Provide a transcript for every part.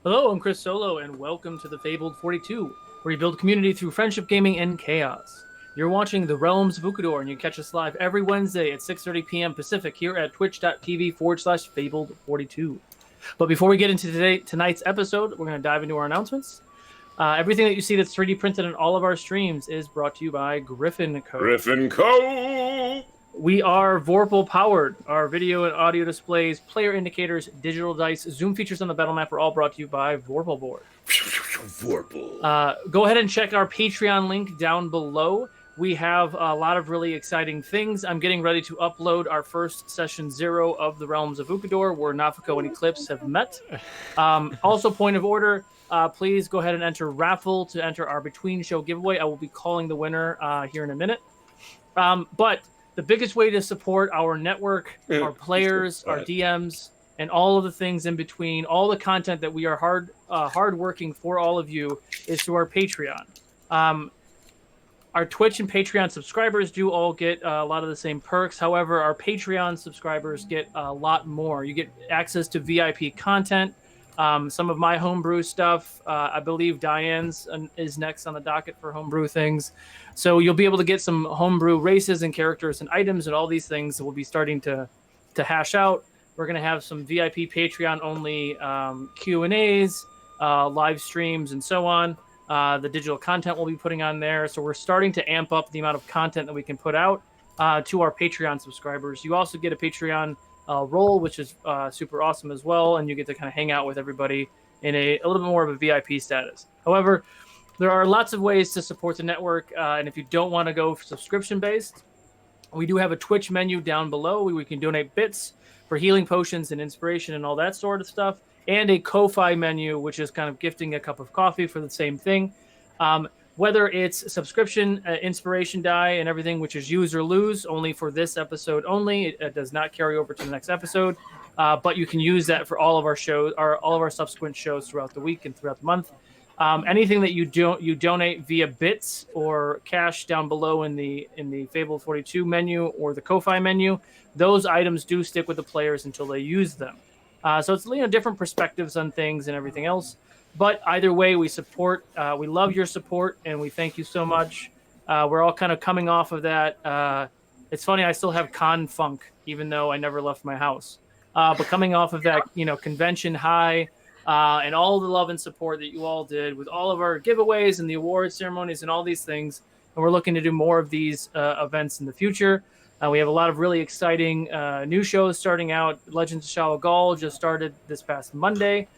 Hello, I'm Chris Solo, and welcome to the Fabled 42, where we build community through friendship, gaming, and chaos. You're watching The Realms of Ukodor, and you catch us live every Wednesday at 6:30 p.m. Pacific here at twitch.tv/Fabled42. But before we get into tonight's episode, we're going to dive into our announcements. Everything that you see that's 3D printed in all of our streams is brought to you by Griffin Co. Griffin Co. We are Vorpal powered. Our video and audio displays, player indicators, digital dice, zoom features on the battle map are all brought to you by Vorpal Board. Vorpal. Go ahead and check our Patreon link down below. We have a lot of really exciting things. I'm getting ready to upload our first session 0 of the Realms of Ukodor, where Nafako and Eclipse have met. Also, point of order, please go ahead and enter raffle to enter our between show giveaway. I will be calling the winner here in a minute. But the biggest way to support our network, our players, our DMs, and all of the things in between, all the content that we are hard working for all of you, is through our Patreon. Our Twitch and Patreon subscribers do all get a lot of the same perks. However, our Patreon subscribers get a lot more. You get access to VIP content, some of my homebrew stuff. I believe Diane's is next on the docket for homebrew things. So you'll be able to get some homebrew races and characters and items and all these things that we'll be starting to hash out. We're going to have some VIP Patreon-only Q&As, live streams, and so on. The digital content we'll be putting on there. So we're starting to amp up the amount of content that we can put out to our Patreon subscribers. You also get a Patreon role, which is super awesome as well, and you get to kind of hang out with everybody in a little bit more of a VIP status. However, there are lots of ways to support the network, and if you don't want to go subscription-based, we do have a Twitch menu down below where we can donate bits for healing potions and inspiration and all that sort of stuff, and a Ko-Fi menu, which is kind of gifting a cup of coffee for the same thing. Whether it's subscription, inspiration die, and everything, which is use or lose, only for this episode only. It does not carry over to the next episode, but you can use that for all of our shows, all of our subsequent shows throughout the week and throughout the month. Anything that you donate via bits or cash down below in the Fable 42 menu or the Ko-Fi menu, those items do stick with the players until they use them. So it's different perspectives on things and everything else. But either way, we support. We love your support, and we thank you so much. We're all kind of coming off of that. It's funny, I still have con funk, even though I never left my house. But coming off of that, convention high, and all the love and support that you all did with all of our giveaways and the award ceremonies and all these things, and we're looking to do more of these events in the future. We have a lot of really exciting new shows starting out. Legends of Shallow Gall just started this past Monday.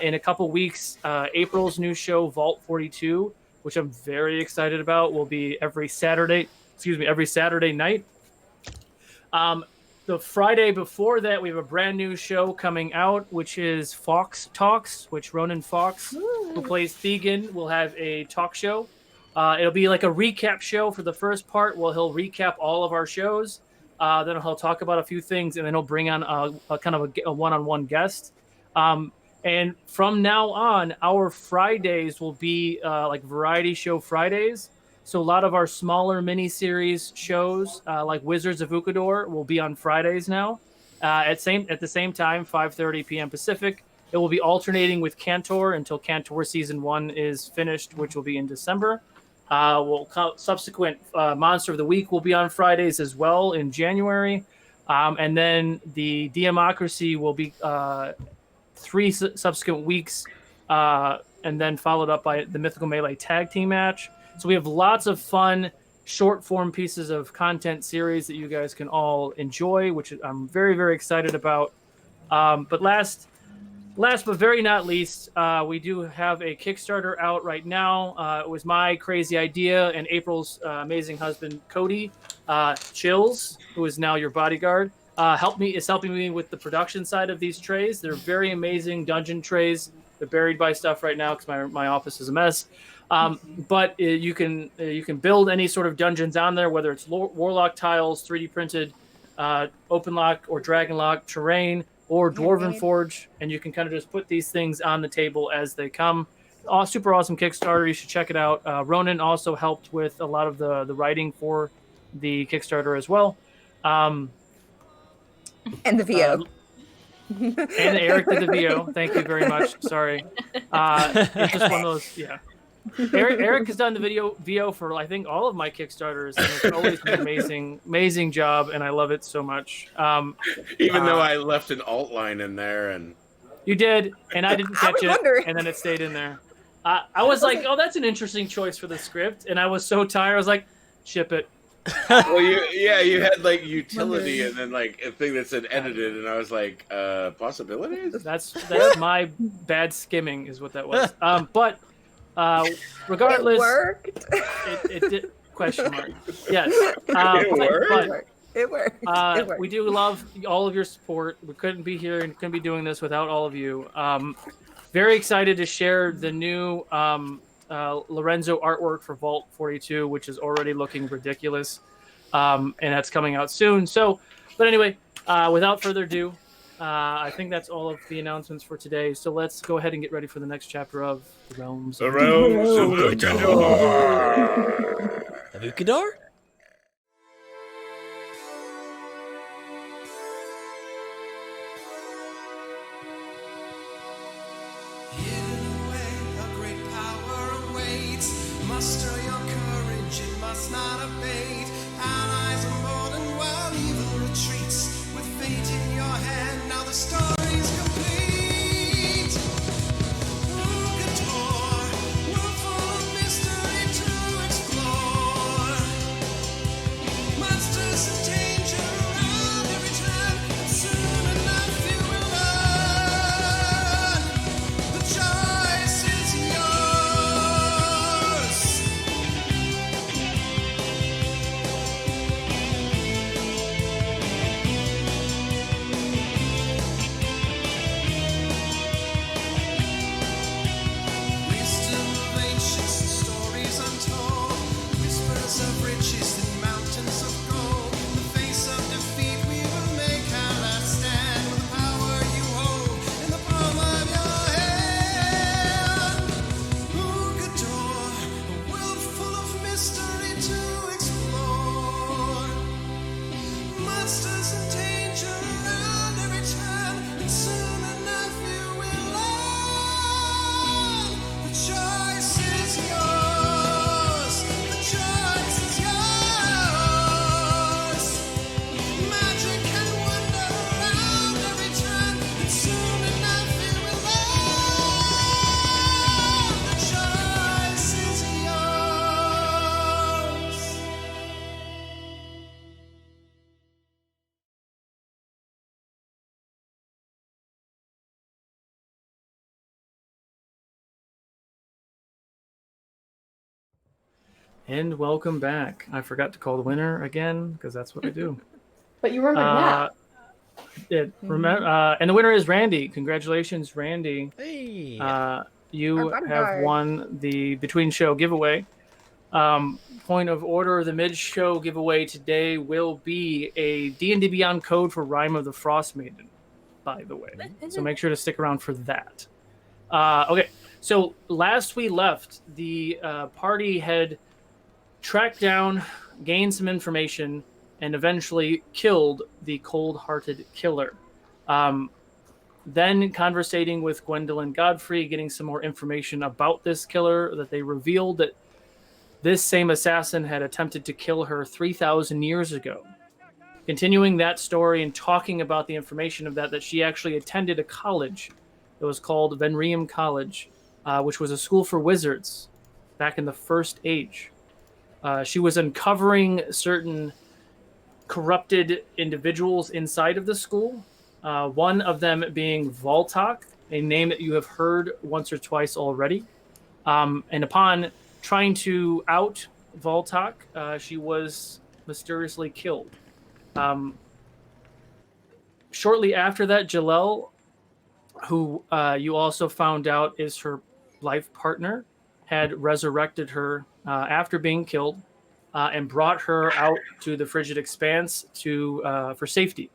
In a couple weeks, April's new show, Vault 42, which I'm very excited about, will be every Saturday night. The Friday before that, we have a brand new show coming out, which is Fox Talks, which Ronan Fox, who plays Thegan, will have a talk show. It'll be like a recap show for the first part. He'll recap all of our shows. Then he'll talk about a few things, and then he'll bring on a kind of a one-on-one guest. And from now on, our Fridays will be like variety show Fridays. So a lot of our smaller mini-series shows, like Wizards of Ukodor, will be on Fridays now. At the same time, 5:30 p.m. Pacific. It will be alternating with Cantor until Cantor Season 1 is finished, which will be in December. Subsequent Monster of the Week will be on Fridays as well in January. And then the Democracy will be 3 subsequent weeks, and then followed up by the Mythical Melee Tag Team match. So we have lots of fun short-form pieces of content series that you guys can all enjoy, which I'm very, very excited about. But last but very not least, we do have a Kickstarter out right now. It was my crazy idea, and April's amazing husband, Cody, Chills, who is now your bodyguard, is helping me with the production side of these trays. They're very amazing dungeon trays. They're buried by stuff right now because my office is a mess. But you can build any sort of dungeons on there, whether it's Warlock tiles, 3D printed, open lock or dragon lock terrain, or Dwarven Forge, and you can kind of just put these things on the table as they come. Super awesome Kickstarter. You should check it out. Ronan also helped with a lot of the writing for the Kickstarter as well. And the VO. And Eric did the VO. Thank you very much. Sorry. It's just one of those, yeah. Eric has done the VO for, I think, all of my Kickstarters, and it's always an amazing job, and I love it so much. Even though I left an alt line in there, and you did, and I didn't catch it, and then it stayed in there. I was like, oh, that's an interesting choice for the script, and I was so tired. I was like, ship it. Well, you had like utility and then like a thing that said edited, and I was like, possibilities? That's my bad skimming is what that was. But regardless, it worked. It did. Question mark. Yes. It worked. We do love all of your support. We couldn't be here and couldn't be doing this without all of you. Very excited to share the new Lorenzo artwork for Vault 42, which is already looking ridiculous, and that's coming out soon. So, but anyway, without further ado, I think that's all of the announcements for today. So let's go ahead and get ready for the next chapter of the Realms of Ukodor? Muster your courage, it must not abate. Allies are more than well, evil retreats. With fate in your hand, now the story's complete. Ukodor, world full of mystery to explore. Monsters and danger around every turn, and soon enough you will learn. The choice is yours. And welcome back. I forgot to call the winner again because that's what I do. But you remember and the winner is Randy. Congratulations, Randy. Hey. You have won the Between Show giveaway. Point of order, the mid-show giveaway today will be a D&D Beyond code for Rime of the Frost Maiden, by the way. So make sure to stick around for that. Okay, so last we left, the party had tracked down, gained some information, and eventually killed the cold-hearted killer. Then conversating with Gwendolyn Godfrey, getting some more information about this killer, that they revealed that this same assassin had attempted to kill her 3,000 years ago. Continuing that story and talking about the information of that she actually attended a college that was called Venrium College, which was a school for wizards back in the First Age. She was uncovering certain corrupted individuals inside of the school, one of them being Val'Tok, a name that you have heard once or twice already. And upon trying to out Val'Tok, she was mysteriously killed. Shortly after that, Jalel, who you also found out is her life partner, had resurrected her after being killed and brought her out to the Frigid Expanse for safety.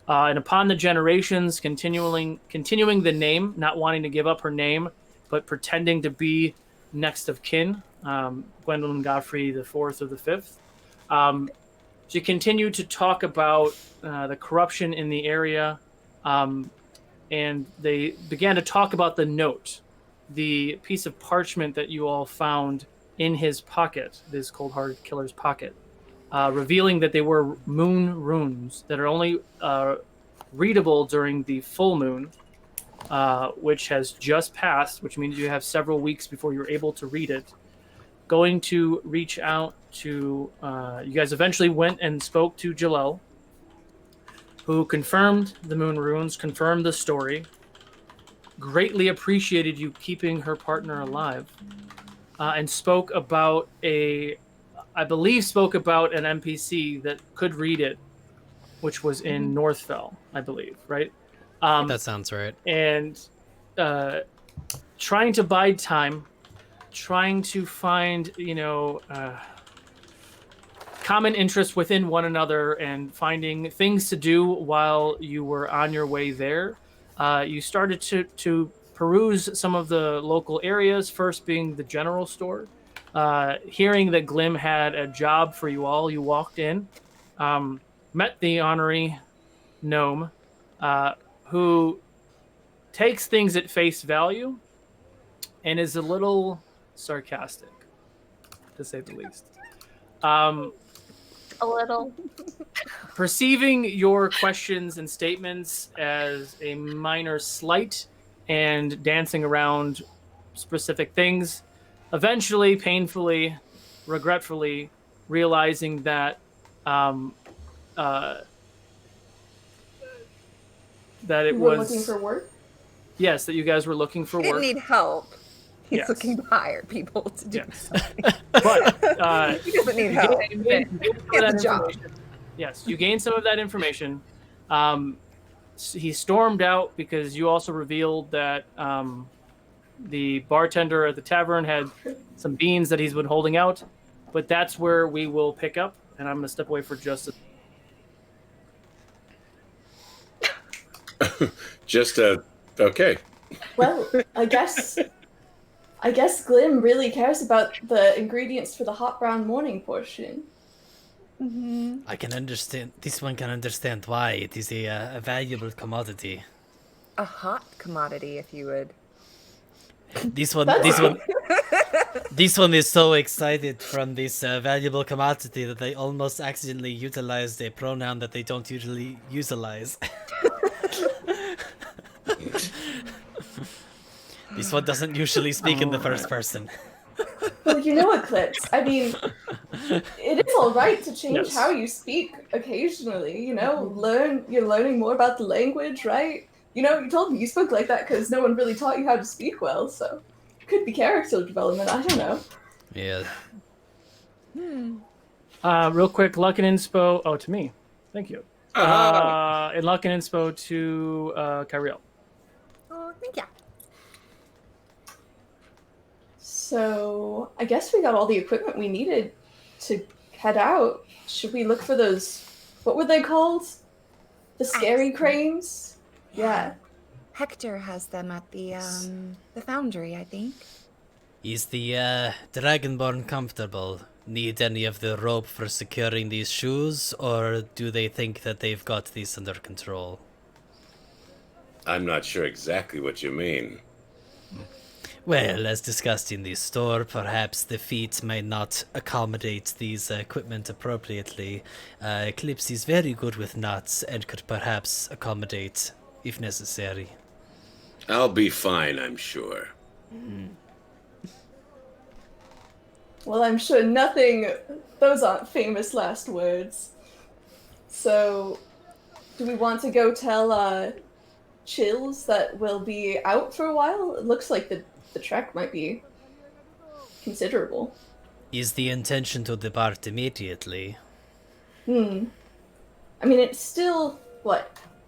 And upon the generations continuing the name, not wanting to give up her name, but pretending to be next of kin, Gwendolyn Godfrey, the fourth or the fifth, she continued to talk about the corruption in the area, and they began to talk about the note, the piece of parchment that you all found in his pocket, this cold-hearted killer's pocket, revealing that they were moon runes that are only readable during the full moon, which has just passed, which means you have several weeks before you're able to read it. Going to reach out to... you guys eventually went and spoke to Jalel, who confirmed the moon runes, confirmed the story, greatly appreciated you keeping her partner alive, and spoke about an NPC that could read it, which was in Northfell, I believe, right? That sounds right. And trying to bide time, trying to find, common interest within one another and finding things to do while you were on your way there. You started to peruse some of the local areas, first being the general store. Hearing that Glim had a job for you all, you walked in, met the honorary gnome, who takes things at face value and is a little sarcastic, to say the least. A little. Perceiving your questions and statements as a minor slight and dancing around specific things, eventually, painfully, regretfully, realizing that that it We're was... looking for work? Yes, that you guys were looking for He work. didn't need help. He's Yes. looking to hire people to do Yes. something. But He doesn't need help. you gained some of Get that the job. information. Yes, you gained some of that information. He stormed out because you also revealed that the bartender at the tavern had some beans that he's been holding out. But that's where we will pick up, and I'm going to step away for just a... Okay. Well, I guess Glim really cares about the ingredients for the hot brown morning portion. I can understand. This one can understand why it is a valuable commodity. A hot commodity, if you would. This one is so excited from this valuable commodity that they almost accidentally utilized a pronoun that they don't usually utilize. This one doesn't usually speak in the first person. Well, you know, Eclipse, I mean, it is all right to change Yes. how you speak occasionally, you're learning more about the language, right? You told me you spoke like that because no one really taught you how to speak well, so it could be character development, I don't know. Yeah. real quick, luck and inspo. Oh, to me. Thank you. And luck and inspo to Kyriel. Oh, thank you. So I guess we got all the equipment we needed to head out. Should we look for those? What were they called? The scary cranes? Yeah. Hector has them at the foundry, I think. Is the Dragonborn comfortable? Need any of the rope for securing these shoes, or do they think that they've got these under control? I'm not sure exactly what you mean. Well, as discussed in the store, perhaps the feet may not accommodate these equipment appropriately. Eclipse is very good with knots and could perhaps accommodate if necessary. I'll be fine, I'm sure. Well, I'm sure those aren't famous last words. So, do we want to go tell Chills that we'll be out for a while? It looks like the trek might be considerable. Is the intention to depart immediately? I mean, it's still,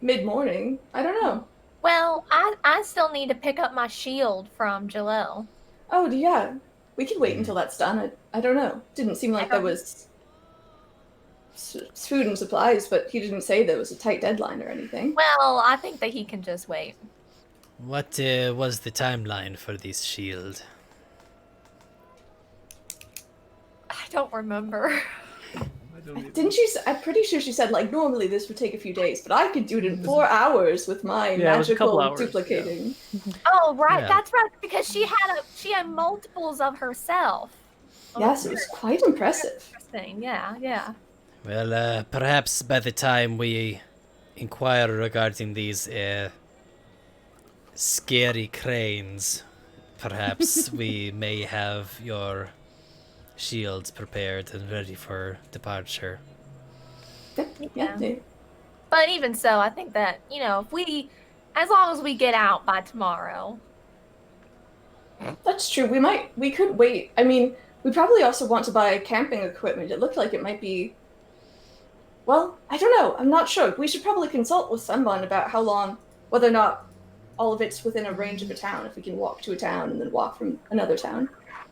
mid-morning? I don't know. Well, I still need to pick up my shield from Jalel. Oh, yeah. We could wait until that's done. I don't know. Didn't seem like there was food and supplies, but he didn't say there was a tight deadline or anything. Well, I think that he can just wait. What was the timeline for this shield? I don't remember. Didn't she? I'm pretty sure she said like normally this would take a few days, but I could do it in 4 hours with my Yeah, it was a couple magical hours, duplicating. Oh, right. Yeah. That's right. Because she had multiples of herself. Yes, it was quite impressive. Interesting. Yeah. Well, perhaps by the time we inquire regarding these scary cranes, perhaps we may have your shields prepared and ready for departure. Yeah. But even so, I think that, as long as we get out by tomorrow. That's true. We could wait. I mean, we probably also want to buy camping equipment. It looked like it might be. Well, I don't know. I'm not sure. We should probably consult with someone about how long, whether or not all of it's within a range of a town. If we can walk to a town and then walk from another town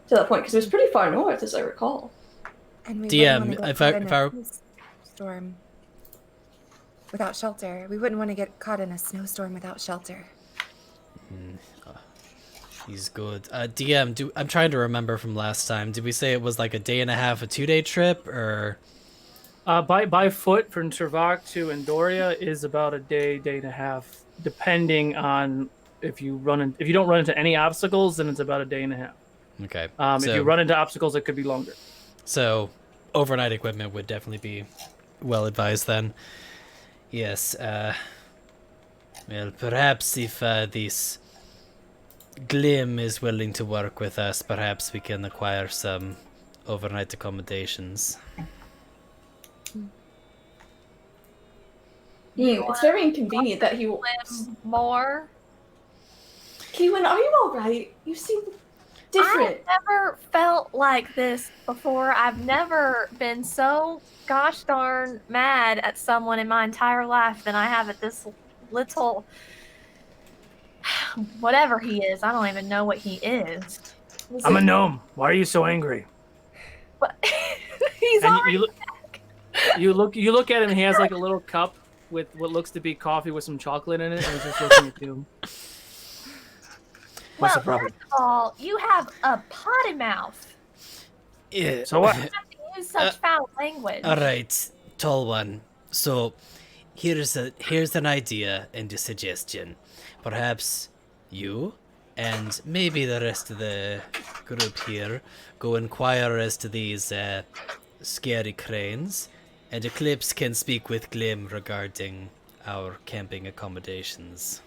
to that point, because it was pretty far north, as I recall. And we DM, wouldn't want to get caught in a storm without shelter. We wouldn't want to get caught in a snowstorm without shelter. He's good. DM, I'm trying to remember from last time. Did we say it was like a day and a half, a 2-day trip, or? By foot from Servak to Andoria is about a day and a half, depending on if you don't run into any obstacles, then it's about a day and a half. Okay. If you run into obstacles, it could be longer. So, overnight equipment would definitely be well advised then. Yes. Well, perhaps if this Glim is willing to work with us, perhaps we can acquire some overnight accommodations. It's very inconvenient that he. Live more. Keewan, are you all right? You seem different. I've never felt like this before. I've never been so gosh darn mad at someone in my entire life than I have at this little whatever he is. I don't even know what he is. I'm a gnome. Why are you so angry? But he's And already you look at him. He has like a little cup with what looks to be coffee with some chocolate in it, and he's just looking at you. What's the problem? First of all, you have a potty mouth. Yeah. So what? You have to use such foul language. All right, tall one. So, here's an idea and a suggestion. Perhaps you and maybe the rest of the group here go inquire as to these scary cranes, and Eclipse can speak with Glim regarding our camping accommodations.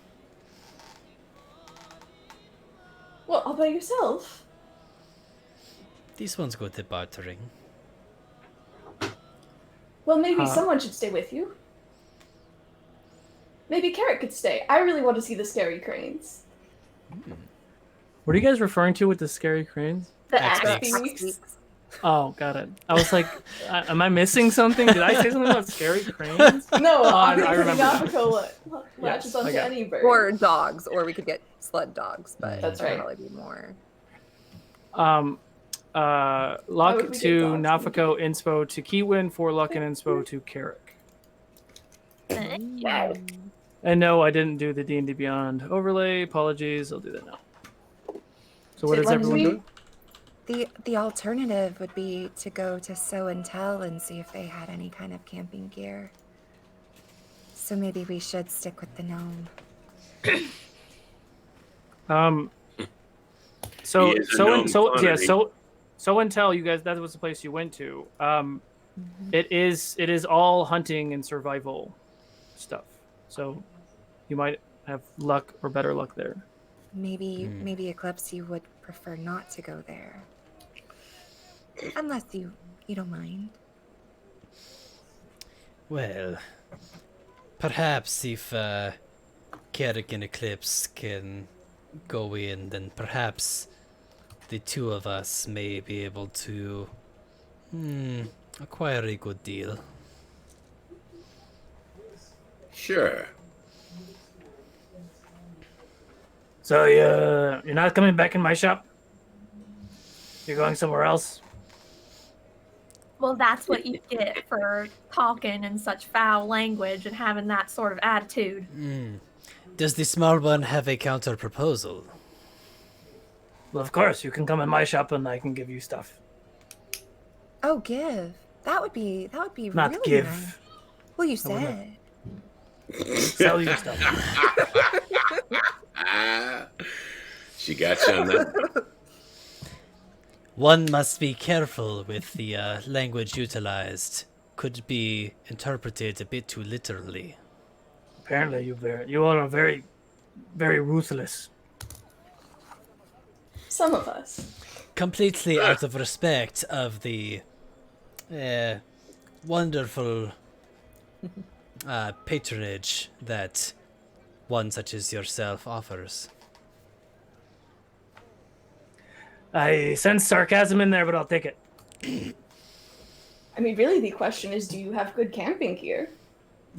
What, all by yourself? These ones go to bartering. Well, maybe someone should stay with you. Maybe Carrot could stay. I really want to see the scary cranes. What are you guys referring to with the scary cranes? The Axe axe beaks. beaks. Oh, got it. I was like, am I missing something? Did I say something about scary cranes? No, I obviously remember that. Nafako latches Yes, onto okay. any bird. Or dogs, or we could get sled dogs, but That's that'd right. probably be more. Luck would we to get dogs? Nafako, inspo to Kiwin, for luck and inspo to Carrick. And no, I didn't do the D&D Beyond overlay. Apologies. I'll do that now. So what is everyone doing? The alternative would be to go to Sow and Tell and see if they had any kind of camping gear. So maybe we should stick with the gnome. So He is a so known and so yeah quantity. so and Tell, you guys, that was the place you went to. It is all hunting and survival stuff. So you might have luck or better luck there. Maybe Eclipse, you would prefer not to go there. Unless you don't mind. Well, perhaps if Carrick and Eclipse can go in, then perhaps the two of us may be able to acquire a good deal. Sure. So you're not coming back in my shop? You're going somewhere else? Well, that's what you get for talking in such foul language and having that sort of attitude. Does the small one have a counter proposal? Well, of course, you can come in my shop and I can give you stuff. Oh, give. That would be Not really give. nice. Well, you would not. said. Sell your stuff. She got you on that. One must be careful with the language utilized. Could be interpreted a bit too literally. Apparently, you all are very, very ruthless. Some of us. Completely out of respect of the wonderful patronage that one such as yourself offers. I sense sarcasm in there, but I'll take it. I mean, really, the question is, do you have good camping gear?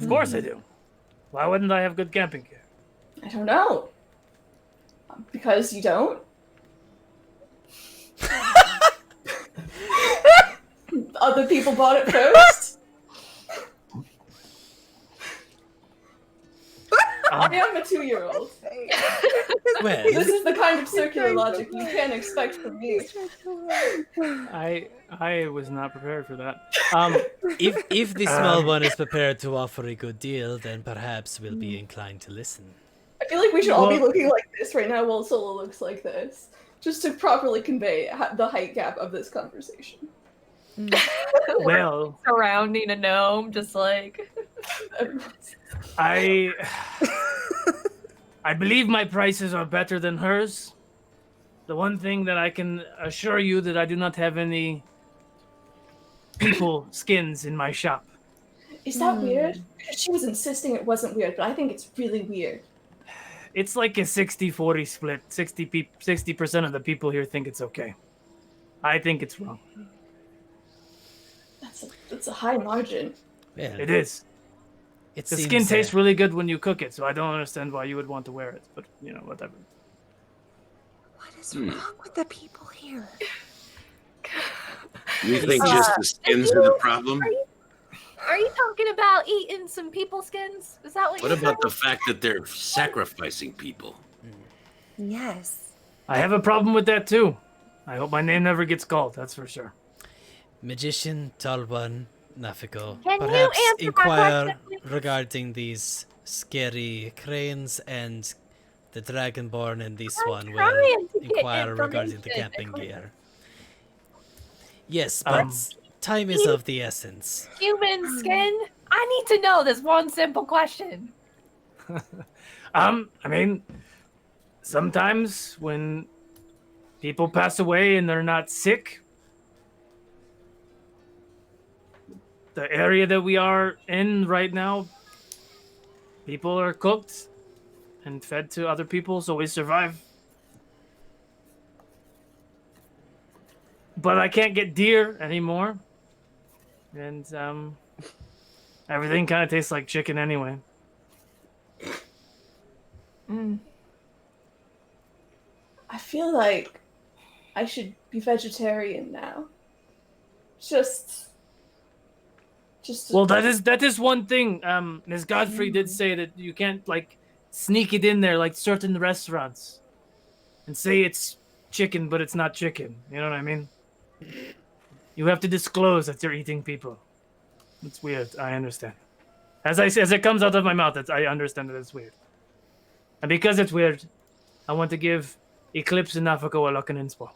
Of course I do. Why wouldn't I have good camping gear? I don't know. Because you don't? Other people bought it first? I am a 2-year-old. Well, This is the kind of circular logic you can't expect from me. I was not prepared for that. if the small one is prepared to offer a good deal, then perhaps we'll be inclined to listen. I feel like we should all be Well- looking like this right now while Solo looks like this. Just to properly convey the height gap of this conversation. Well, Surrounding a gnome, just like. I believe my prices are better than hers. The one thing that I can assure you that I do not have any people skins in my shop. Is that weird? Because she was insisting it wasn't weird, but I think it's really weird. It's like a 60-40 split. 60% of the people here think it's okay. I think it's wrong. That's a high margin. Well, It is. it The seems, skin tastes really good when you cook it, so I don't understand why you would want to wear it. But, whatever. What is wrong with the people here? You think just the skins are the problem? Are you talking about eating some people skins? Is that what What you're about the saying? fact that they're sacrificing people? Yes. I have a problem with that, too. I hope my name never gets called, that's for sure. Magician Talwan Nafiko, Can you perhaps answer my inquire question, please? regarding these scary cranes and the Dragonborn, and this I'm one will trying to get inquire regarding the information. camping gear. Yes, but time is of the essence. Human skin? I need to know this one simple question. I mean, sometimes when people pass away and they're not sick, the area that we are in right now, people are cooked and fed to other people, so we survive. But I can't get deer anymore, and everything kind of tastes like chicken anyway. I feel like I should be vegetarian now. Just Well, that is one thing. Ms. Godfrey did say that you can't sneak it in there like certain restaurants, and say it's chicken, but it's not chicken. You know what I mean? You have to disclose that you're eating people. It's weird. I understand. As it comes out of my mouth, I understand that it's weird. And because it's weird, I want to give Eclipse and Nafako a luck and inspo.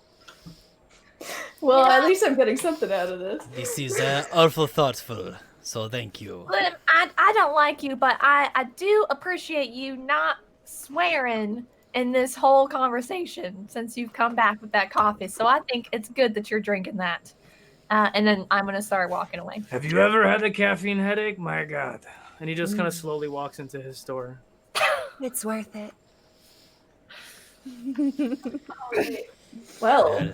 Well, at least I'm getting something out of this. This is awful thoughtful, so thank you. Look, I don't like you, but I do appreciate you not swearing in this whole conversation since you've come back with that coffee. So I think it's good that you're drinking that. And then I'm going to start walking away. Have you ever had a caffeine headache? My God. And he just kind of slowly walks into his store. It's worth it. Well,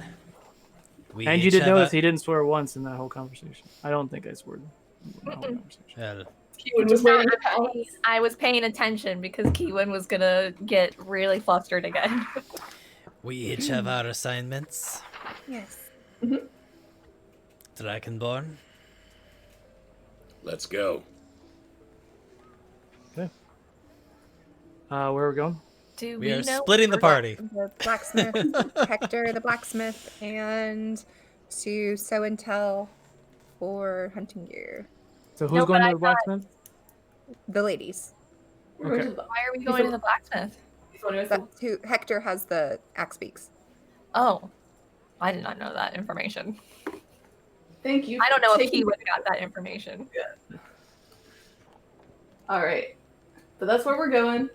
We And you each did have notice he didn't swear once in that whole conversation. I don't think I swore in the whole conversation. well, Keewan was wearing the pants. I was paying attention because Keewan was going to get really flustered again. we each have our assignments. Yes. Dragonborn. Let's go. Where are we going? Do We are know splitting the party. The blacksmith, Hector the blacksmith, and to Show and Tell for hunting gear. So who's No, going but to I the blacksmith? The ladies. We're going Okay. to the- Why are we going to the blacksmith? he's going with That's who Hector has the axe beaks. Oh, I did not know that information. Thank you. I don't know if Taking- he would have got that information. All right, but that's where we're going.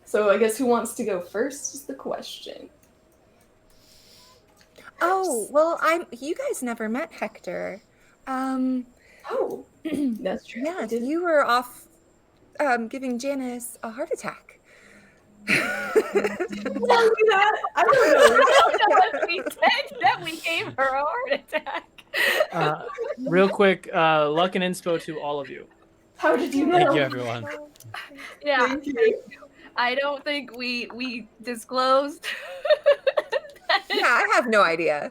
So I guess who wants to go first is the question. Oh, well, you guys never met Hector. Oh, that's true. Yeah, I did. you were off giving Janice a heart attack. Tell me that. I don't know. I don't know if we said that we gave her a heart attack. Real quick, luck and inspo to all of you. How did you know? Thank you, everyone. Yeah, Thank you. I don't think we disclosed. Yeah, I have no idea.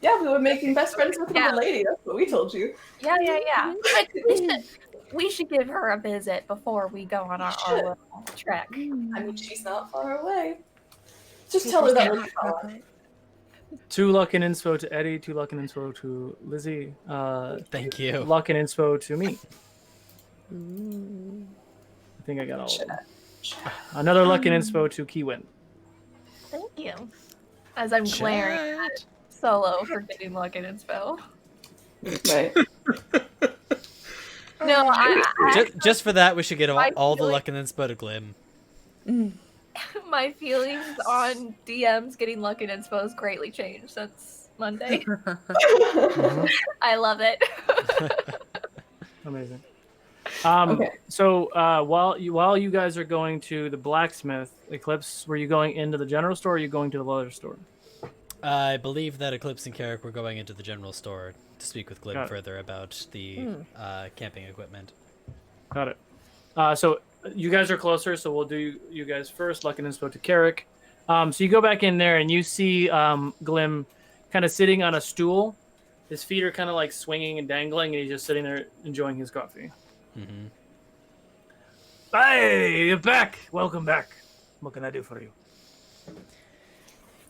Yeah, we were making best friends with Yeah. a lady. That's what we told you. Yeah. But we should give her a visit before we go on our little trek. I mean, she's not far away. Just tell her that we're Chocolate. 2 luck and inspo to Eddie, 2 luck and inspo to Lizzie, Thank you. luck and inspo to me. I think I got all of them. Another luck and inspo to Keywin. Thank you. As I'm glaring at Solo for getting luck and inspo. Right. No, Just for that, we should get My all the feeling- luck and inspo to Glim. my feelings on DMs getting luck and inspo has greatly changed since Monday. I love it. Amazing. Okay. So while you guys are going to the blacksmith, Eclipse, were you going into the general store or are you going to the leather store? I believe that Eclipse and Carrick were going into the general store to speak with Glim Got it. further about the camping equipment. Got it. So you guys are closer, so we'll do you guys first. Luck and inspo to Carrick. So you go back in there and you see Glim kind of sitting on a stool. His feet are kind of like swinging and dangling, and he's just sitting there enjoying his coffee. Mm-hmm. Hey, you're back. Welcome back. What can I do for you?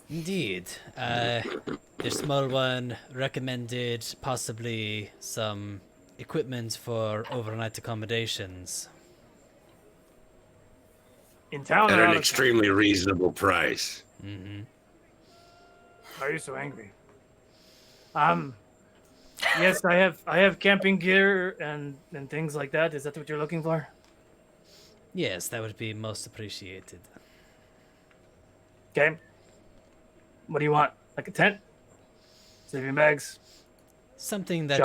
Indeed. The small one recommended possibly some equipment for overnight accommodations. In town At or an out of extremely reasonable price. Mm-hmm. town? Why are you so angry? Yes, I have camping gear and things like that. Is that what you're looking for? Yes, that would be most appreciated. Okay. What do you want? Like a tent? Sleeping bags? Something that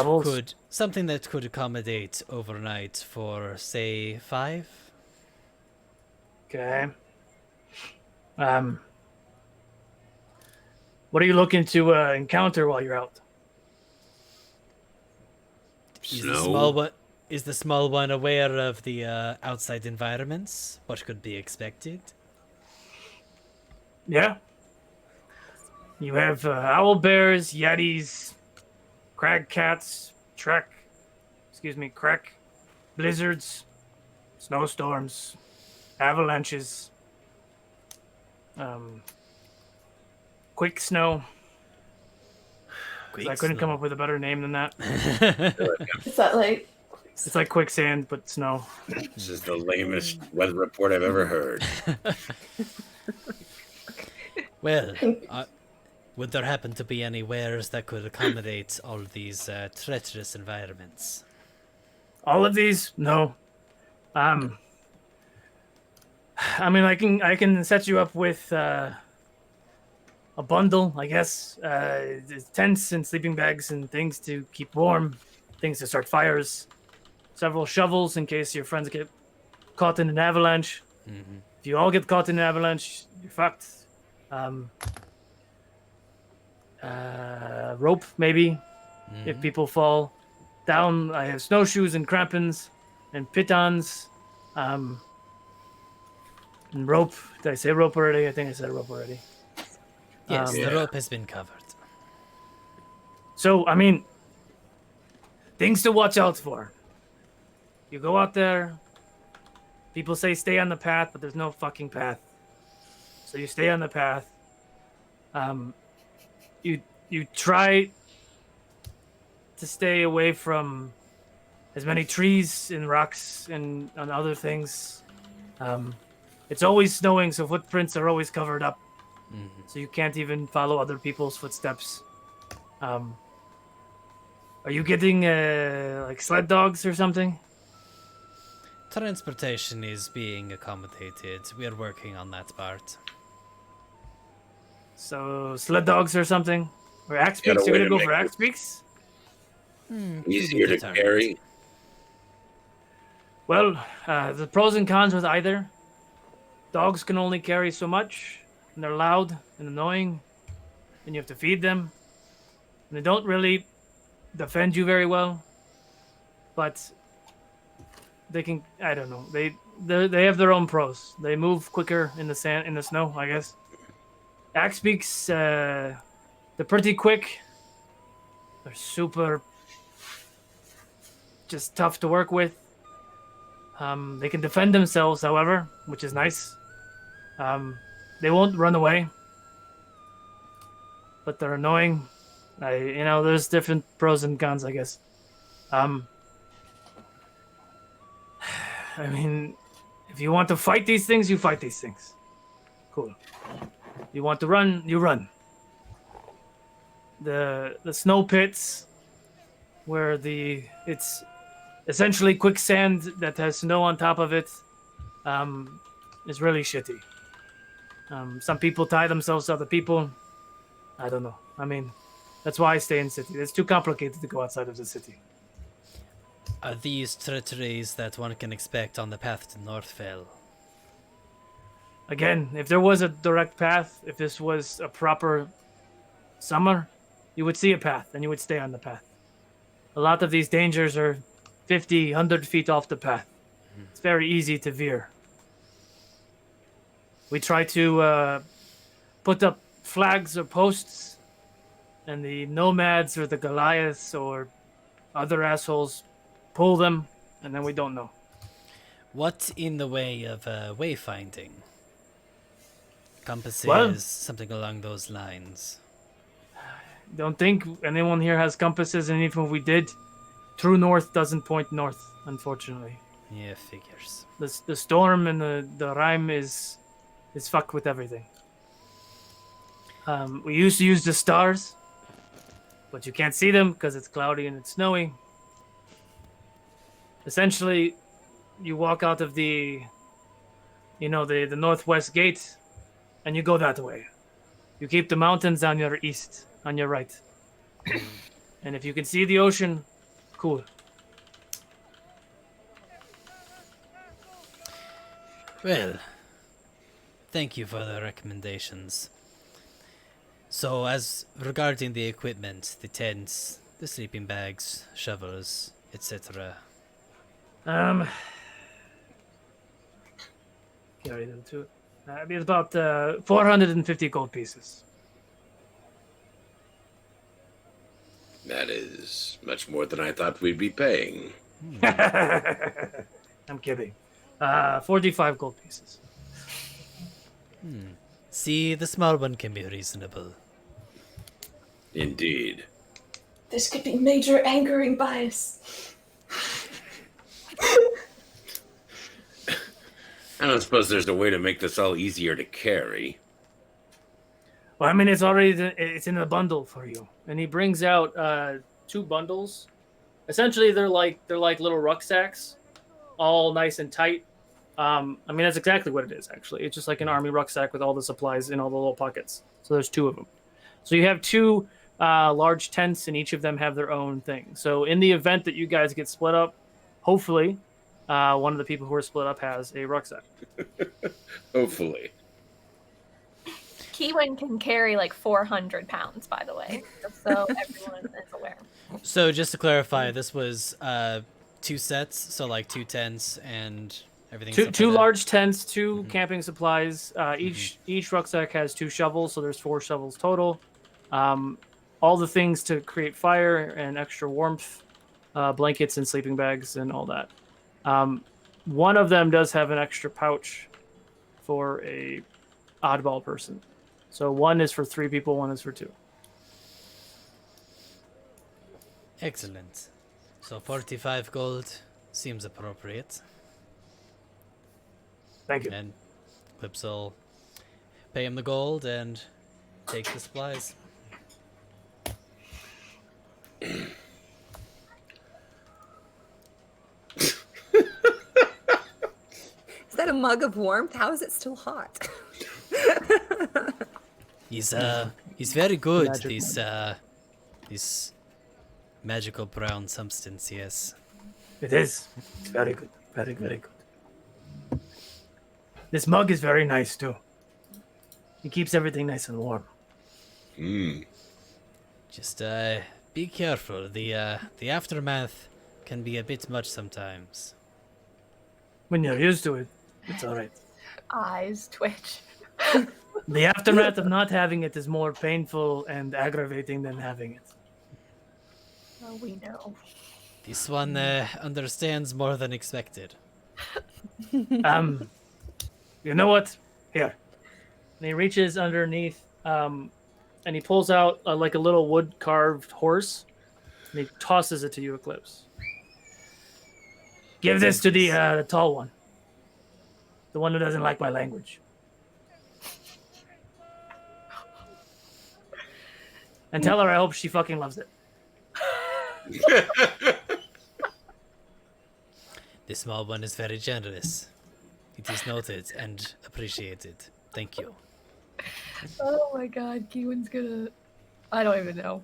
could accommodate overnight for say 5. Okay. What are you looking to encounter while you're out? Snow. Is the small one aware of the outside environments? What could be expected? Yeah. You have owl bears, yetis, crag cats, crek, blizzards, snowstorms, avalanches, quick snow. 'Cause I couldn't come up with a better name than that. Is that like? It's like quicksand, but snow. This is the lamest weather report I've ever heard. Well, would there happen to be any wares that could accommodate all of these treacherous environments? All of these? No. I mean, I can set you up with a bundle, I guess. Tents and sleeping bags and things to keep warm, things to start fires, several shovels in case your friends get caught in an avalanche. Mm-hmm. If you all get caught in an avalanche, you're fucked. Rope, maybe, if people fall down. I have snowshoes and crampons and pitons. And rope. Did I say rope already? I think I said rope already. Yes, Um, the Yeah. rope has been covered. So, I mean, things to watch out for. You go out there, people say stay on the path, but there's no fucking path. So you stay on the path. You try to stay away from as many trees and rocks and other things. It's always snowing, so footprints are always covered up. So you can't even follow other people's footsteps. Are you getting like sled dogs or something? Transportation is being accommodated. We are working on that part. So sled dogs or something? Or axe Got a beaks? You're way gonna to go make for it axe beaks? Easier to determined. carry. Well, the pros and cons with either. Dogs can only carry so much, and they're loud and annoying, and you have to feed them. And they don't really defend you very well, but they can. I don't know. They have their own pros. They move quicker in the sand, in the snow, I guess. Axe beaks, they're pretty quick. They're super, just tough to work with. They can defend themselves, however, which is nice. They won't run away, but they're annoying. There's different pros and cons, I guess. I mean, if you want to fight these things, you fight these things. Cool. You want to run, you run. The snow pits, where it's essentially quicksand that has snow on top of it, is really shitty. Some people tie themselves to other people. I don't know. I mean, that's why I stay in city. It's too complicated to go outside of the city. Are these treacheries that one can expect on the path to Northvale? Again, if there was a direct path, if this was a proper summer, you would see a path and you would stay on the path. A lot of these dangers are 50, 100 feet off the path. It's very easy to veer. We try to put up flags or posts, and the nomads or the Goliaths or other assholes pull them, and then we don't know. What in the way of wayfinding? Compasses, Well- something along those lines. Don't think anyone here has compasses, and even if we did, true north doesn't point north, unfortunately. Yeah, figures. The storm and the rhyme is fucked with everything. We used to use the stars, but you can't see them because it's cloudy and it's snowy. Essentially, you walk out of the northwest gate, and you go that way. You keep the mountains on your east, on your right. And if you can see the ocean, cool. Well, thank you for the recommendations. So, as regarding the equipment, the tents, the sleeping bags, shovels, etc. Carry them too. It'd be about 450 gold pieces. That is much more than I thought we'd be paying. I'm kidding. 45 gold pieces. See, the small one can be reasonable. Indeed. This could be major angering bias. I don't suppose there's a way to make this all easier to carry. Well, I mean, it's in a bundle for you, and he brings out 2 bundles. Essentially, they're like little rucksacks, all nice and tight. I mean, that's exactly what it is. Actually, it's just like an army rucksack with all the supplies in all the little pockets. So there's 2 of them. So you have 2 large tents, and each of them have their own thing. So in the event that you guys get split up, hopefully, one of the people who are split up has a rucksack. Hopefully. Keewin can carry like 400 pounds, by the way, just so everyone is aware. So, just to clarify, this was 2 sets, so like 2 tents and everything. Two large tents, 2 camping supplies. Each rucksack has 2 shovels, so there's 4 shovels total. All the things to create fire and extra warmth, blankets and sleeping bags and all that. One of them does have an extra pouch for a oddball person. So 1 is for 3 people, 1 is for 2. Excellent. So 45 gold seems appropriate. Thank you. And Clips will pay him the gold and take the supplies. Is that a mug of warmth? How is it still hot? He's very good. Magic This magical brown substance, yes. It is. It's very good. Very, very good. This mug is very nice too. It keeps everything nice and warm. Just be careful. The aftermath can be a bit much sometimes. When you're used to it, it's all right. Eyes twitch. The aftermath of not having it is more painful and aggravating than having it. Well, we know. This one understands more than expected. You know what? Here. And he reaches underneath, and he pulls out like a little wood carved horse, and he tosses it to you, Eclipse. Give this to the tall one, the one who doesn't like my language. And tell her I hope she fucking loves it. The small one is very generous. It is noted and appreciated. Thank you. Oh my god, Keewan's gonna... I don't even know.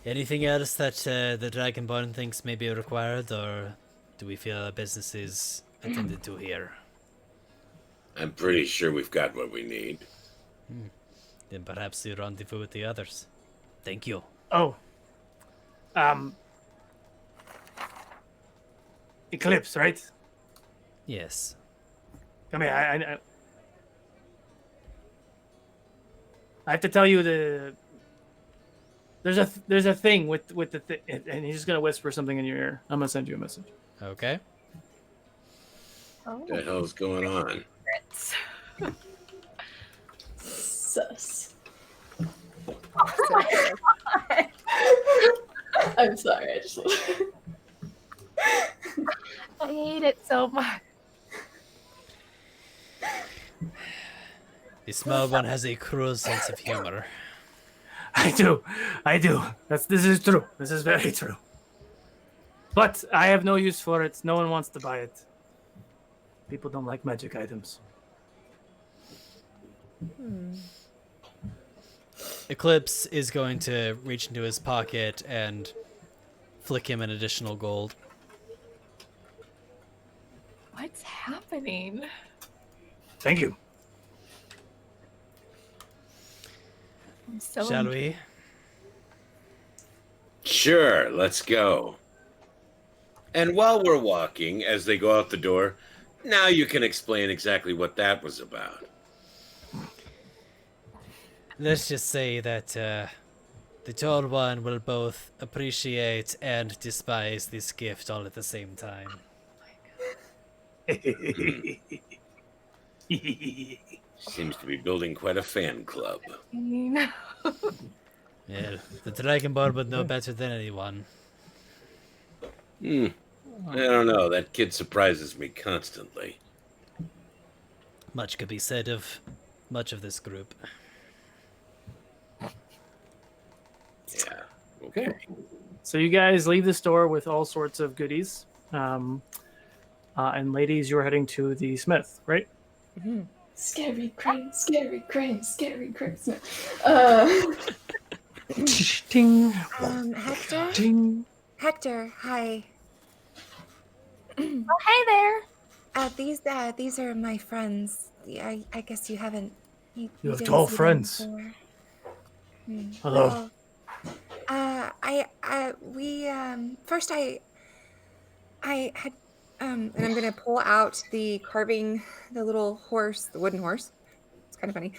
Anything else that the Dragonborn thinks may be required, or do we feel our business is attended to here? I'm pretty sure we've got what we need. Then perhaps you rendezvous with the others. Thank you. Oh. Eclipse, right? Yes. Come here. I have to tell you there's a thing with the and he's just gonna whisper something in your ear. I'm gonna send you a message. Okay. Oh, What the hell's going on? secrets. Sus. I'm sorry. I just. I hate it so much. The small one has a cruel sense of humor. I do. This is true. This is very true. But I have no use for it. No one wants to buy it. People don't like magic items. Eclipse is going to reach into his pocket and flick him an additional gold. What's happening? Thank you. I'm so Shall we? Sure, let's go. And while we're walking, as they go out the door, now you can explain exactly what that was about. Let's just say that the tall one will both appreciate and despise this gift all at the same time. Seems to be building quite a fan club. No. Yeah, the Dragonborn would know better than anyone. I don't know. That kid surprises me constantly. Much could be said of much of this group. Yeah. Okay. So you guys leave the store with all sorts of goodies. And ladies, you're heading to the smith, right? Scary crane, scary crane, scary crane. Ting. Hector? Ting. Hector, hi. Oh, hey there. These are my friends. I guess you haven't. You have didn't tall see them friends. before. Hello. First I had and I'm gonna pull out the carving, the little horse, the wooden horse. It's kind of funny.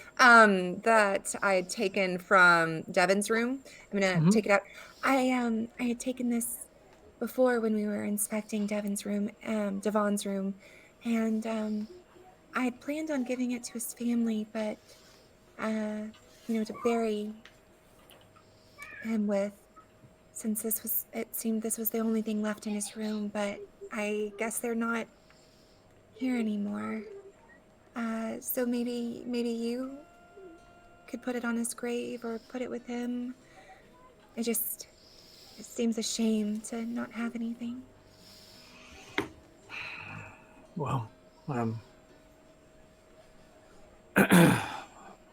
That I had taken from Devon's room. I'm gonna take it out. I had taken this before when we were inspecting Devon's room, Devon's room, and I had planned on giving it to his family, but to bury him with, since it seemed this was the only thing left in his room, but I guess they're not here anymore. So maybe you could put it on his grave or put it with him. It seems a shame to not have anything. Well, I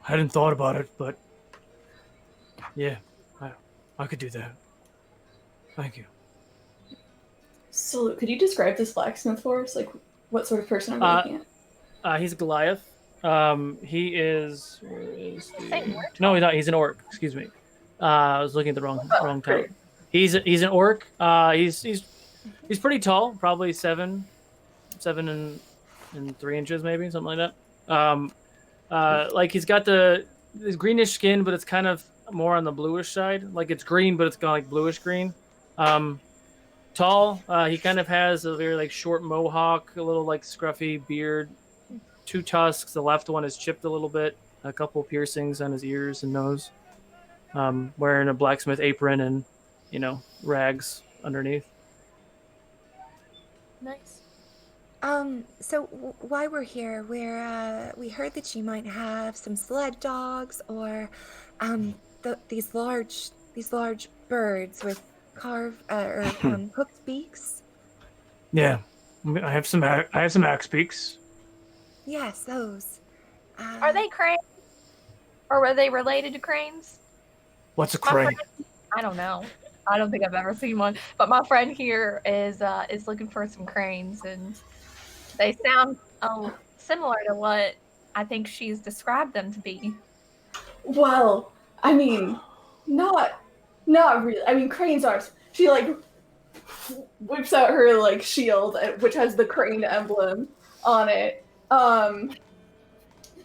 hadn't thought about it, but yeah, I could do that. Thank you. So, could you describe this blacksmith for us? Like, what sort of person are we looking at? He's Goliath. He is. Where is Same the? word. No, he's not. He's an orc. Excuse me. I was looking at the wrong town. great. He's an orc. He's pretty tall, probably 7 and 3 inches, maybe something like that. Like he's got this greenish skin, but it's kind of more on the bluish side. Like it's green, but it's kind of like bluish green. Tall. He kind of has a very like short mohawk, a little like scruffy beard, 2 tusks. The left one is chipped a little bit. A couple piercings on his ears and nose. Wearing a blacksmith apron and, rags underneath. Nice. So why we're here, we heard that you might have some sled dogs or, these large birds with hooked beaks. Yeah, I have some axe beaks. Yes, those. Are they cranes? Or were they related to cranes? What's a My crane? friend- I don't know. I don't think I've ever seen one. But my friend here is looking for some cranes, and they sound similar to what I think she's described them to be. Well, I mean, not really. I mean, cranes aren't. She like whips out her like shield, which has the crane emblem on it.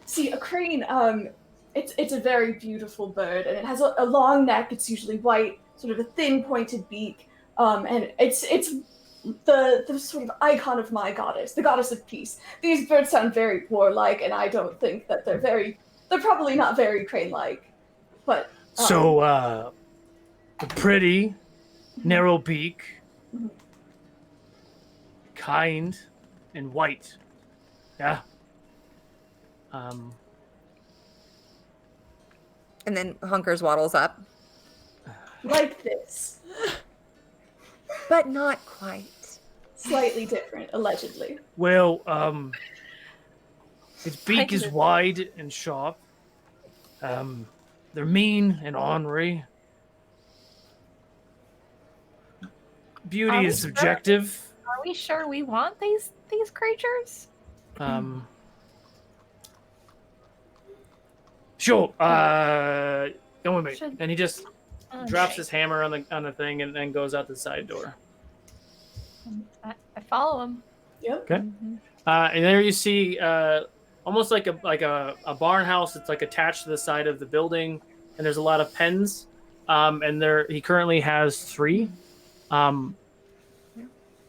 See, a crane. It's a very beautiful bird, and it has a long neck. It's usually white, sort of a thin, pointed beak. And it's the sort of icon of my goddess, the goddess of peace. These birds sound very warlike, and I don't think that they're probably not very crane-like. But So, a pretty, narrow beak, kind, and white. Yeah. And then Hunkers waddles up. like this, But not quite. slightly different, allegedly. Well, its beak is wide and sharp. They're mean and ornery. Beauty Are we is sure? subjective. Are we sure we want these creatures? Sure. Come with me. Should- And he just drops Okay. his hammer on the thing and then goes out the side door. I follow him. Yep. Okay. And there you see almost like a barn house that's like attached to the side of the building, and there's a lot of pens. And he currently has 3.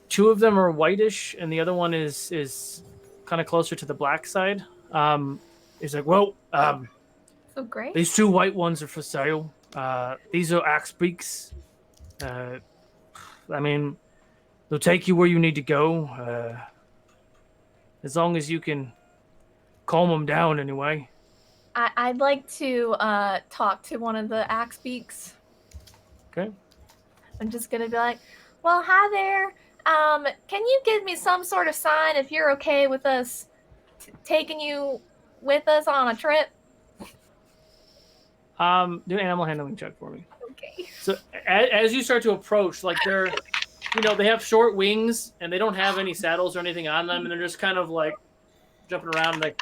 2 of them are whitish, and the other one is kind of closer to the black side. He's like, well, So great. these 2 white ones are for sale. These are axe beaks. I mean, they'll take you where you need to go. As long as you can calm them down anyway. I'd like to talk to one of the axe beaks. Okay. I'm just gonna be like, well, hi there. Can you give me some sort of sign if you're okay with us taking you with us on a trip? Do an animal handling check for me. Okay. So as you start to approach, like they're, they have short wings and they don't have any saddles or anything on them, and they're just kind of like jumping around. And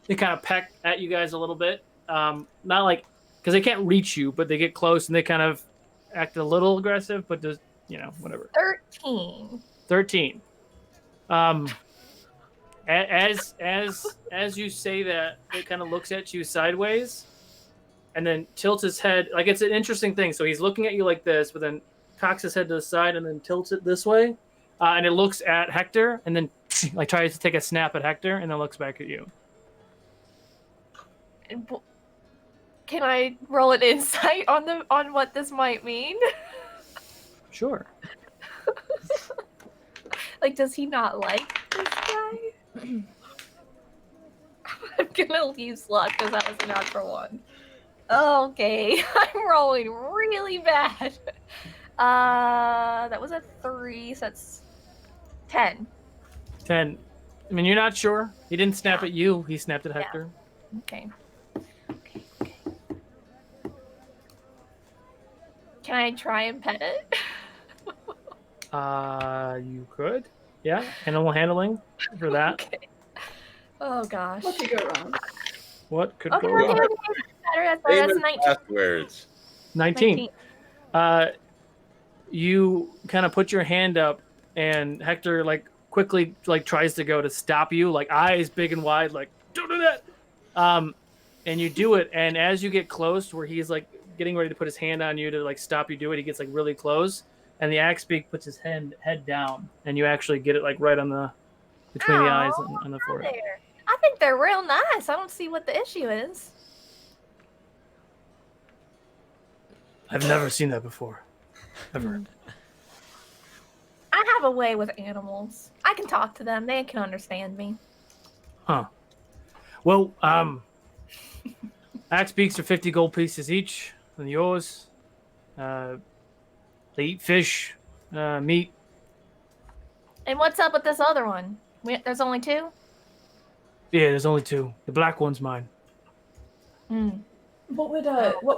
they kind of peck at you guys a little bit. Not like, because they can't reach you, but they get close and they kind of act a little aggressive, but just, whatever. 13. 13. As you say that, it kind of looks at you sideways and then tilts his head. Like, it's an interesting thing. So he's looking at you like this, but then cocks his head to the side and then tilts it this way. And it looks at Hector and then like tries to take a snap at Hector and then looks back at you. Can I roll an insight on what this might mean? Sure. Like, does he not like this guy? I'm gonna use luck because that was a natural one. Okay, I'm rolling really bad. That was a 3, so that's 10. 10. I mean, you're not sure. He didn't snap at you. He snapped at Hector. Okay. Can I try and pet it? You could. Yeah, animal handling for that. Okay. Oh gosh. What could go wrong? What could Okay, go wrong? better. That's Famous 19. last words. 19. You kind of put your hand up, and Hector quickly tries to go to stop you, eyes big and wide, don't do that. And you do it, and as you get close, where he's getting ready to put his hand on you to stop you do it, he gets really close, and the axe beak puts his head down, and you actually get it right on the between the eyes and the forehead. There. I think they're real nice. I don't see what the issue is. I've never seen that before. Ever. I have a way with animals. I can talk to them. They can understand me. Huh. Well, axe beaks are 50 gold pieces each, and yours. They eat fish, meat. And what's up with this other one? There's only 2? Yeah, there's only 2. The black one's mine. What would what?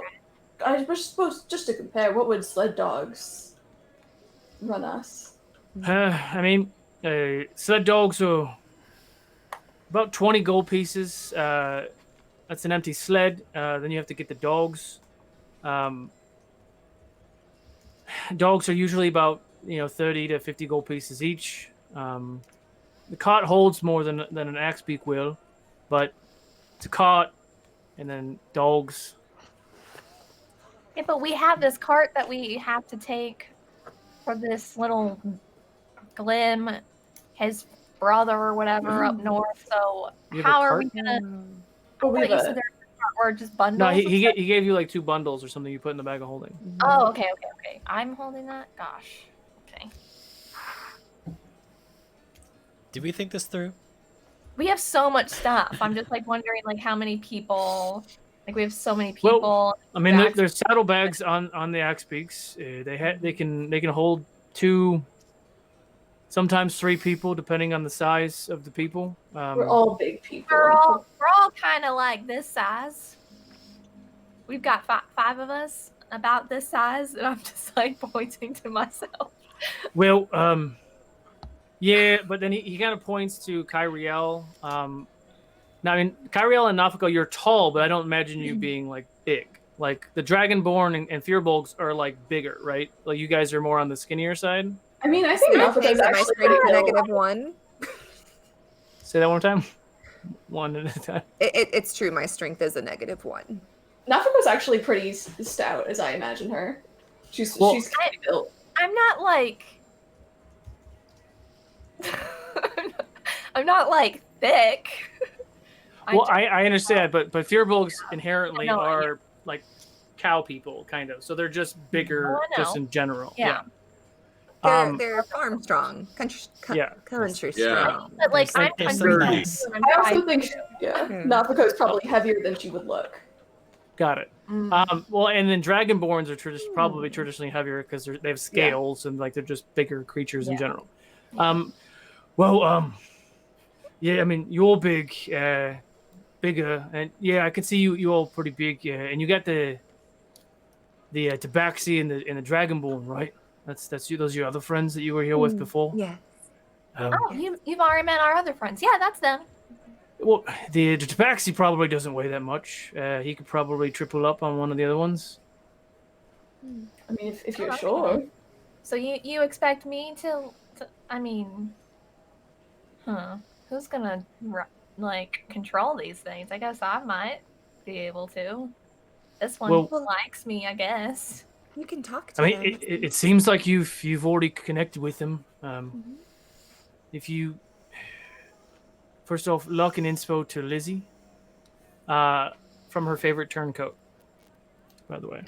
I was supposed just to compare. What would sled dogs run us? I mean, sled dogs are about 20 gold pieces. That's an empty sled. Then you have to get the dogs. Dogs are usually about 30 to 50 gold pieces each. The cart holds more than an axe beak will, but it's a cart, and then dogs. Yeah, but we have this cart that we have to take for this little Glim, his brother or whatever up north. So You have a how are we cart? gonna? Oh, we Wait, you have said a, there were just bundles. No, of he stuff? gave you 2 bundles or something you put in the bag of holding. Oh, okay. I'm holding that. Gosh. Okay. Did we think this through? We have so much stuff. I'm just wondering how many people. We have so many people. Well, I mean, there's saddlebags on the axe beaks. They can hold 2, sometimes 3 people, depending on the size of the people. we're all big people. We're all kind of like this size. We've got 5 of us about this size, and I'm just pointing to myself. Well, yeah, but then he kind of points to Kyriel. Now, I mean, Kyriel and Nafiko, you're tall, but I don't imagine you being big. The Dragonborn and Fearbolgs are bigger, right? You guys are more on the skinnier side. I mean, I think I Nafiko's think that my actually strength is pretty -1. Say that one more time. One at a time. It's true. My strength is a -1. Nafiko's actually pretty stout, as I imagine her. She's Well- she's kind of built. I'm not I'm not thick. Well, I understand, but Fearbolgs inherently I know, are cow people, kind of. So they're just bigger, Oh, I just know. in general. Yeah. They're farm strong, country Yeah. country Yeah. strong. But I'm There's some country nice. and I'm I also 5'2". think, Nafiko's probably heavier than she would look. Got it. Mm. Well, and then Dragonborns are probably traditionally heavier because they have scales and they're just bigger creatures in Yeah. general. Yeah, I mean you're big, bigger, and yeah, I can see you all pretty big. Yeah, and you got the Tabaxi and the Dragonborn, right? That's you. Those are your other friends that you were here with before. Yeah. Oh, you've already met our other friends. Yeah, that's them. Well, the Tabaxi probably doesn't weigh that much. He could probably triple up on one of the other ones. I mean, if you're Oh, sure. So you expect me to I mean, who's gonna control these things? I guess I might be able to. This one likes me, I guess. You can talk to I mean, them. it seems like you've already connected with him. If you first off, luck and inspo to Lizzie, from her favorite turncoat. by the way.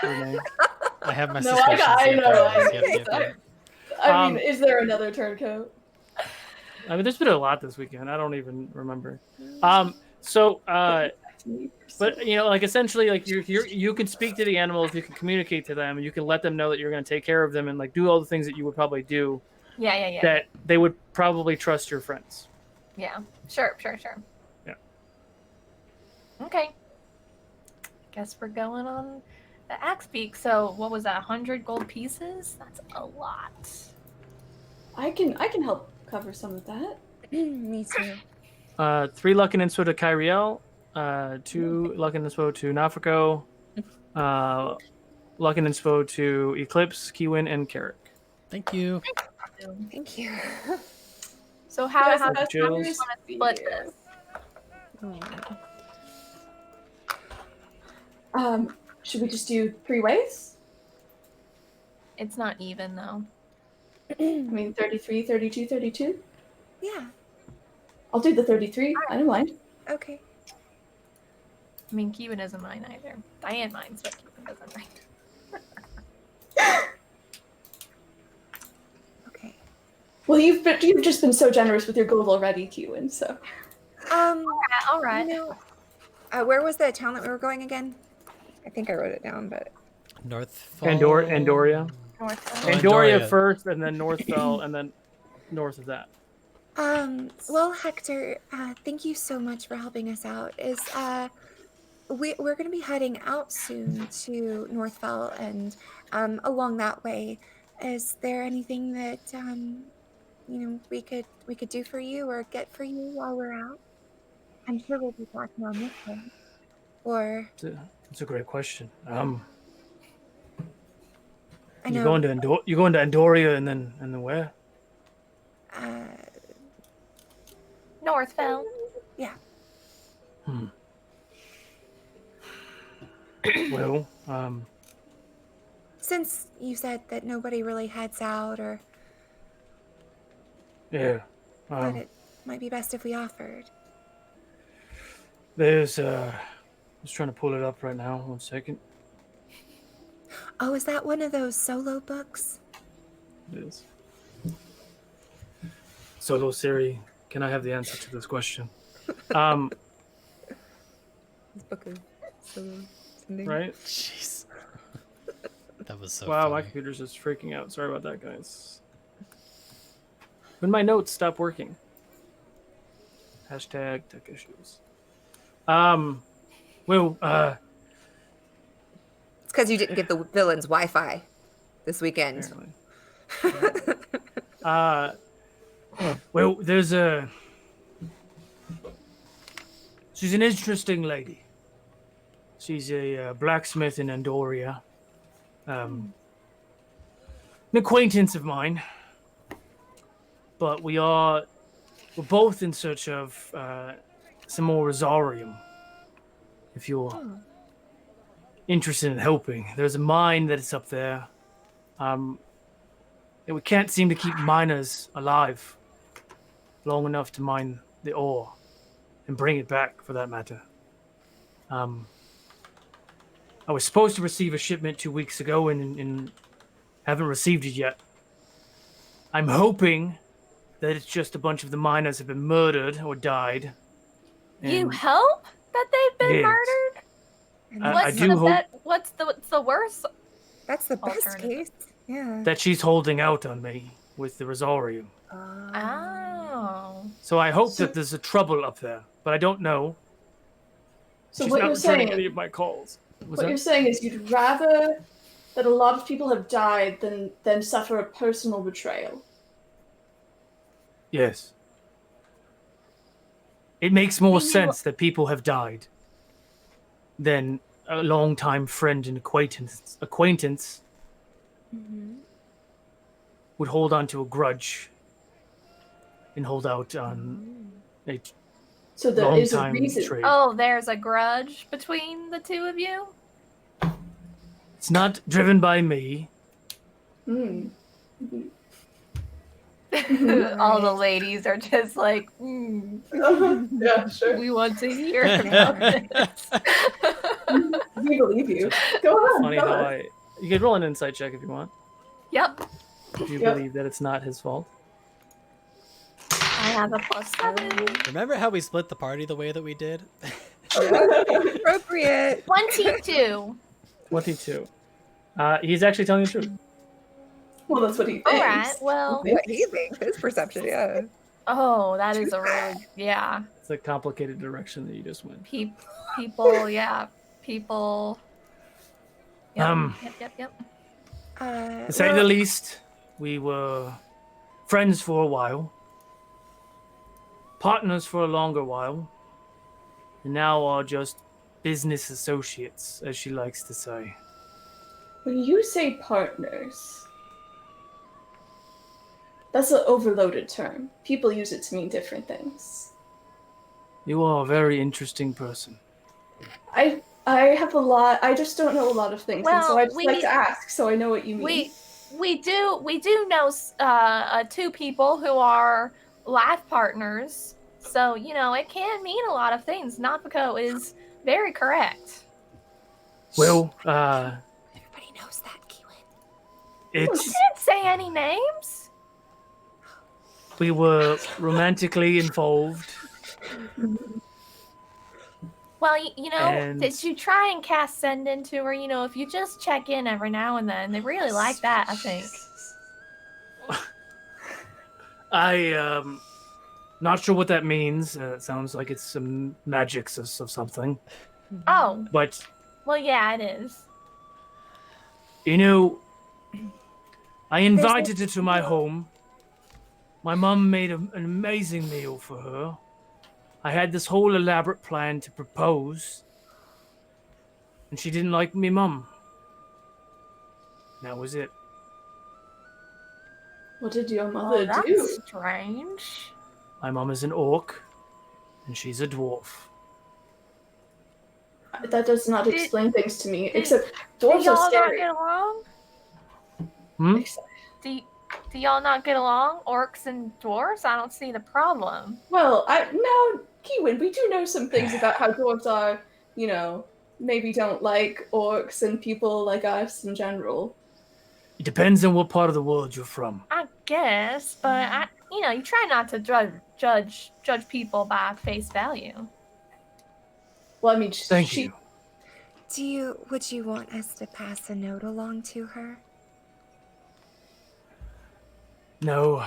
Renee. I have my No, suspicions. I know. Yep. I mean, is there another turncoat? I mean, there's been a lot this weekend. I don't even remember. But like essentially, like you can speak to the animals, you can communicate to them, and you can let them know that you're going to take care of them and like do all the things that you would probably do. Yeah. That they would probably trust your friends. Yeah. Sure. Yeah. Okay. Guess we're going on the Axe Peak. So what was that? 100 gold pieces? That's a lot. I can help cover some of that. Me too. 3 luck and inspo to Kyriel, 2 luck and inspo to Nafrico, luck and inspo to Eclipse, Kiwin, and Carrick. Thank you. Thank you. So how Yes, do that's you Jills. want to split this? Should we just do 3 ways? It's not even though. I mean, 33, 32, 32? Yeah. I'll do the 33. I don't mind. Okay. I mean, Kiwin isn't mine either. Diane minds, but Kiwin doesn't mind. Okay. Well, you've just been so generous with your gold already, Kiwin, so. All right. Where was the town that we were going again? I think I wrote it down, but North. Andoria. North. Andoria first, and then Northfell, and then north of that. well, Hector, thank you so much for helping us out. We're going to be heading out soon to Northfell, and along that way, is there anything that we could do for you or get for you while we're out? I'm sure we'll be talking on this one. Or It's a great question. I know. You're going to Andoria, and then where? Northfell. Yeah. Well, Since you said that nobody really heads out, or yeah. thought it might be best if we offered. There's just trying to pull it up right now. 1 second. Oh, is that one of those solo books? It is. Solo Siri, can I have the answer to this question? This book of solo something. Right? Jeez. That was so Wow, my funny. computer's just freaking out. Sorry about that, guys. When my notes stop working. Hashtag tech issues. Well, It's because you didn't get the villains Wi-Fi this weekend. apparently. Well, there's she's an interesting lady. She's a blacksmith in Andoria. An acquaintance of mine. But we're both in search of some more Rosarium. If you're interested in helping. There's a mine that's up there. And we can't seem to keep miners alive long enough to mine the ore and bring it back, for that matter. I was supposed to receive a shipment 2 weeks ago and haven't received it yet. I'm hoping that it's just a bunch of the miners have been murdered or died. You And hope that they've been Yes. murdered? I do hope What's the worst? That's the best Alternative. case. Yeah. that she's holding out on me with the Rosarium. Oh. So I hope that there's a trouble up there, but I don't know. So She's what not you're returning saying, any of my calls. Was what that? you're saying is you'd rather that a lot of people have died than suffer a personal betrayal. Yes. It makes more Do you- sense that people have died than a long-time friend and acquaintance would hold on to a grudge and hold out on a So there is a long-time reason. trade. Oh, there's a grudge between the two of you? It's not driven by me. Hmm. All the ladies are just like, Yeah, sure. we want to hear about this. We believe you. Go on. Funny Go how on. you can roll an insight check if you want. Yep. If you Yep. believe that it's not his fault. I have a +7. Remember how we split the party the way that we did? Appropriate. 22. 22. He's actually telling the truth. Well, that's what he thinks. All right. Well. What he thinks, his perception, yeah. Oh, that is a really yeah. It's a complicated direction that you just went. People, yeah. People. Yep. Yep. To say the least, we were friends for a while, partners for a longer while, and now are just business associates, as she likes to say. When you say partners, that's an overloaded term. People use it to mean different things. You are a very interesting person. I have a lot. I just don't know a lot of things, and so Well, I just like to ask, so I know what you mean. We do know two people who are life partners. So, you know, it can mean a lot of things. Nafako is very correct. Well, Everybody knows that, Kiwin. You it's didn't say any names. we were romantically involved. Well, you know, And- did you try and cast send into her? You know, if you just check in every now and then, they really like that, I think. Not sure what that means. It sounds like it's some magics of something. Oh, But well, yeah, it is. you know, I invited her to my home. My mum made an amazing meal for her. I had this whole elaborate plan to propose, and she didn't like me, mum. That was it. What did your Oh, mother that's do? strange. My mum is an orc, and she's a dwarf. That does not Did- explain things to me, did- except Do dwarves are y'all not scary. get along? Hmm? Do y'all not get along, orcs and dwarves? I don't see the problem. Well, no, Kiwin, we do know some things about how dwarves are, you know, maybe don't like orcs and people like us in general. It depends on what part of the world you're from. I guess, but you try not to judge people by face value. Well, I mean, Thank you. Would you want us to pass a note along to her? No.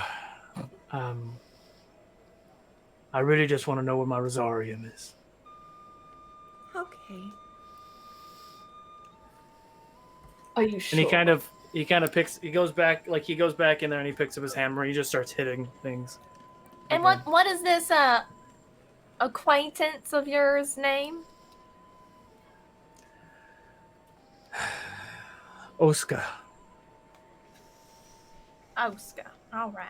I really just want to know where my Rosarium is. Okay. Are you sure? And he goes back in there and he picks up his hammer and he just starts hitting things. And Okay. what is this acquaintance of yours name? Oscar. Oscar. All right.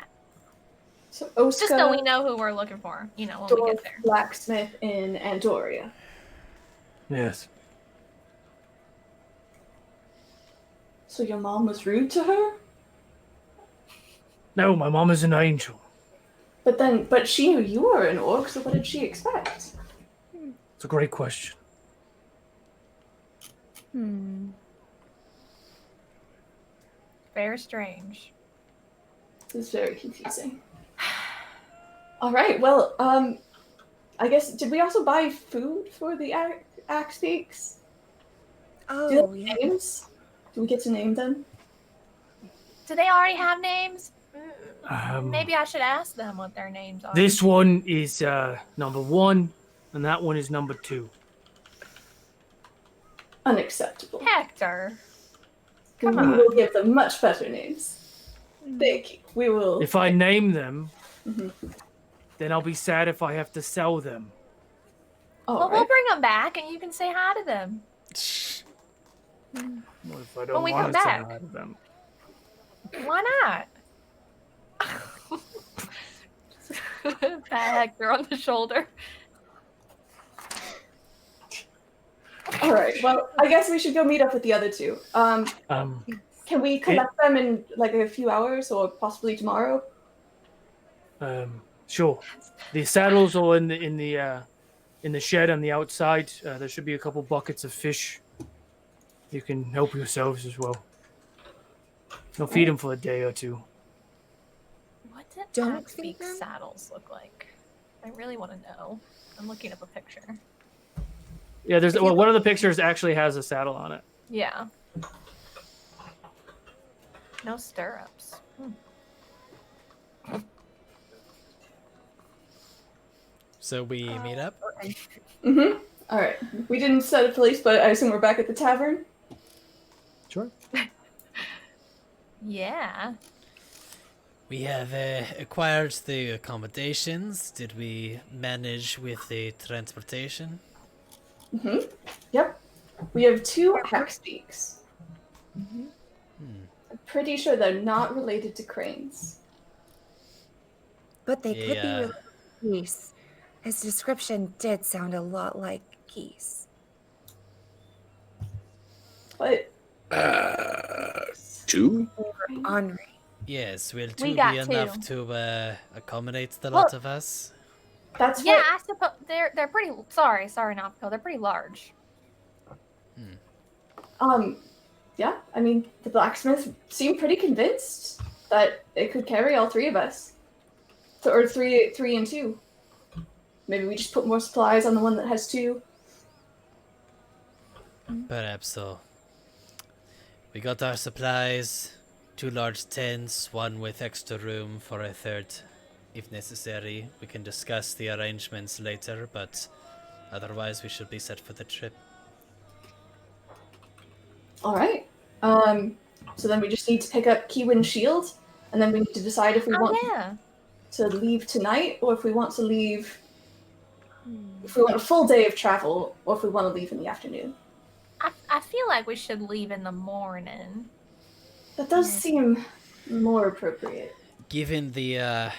So Oscar, Just so we know who we're looking for, when we dwarf get there. blacksmith in Andoria. Yes. So your mom was rude to her? No, my mom is an angel. But she knew you were an orc, so what did she expect? It's a great question. Very strange. This is very confusing. All right, well, I guess, did we also buy food for the Axe Peaks? Do they Oh, have yeah. names? Do we get to name them? Do they already have names? Maybe I should ask them what their names are. This one is number 1, and that one is number 2. Unacceptable. Hector. We Come on. will give them much better names. Thank you. We will. If I name them, Mhm. then I'll be sad if I have to sell them. All Well, right. we'll bring them back and you can say hi to them. What if I When don't we want come to say back. hi to them? Why not? Pat Hector on the shoulder. All right. Well, I guess we should go meet up with the other two. Can we collect them in like a few hours or possibly tomorrow? Sure. The saddles are in the shed on the outside. There should be a couple buckets of fish You can help yourselves as well. They'll feed him for a day or two. What did Don't Axbeak's feed them? saddles look like? I really want to know. I'm looking up a picture. Yeah, one of the pictures actually has a saddle on it. Yeah. No stirrups. So we meet up. Mm-hmm. All right. We didn't set a place, but I assume we're back at the tavern. Sure. Yeah. We have acquired the accommodations. Did we manage with the transportation? Mm-hmm. Yep. We have 2 Axbeaks. I'm pretty sure they're not related to cranes. But they could be Yeah. related to geese. His description did sound a lot like geese. But 2? Henri. Yes, will We 2 got be enough 2. to accommodate the Well- lot of us? that's Yeah, what I suppose they're pretty. Sorry, Nopco. They're pretty large. yeah, I mean, the blacksmith seemed pretty convinced that it could carry all 3 of us. Or 3 and 2. Maybe we just put more supplies on the one that has 2. Perhaps so. We got our supplies, 2 large tents, one with extra room for a third if necessary. We can discuss the arrangements later, but otherwise we should be set for the trip. All right. So then we just need to pick up Keywin's shield, and then we need to decide if we want Yeah. to leave tonight or if we want to leave. If we want a full day of travel, or if we want to leave in the afternoon. I feel like we should leave in the morning. That does seem more appropriate. Given the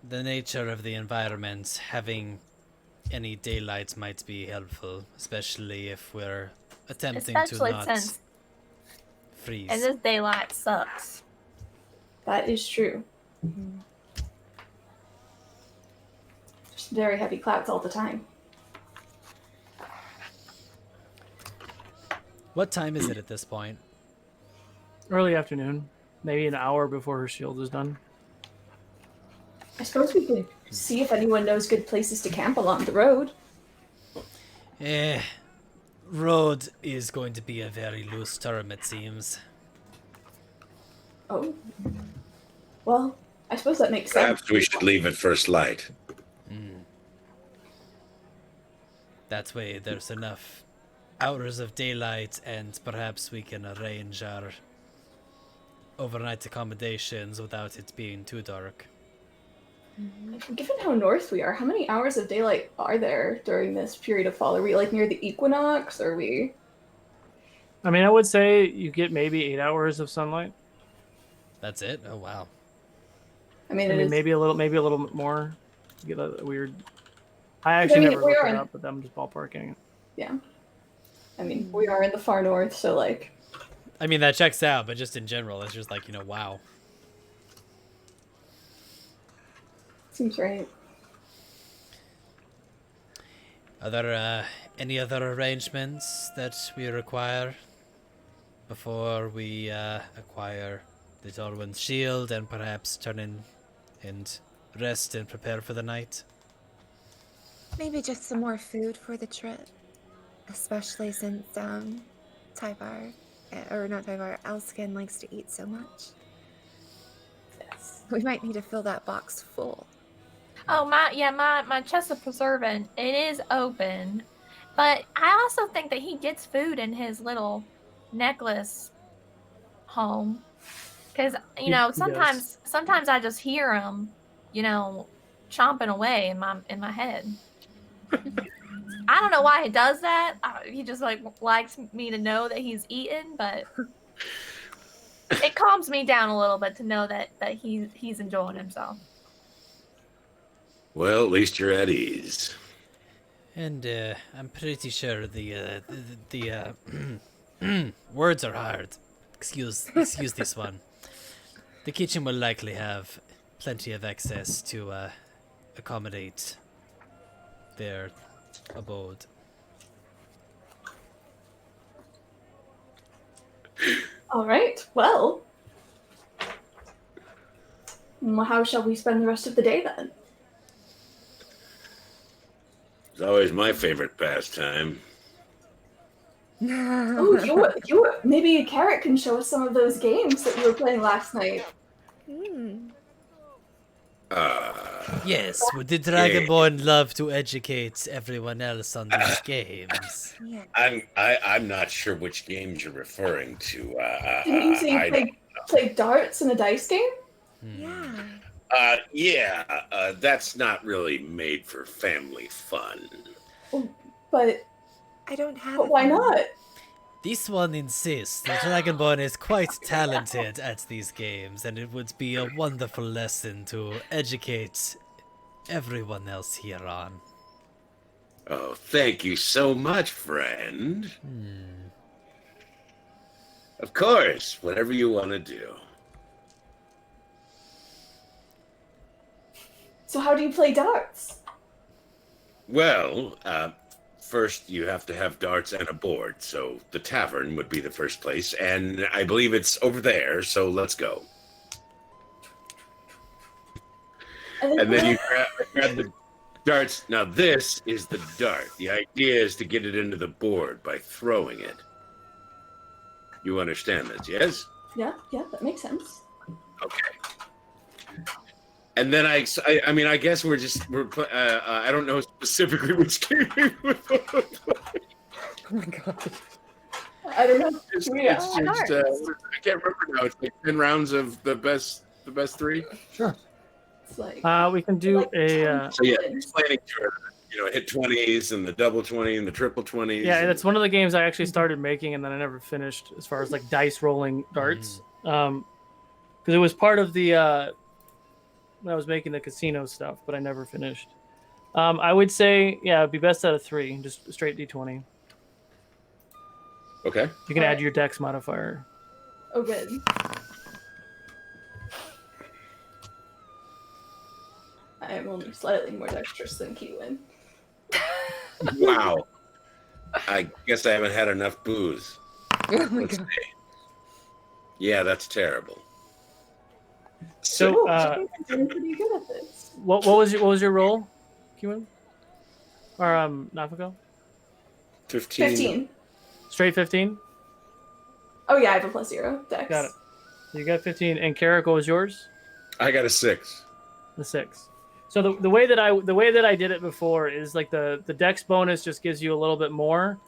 nature of the environment, having any daylight might be helpful, especially if we're attempting Especially to not since freeze. and this daylight sucks. That is true. Just very heavy clouds all the time. What time is it at this point? Early afternoon. Maybe an hour before her shield is done. I suppose we could see if anyone knows good places to camp along the road. Road is going to be a very loose term, it seems. Oh. Well, I suppose that makes sense. Perhaps we should leave at first light. That way there's enough hours of daylight, and perhaps we can arrange our overnight accommodations without it being too dark. Given how north we are, how many hours of daylight are there during this period of fall? Are we like near the equinox? Or are we? I mean, I would say you get maybe 8 hours of sunlight. That's it? Oh wow. I mean, I it mean, is- maybe a little bit more. You get a weird. I actually mean, never we looked are it in- up, but I'm just ballparking. Yeah. I mean, we are in the far north, so like, I mean, that checks out, but just in general, it's just like, wow. seems right. Are there any other arrangements that we require before we acquire the Darwin's shield and perhaps turn in and rest and prepare for the night? Maybe just some more food for the trip. Especially since Tyvar, or not Tyvar, Elskin likes to eat so much. Yes. We might need to fill that box full. Oh my chest of preserving, it is open. But I also think that he gets food in his little necklace home. Cause He does. sometimes I just hear him, chomping away in my head. I don't know why he does that. He just likes me to know that he's eating, but it calms me down a little bit to know that he's enjoying himself. Well, at least you're at ease. And I'm pretty sure the words are hard. Excuse this one. The kitchen will likely have plenty of access to accommodate their abode. All right. Well, how shall we spend the rest of the day then? It's always my favorite pastime. Oh, maybe Carrot can show us some of those games that you were playing last night. Yes, would the Dragonborn love to educate everyone else on these games? Yeah. I'm not sure which games you're referring to. Didn't you say you play darts in a dice game? Yeah. That's not really made for family fun. But I don't have. But why not? This one insists the Dragonborn is quite talented at these games, and it would be a wonderful lesson to educate everyone else here on. Oh, thank you so much, friend. Of course, whatever you want to do. So how do you play darts? Well, first you have to have darts and a board, so the tavern would be the first place, and I believe it's over there, so let's go. And then you grab the darts. Now this is the dart. The idea is to get it into the board by throwing it. You understand this, yes? Yeah, that makes sense. Okay. And then I guess we're I don't know specifically which game. Oh my god. I don't know. It's just I can't remember now. It's like 10 rounds of the best three. Sure. It's like We can do a. So yeah, explaining to her, hit 20s and the double 20 and the triple 20s. Yeah, that's one of the games I actually started making and then I never finished as far as like dice rolling darts. Because it was part of the when I was making the casino stuff, but I never finished. I would say, yeah, it'd be best out of 3, just straight D20. Okay. You can add your dex modifier. Oh, good. I am only slightly more dexterous than Kiwin. Wow. I guess I haven't had enough booze. Oh my Let's god. see. Yeah, that's terrible. So, I think I'm doing pretty good at this. what was your roll, Kiwin? Or Nafako? 15. Straight 15. Oh yeah, I have a +0 dex. Got it. You got 15, and Carrick, what was yours? I got a 6. The 6. So the way that I did it before is like the dex bonus just gives you a little bit more,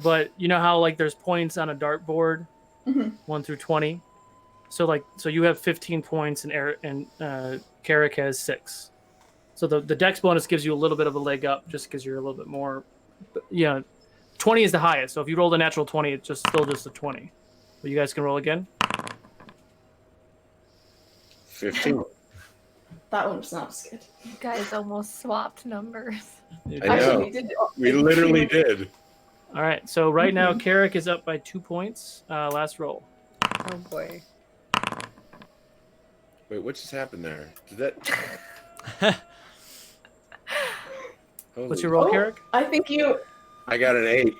but you know how like there's points on a dartboard, 1 through 20. So you have 15 points and Carrick has 6. So the dex bonus gives you a little bit of a leg up just because you're a little bit more. 20 is the highest. So if you rolled a natural 20, it's still just a 20. But you guys can roll again. 15. That one was not as good. You guys almost swapped numbers. I know. Actually, we did. We literally did. All right. So right now, Carrick is up by 2 points. Last roll. Oh boy. Wait, what just happened there? Did that? What's your roll, Carrick? I think you. I got an 8.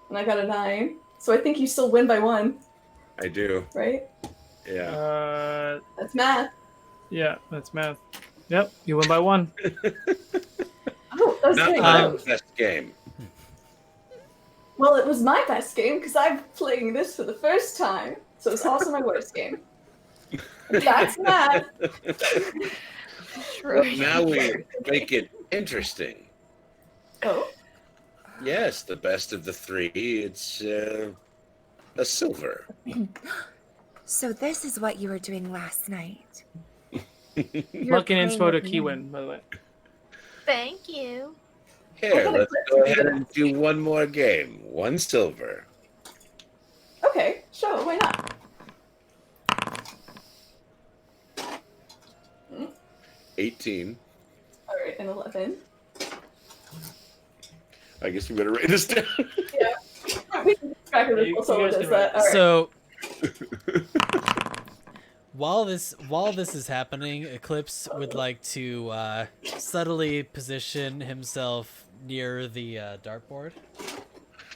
And I got a 9. So I think you still win by 1, I do. right? Yeah. That's math. Yeah, that's math. Yep, you win by 1. Oh, that's Not great. my best game. Well, it was my best game because I'm playing this for the first time. So it's also my worst game. That's math. True. Now we make it interesting. Oh, Yes, the best of the 3. It's a silver. So this is what you were doing last night. Luck and inspo to with me. Kiwin, by the way. Thank you. Here, let's go ahead and do one more game. 1 silver. okay, sure, why not? 18. All right, and 11. I guess we better write this down. We can keep track of this You also guys does can that. write All right. So while this is happening, Eclipse would like to subtly position himself near the dartboard.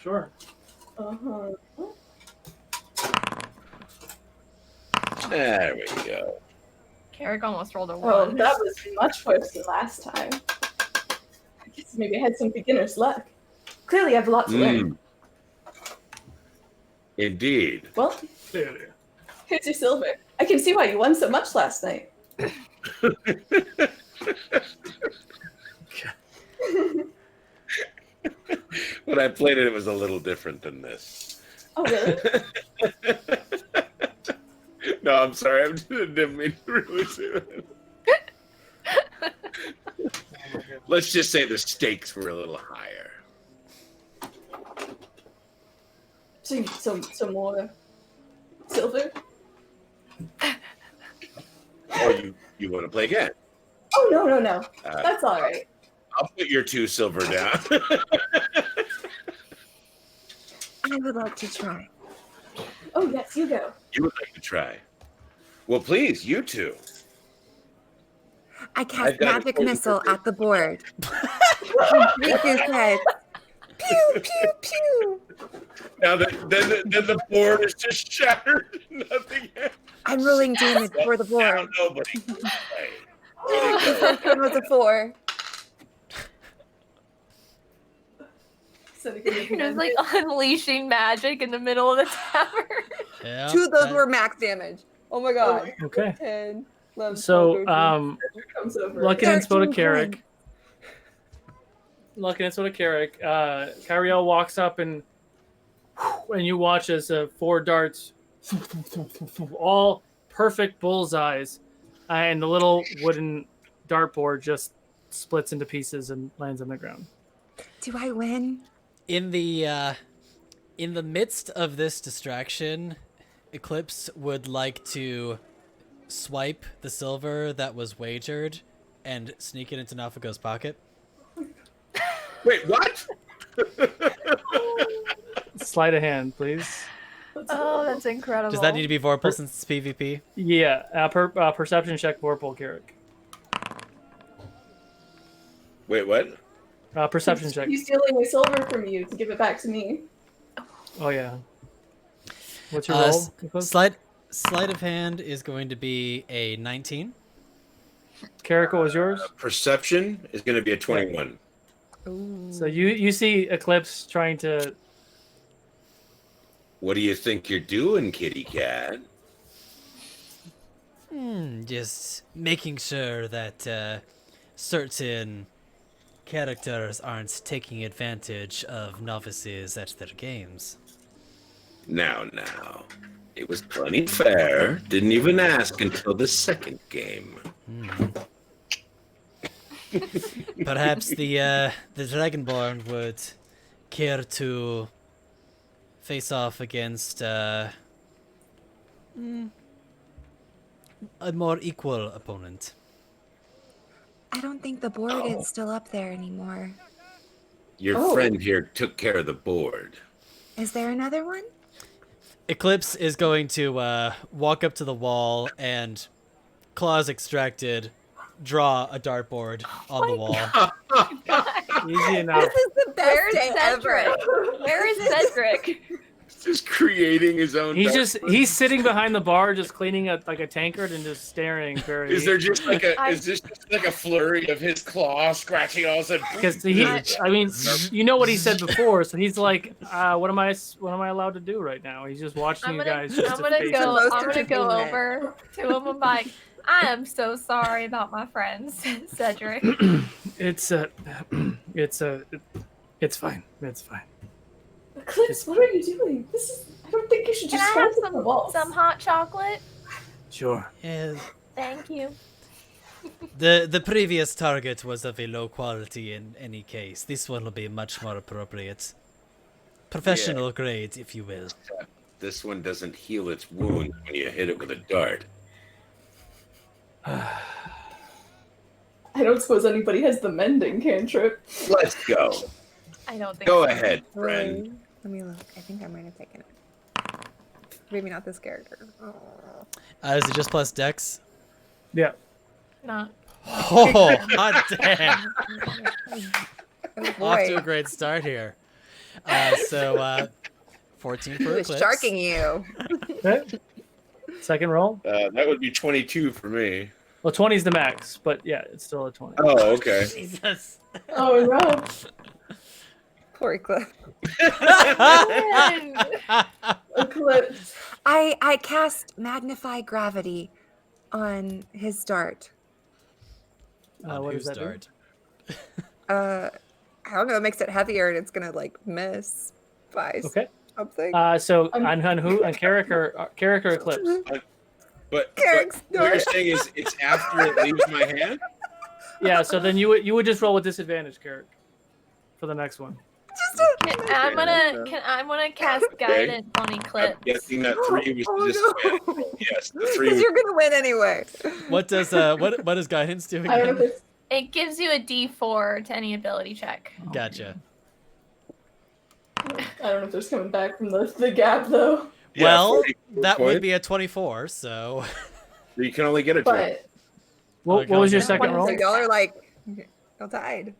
Sure. Uh-huh. There we go. Carrick almost rolled a Oh, 1. that was much worse than last time. I guess maybe I had some beginner's luck. Clearly, I have a lot to learn. Indeed. Well, here's your silver. I can see why you won so much last night. When I played it, it was a little different than this. Oh, really? No, I'm sorry. I didn't mean to really say that. Let's just say the stakes were a little higher. So more silver? Or you want to play again? Oh, no. That's all right. I'll put your 2 silver down. I would like to try. Oh, yes, you go. You would like to try. Well, please, you 2. I I've cast got magic it. missile at the board. Riku's head. Pew, pew, pew. Now then the board is just shattered. Nothing else. I'm rolling damage for the Now board. nobody can play. The first one was a 4. So You're just like unleashing magic in the middle of the tavern. Yeah, 2 of those that- were max damage. Oh my god. Okay. 10, 11, So, 12, 13. comes over. Lucky and Spoda 13 Carrick. Lucky and Spoda Carrick. Kyriel walks up and you watch as 4 darts, all perfect bullseyes, and the little wooden dartboard just splits into pieces and lands on the ground. Do I win? In the midst of this distraction, Eclipse would like to swipe the silver that was wagered and sneak it into Nafuko's pocket. Wait, what? Sleight of hand, please. Oh, that's incredible. Does that need to be Vorpal since it's PvP? Yeah, perception check, Vorpal Carrick. Wait, what? Perception check. He's stealing my silver from you to give it back to me. Oh yeah. What's your roll? Nicholas? Sleight of hand is going to be a 19. Carrick, what was yours? Perception is going to be a 21. So you see Eclipse trying to. What do you think you're doing, kitty cat? Just making sure that certain characters aren't taking advantage of novices at their games. Now. It was plenty fair. Didn't even ask until the second game. Perhaps the Dragonborn would care to face off against a more equal opponent. I don't think the board is still up there anymore. Your friend here took care of the board. Is there another one? Eclipse is going to walk up to the wall and, claws extracted, draw a dartboard on the wall. Easy enough. This is the best Where's day Cedric? ever. Where is Cedric? Just creating his own. He's sitting behind the bar, just cleaning a tankard and just staring very. Is there just like is this just like a flurry of his claw scratching all of a sudden? Because I mean, you know what he said before, so he's like, what am I allowed to do right now? He's just watching you guys. I'm gonna go over to him and be like, I am so sorry about my friend Cedric. It's fine. It's fine. Eclipse, what are you doing? I don't think you should Can just I have go to the walls. some hot chocolate? Sure. Yeah, Thank you. the previous target was of a low quality in any case. This one will be much more appropriate. Professional grade, if you will. This one doesn't heal its wounds when you hit it with a dart. I don't suppose anybody has the mending cantrip. Let's go. I don't think Go so. ahead, friend. Let me look. I think I might have taken it. Maybe not this character. Oh. Is it just plus dex? Yeah. Not. Oh, hot damn. Oh Off boy. to a great start here. So, 14 He for was Eclipse. sharking you. Second roll. That would be 22 for me. Well, 20 is the max, but yeah, it's still a 20. Oh, okay. Jesus. Oh no. Poor Eclipse. Eclipse. I cast Magnify Gravity on his dart. What does that do? Dart? I don't know. It makes it heavier, and it's gonna like miss by Okay. something. So on who? On character Eclipse. But Carrick's what you're dart. saying is it's after it leaves my hand? Yeah. So then you would just roll with disadvantage, Carrick, for the next one. I'm gonna cast guidance on I'm Eclipse. guessing that 3 was Oh, the disadvantage no. roll. Yes, the 3 Because was. you're gonna win anyway. What does guidance do I don't know again? if it's It gives you a D4 to any ability check. Gotcha. I don't know if there's coming back from the gap though. Yeah, Well, 44 that would points. be a 24, so You can only get a 2. But What was your Okay. second roll? So y'all are like, y'all died.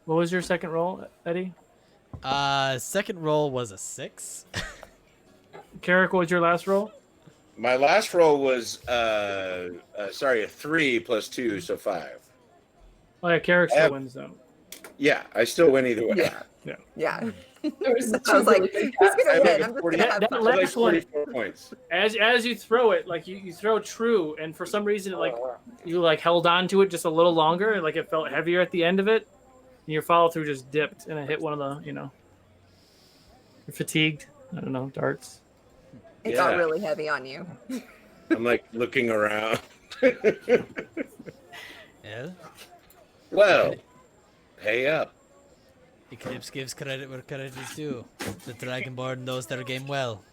What was your second roll, Eddie? second roll was a 6. Carrick, what was your last roll? My last roll was a 3 plus 2, so 5. Oh yeah, Carrick still wins though. Yeah, I still win either way. Yeah. there was I was like, really he's big gonna I win. make I'm it just 40 gonna have that fun. last like one- 44 points. As you throw it, like you throw true, and for some reason you like held on to it just a little longer, and like it felt heavier at the end of it, and your follow through just dipped, and it hit one of the you're fatigued. I don't know, darts. It Yeah. got really heavy on you. I'm like looking around. Yeah. Well, pay up. Eclipse gives credit where credit is due. The Dragonborn knows their game well.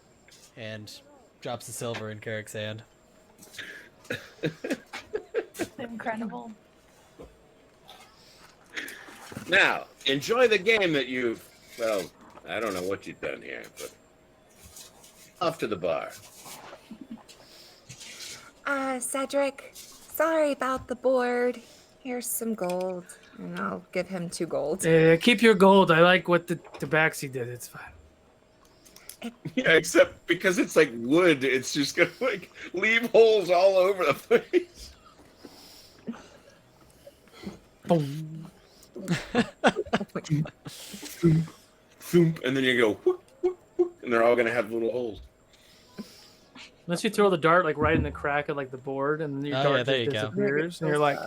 And drops the silver in Carrick's hand. Incredible. Now, enjoy the game that you've, well, I don't know what you've done here, but off to the bar. Cedric, sorry about the board. Here's some gold. And I'll give him 2 gold. Keep your gold. I like what the Tabaxi did. It's fine. Yeah, except because it's like wood, it's just gonna like leave holes all over the place. Boom. Thump, and then you go, whoop, whoop, whoop, and they're all gonna have little holes. Unless you throw the dart like right in the crack of like the board, and then your Oh, dart yeah, there you just go. disappears, and you're like,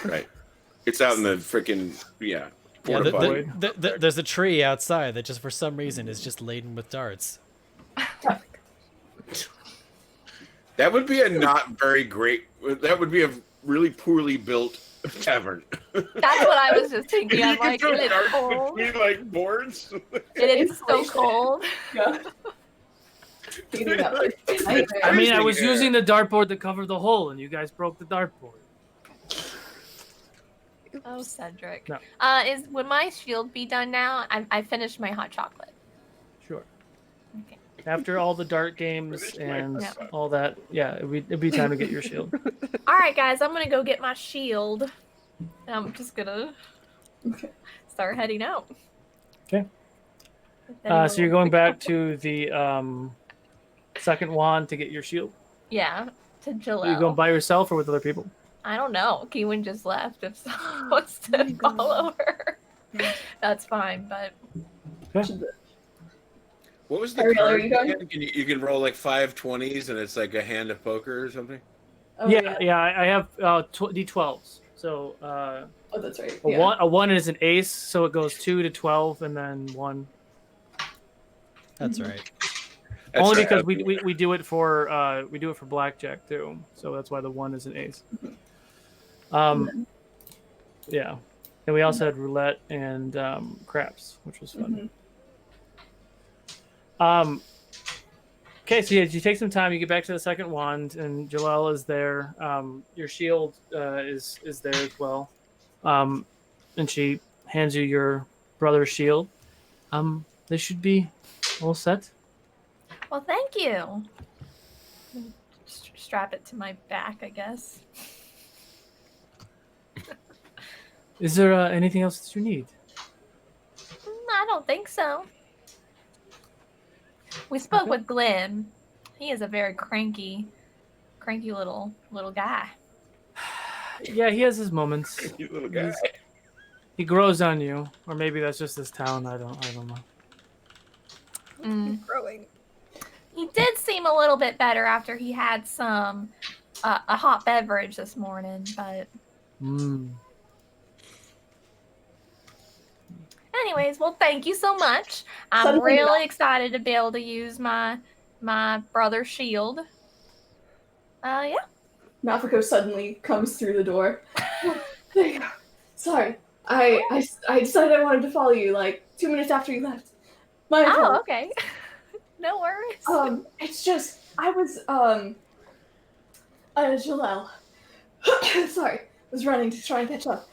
Right. It's out in the freaking, Yeah, porta potty. there's a tree outside that just for some reason is just laden with darts. That would be a not very great, that would be a really poorly built tavern. That's what I was just thinking. You I'm can like, throw it's darts cold. between like boards. It is so cold. Yeah. Eating that place is a nightmare. I mean, I was Freezing air. using the dartboard to cover the hole, and you guys broke the dartboard. Oh, Cedric. No. Would my shield be done now? I finished my hot chocolate. Sure. Okay. After all the dart games and Yeah. all that, yeah, it'd be time to get your shield. All right, guys, I'm gonna go get my shield. And I'm just gonna start heading out. Okay. If anyone So you're wants going to back go. to the second wand to get your shield. Yeah, to Are Jalel. you going by yourself or with other people? I don't know. Kiwin just left. If someone wants to follow her, that's fine. But What was the Ariel, are card you going? again? You can roll like 5 20s and it's like a hand of poker or something? Oh, yeah. I have D12s. So Oh, that's right. a Yeah. one is an ace, so it goes 2 to 12, and then 1. That's right. That's Only right. because we do it for blackjack too, so that's why the 1 is an ace. Yeah, and we also had roulette and craps, which was fun. Okay, so yeah, you take some time. You get back to the second wand, and Jalel is there. Your shield is there as well, and she hands you your brother's shield. They should be all set. well, thank you. Strap it to my back, I guess. Is there anything else that you need? I don't think so. We spoke Okay. with Glenn. He is a very cranky little guy. Yeah, he has his moments. You little guy. He grows on you, or maybe that's just this town. I don't know. Growing. He did seem a little bit better after he had some a hot beverage this morning, but anyways, well, thank you so much. I'm Suddenly really excited to be able to use my brother's shield. Yeah. Nafiko suddenly comes through the door. There you go. Sorry. I decided I wanted to follow you like 2 minutes after you left. My Oh, apologies. okay. No worries. It's just I was Jalel. Sorry, was running to try and catch up.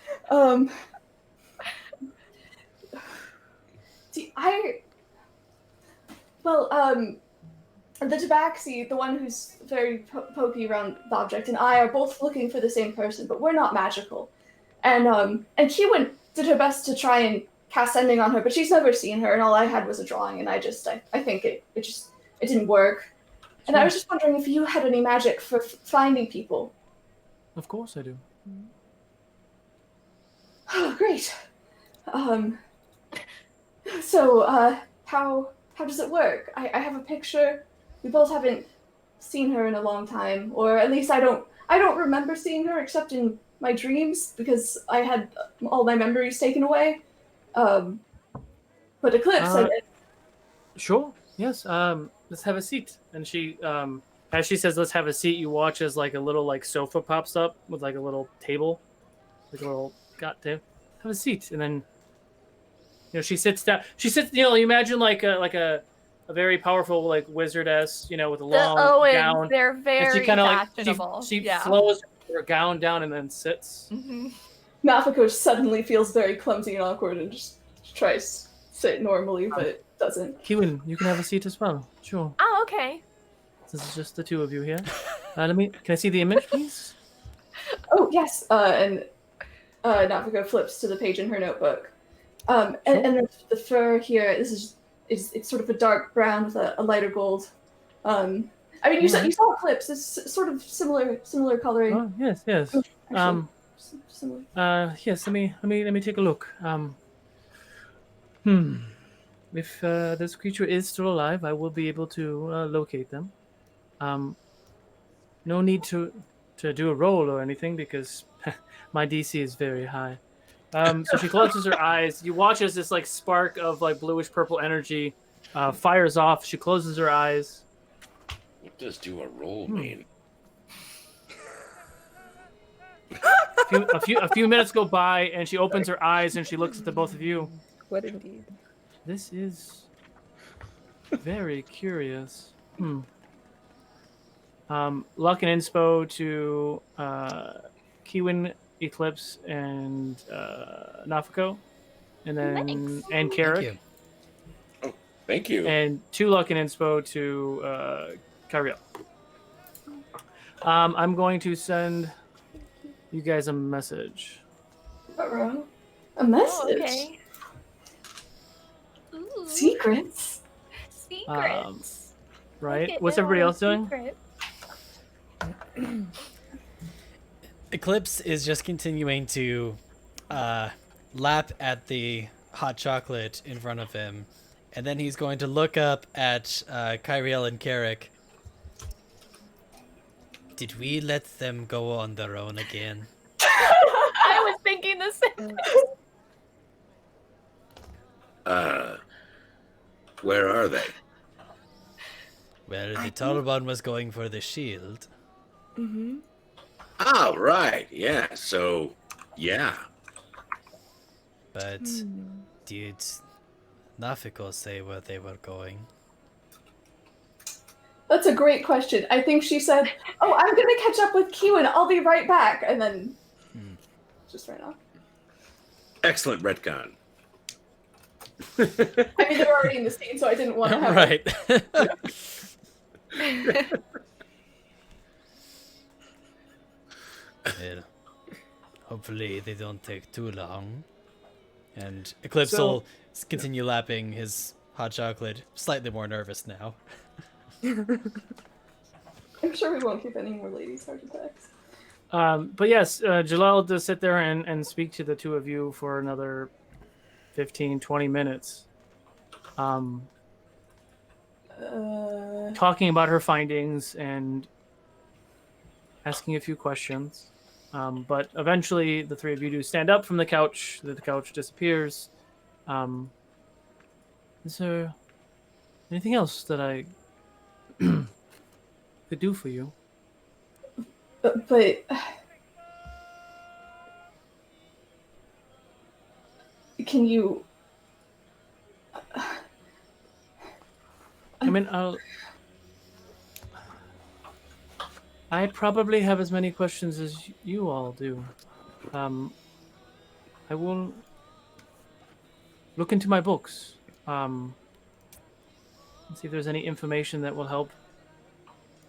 The Tabaxi, the one who's very pokey around the object, and I are both looking for the same person, but we're not magical. And Kiwin did her best to try and cast sending on her, but she's never seen her, and all I had was a drawing, and I think it didn't work. And I was just wondering if you had any magic for finding people. Of course I do. Oh, great. So, how does it work? I have a picture. We both haven't seen her in a long time, or at least I don't remember seeing her except in my dreams because I had all my memories taken away. But Eclipse, I did. Sure. Yes. Let's have a seat. And she, as she says, "Let's have a seat," you watch as like a little like sofa pops up with like a little table, like a little have a seat, and then she sits down. She sits. You imagine like a very powerful like wizardess, with a long gown. They're very she kind of fashionable. she flows her gown down and then sits. Mm-hmm. Nafiko suddenly feels very clumsy and awkward and just tries to sit normally, but doesn't. Kiwin, you can have a seat as well. Sure. Oh, okay. This is just the two of you here. Can I see the image, please? Oh, yes. And Nafiko flips to the page in her notebook. And the fur here, it's sort of a dark brown with a lighter gold. You saw Eclipse. It's sort of similar coloring. Oh, yes. Actually, similar. Yes. Let me take a look. If this creature is still alive, I will be able to locate them. No need to do a roll or anything because my DC is very high. So she closes her eyes. You watch as this like spark of like bluish purple energy fires off. She closes her eyes. What does do a roll mean? A few minutes go by, and she opens her eyes and she looks at the both of you. What indeed? This is very curious. Luck and inspo to Kiwin, Eclipse, and Nafiko, and then Thanks. and Carrick. Thank you. Thank you. And 2 luck and inspo to Kyriel. I'm going to send you guys a message. Uh-oh. A message? Oh, okay. Ooh. Secrets? Secrets. Right? What's everybody else doing? Eclipse is just continuing to lap at the hot chocolate in front of him, and then he's going to look up at Kyriel and Carrick. Did we let them go on their own again? I was thinking the same. Where are they? Well, the tall one was going for the shield. Mm-hmm. Oh, right. Yeah. So, yeah. But did Nafiko say where they were going? That's a great question. I think she said, "Oh, I'm gonna catch up with Kiwin. I'll be right back," and then just ran off. Excellent retcon. I mean, they're already in the scene, so I didn't want to have Right. Well, hopefully they don't take too long. And Eclipse will continue lapping his hot chocolate, slightly more nervous now. I'm sure we won't give any more ladies heart attacks. But yes, Jalal does sit there and speak to the two of you for another 15, 20 minutes. Talking about her findings and asking a few questions. But eventually the three of you do stand up from the couch. The couch disappears. Is there anything else that I could do for you? But can you? I mean, I probably have as many questions as you all do. I will look into my books. And see if there's any information that will help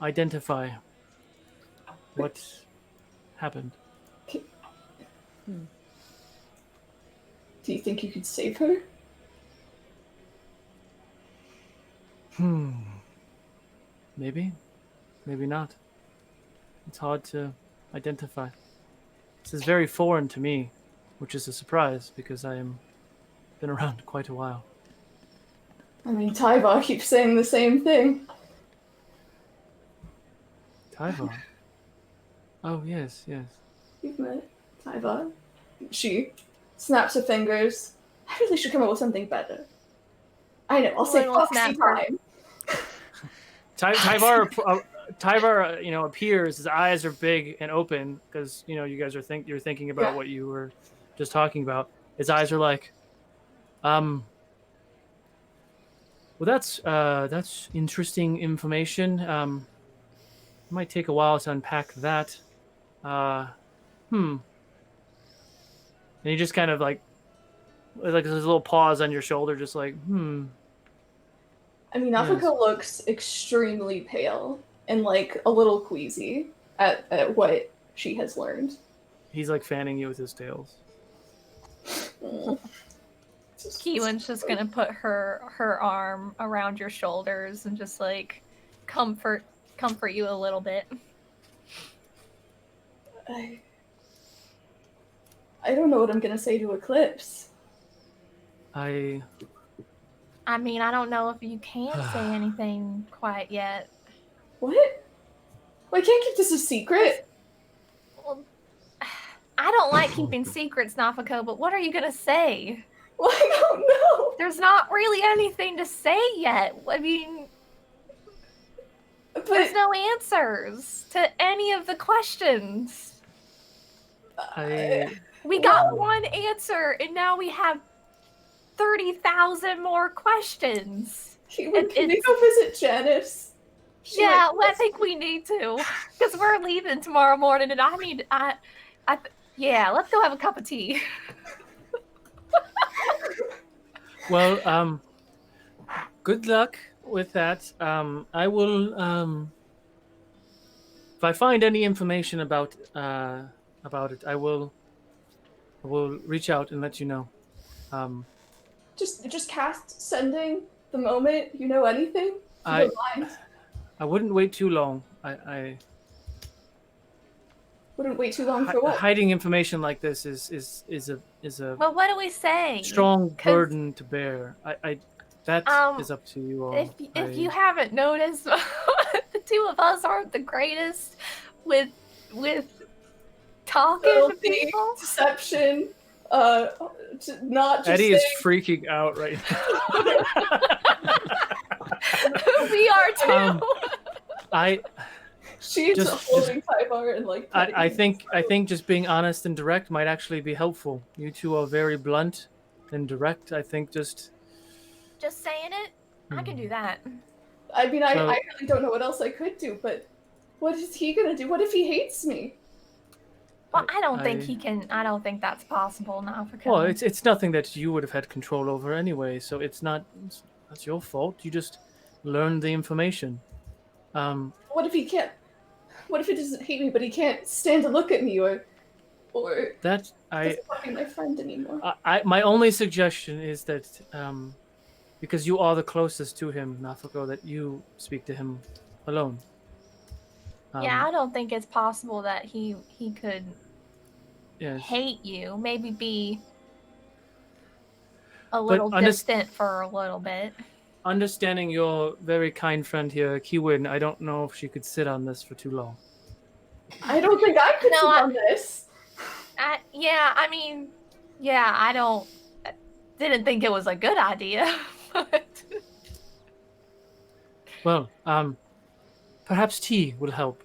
identify what happened. Do you think you could save her? Maybe. Maybe not. It's hard to identify. This is very foreign to me, which is a surprise because I am been around quite a while. I mean, Tyvar keeps saying the same thing. Tyvar? Oh, yes, yes. You've met Tyvar. She snaps her fingers. I really should come up with something better. I know, I'll say Little foxy snapper. time. Tyvar, appears. His eyes are big and open because you guys are you're thinking about what you were just talking about. His eyes are like, well, that's interesting information. It might take a while to unpack that. And he just kind of like there's a little pause on your shoulder, just like, I mean, Yes. Africa looks extremely pale and like a little queasy at what she has learned. He's like fanning you with his tails. Keelan's just gonna put her arm around your shoulders and just like comfort you a little bit. I don't know what I'm gonna say to Eclipse. I mean, I don't know if you can say anything quite yet. What? Well, I can't keep this a secret. Well, I don't like keeping secrets, Nafako, but what are you gonna say? Well, I don't know. There's not really anything to say yet. I mean, there's no answers to any of the questions. We got one answer, and now we have 30,000 more questions. Can we go visit Janice? Yeah, I think we need to, because we're leaving tomorrow morning, and let's go have a cup of tea. Well, good luck with that. I will, if I find any information about it, I will reach out and let you know. Just cast sending the moment you know anything. I wouldn't wait too long. I wouldn't wait too long for what? Hiding information like this is a Well, what do we say? strong burden to bear. That is up to you all. If you haven't noticed, the two of us aren't the greatest with talking to people. Deception. Not just Eddie is freaking out right now. We are too. She's holding Tyvar and like. I think just being honest and direct might actually be helpful. You two are very blunt and direct. I think just saying it, I can do that. I mean, I really don't know what else I could do, but what is he gonna do? What if he hates me? Well, I don't think he can. I don't think that's possible now. Well, it's nothing that you would have had control over anyway, so it's not that's your fault. You just learned the information. What if he can't? What if he doesn't hate me, but he can't stand to look at me, or that doesn't want to be my friend anymore? My only suggestion is that because you are the closest to him, Nafako, that you speak to him alone. Yeah, I don't think it's possible that he could Yes. hate you. Maybe be a little distant for a little bit. Understanding your very kind friend here, Kiwin, I don't know if she could sit on this for too long. I don't think I could sit on this. I didn't think it was a good idea. But... Well, perhaps tea will help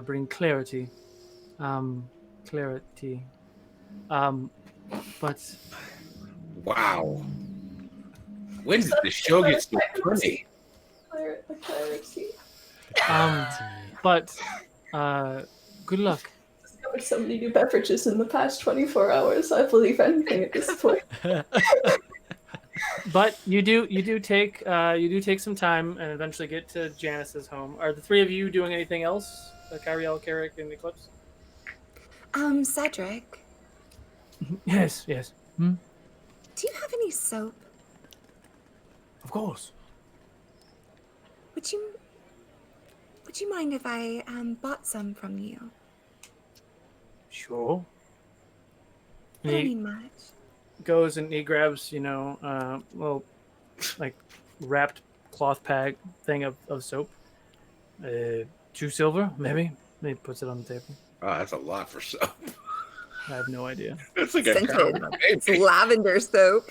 bring clarity. Clarity. But wow. When did the show get so funny? Clarity. But good luck. Discovered so many new beverages in the past 24 hours. I believe anything at this point. But you do take some time and eventually get to Janice's home. Are the three of you doing anything else? Kyriel, Carrick, and Eclipse? Cedric. Yes. Hmm? Do you have any soap? Of course. Would you mind if I bought some from you? Sure. I don't need much. Goes and he grabs, little like wrapped cloth bag thing of soap. 2 silver, maybe. Maybe puts it on the table. Oh, that's a lot for soap. I have no idea. That's like Scented. It's lavender soap.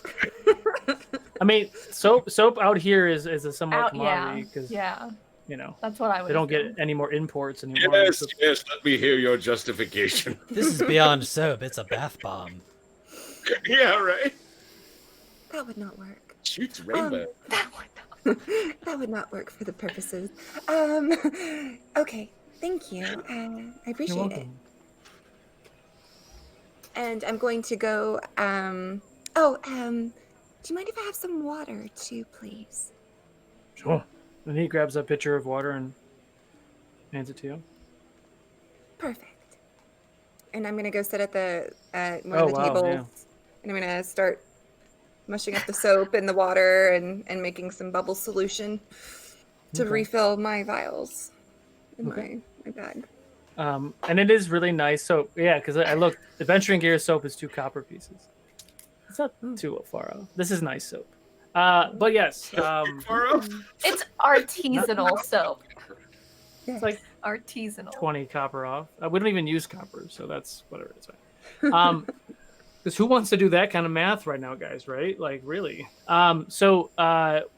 I mean, soap out here is a somewhat commodity because that's what I would. They don't get any more imports anymore. Yes, let me hear your justification. This is beyond soap. It's a bath bomb. Yeah, right. That would not work. Shoots rainbow. That would not work for the purposes. Okay, thank you. I appreciate it. And I'm going to go. Do you mind if I have some water too, please? Sure. And he grabs a pitcher of water and hands it to you. Perfect. And I'm gonna go sit at one of the tables, and I'm gonna start mushing up the soap and the water and making some bubble solution to refill my vials in my bag. And it is really nice soap. Yeah, because I looked. Adventuring Gear soap is 2 copper pieces. It's not too far off. This is nice soap. But yes. It's artisanal soap. It's like artisanal. 20 copper off. We don't even use copper, so that's whatever it's like. Because who wants to do that kind of math right now, guys, right? Like, really? So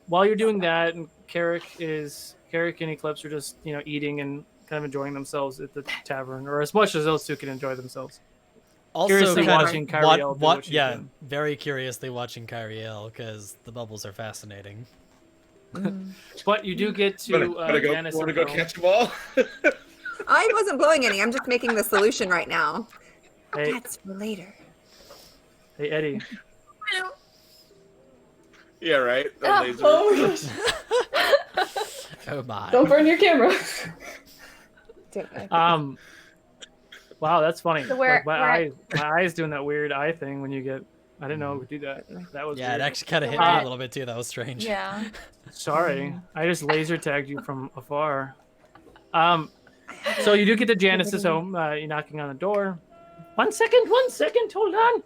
while you're doing that, and Carrick and Eclipse are just, eating and kind of enjoying themselves at the tavern, or as much as those two can enjoy themselves. Also, curiously watching Kyriel very curiously watching Kyriel because the bubbles are fascinating. But you do get to Janice. Want to go catch them all? I wasn't blowing any. I'm just making the solution right now. Hey. That's for later. Hey, Eddie. Yeah, right. Oh my! Don't burn your camera. Wow, that's funny. So my eye's doing that weird eye thing when you get. I didn't know it would do that. That was weird. It actually kind of hit me a little bit too. That was strange. Yeah. Sorry, I just laser tagged you from afar. So you do get to Janice's home. You're knocking on the door. 1 second, hold on.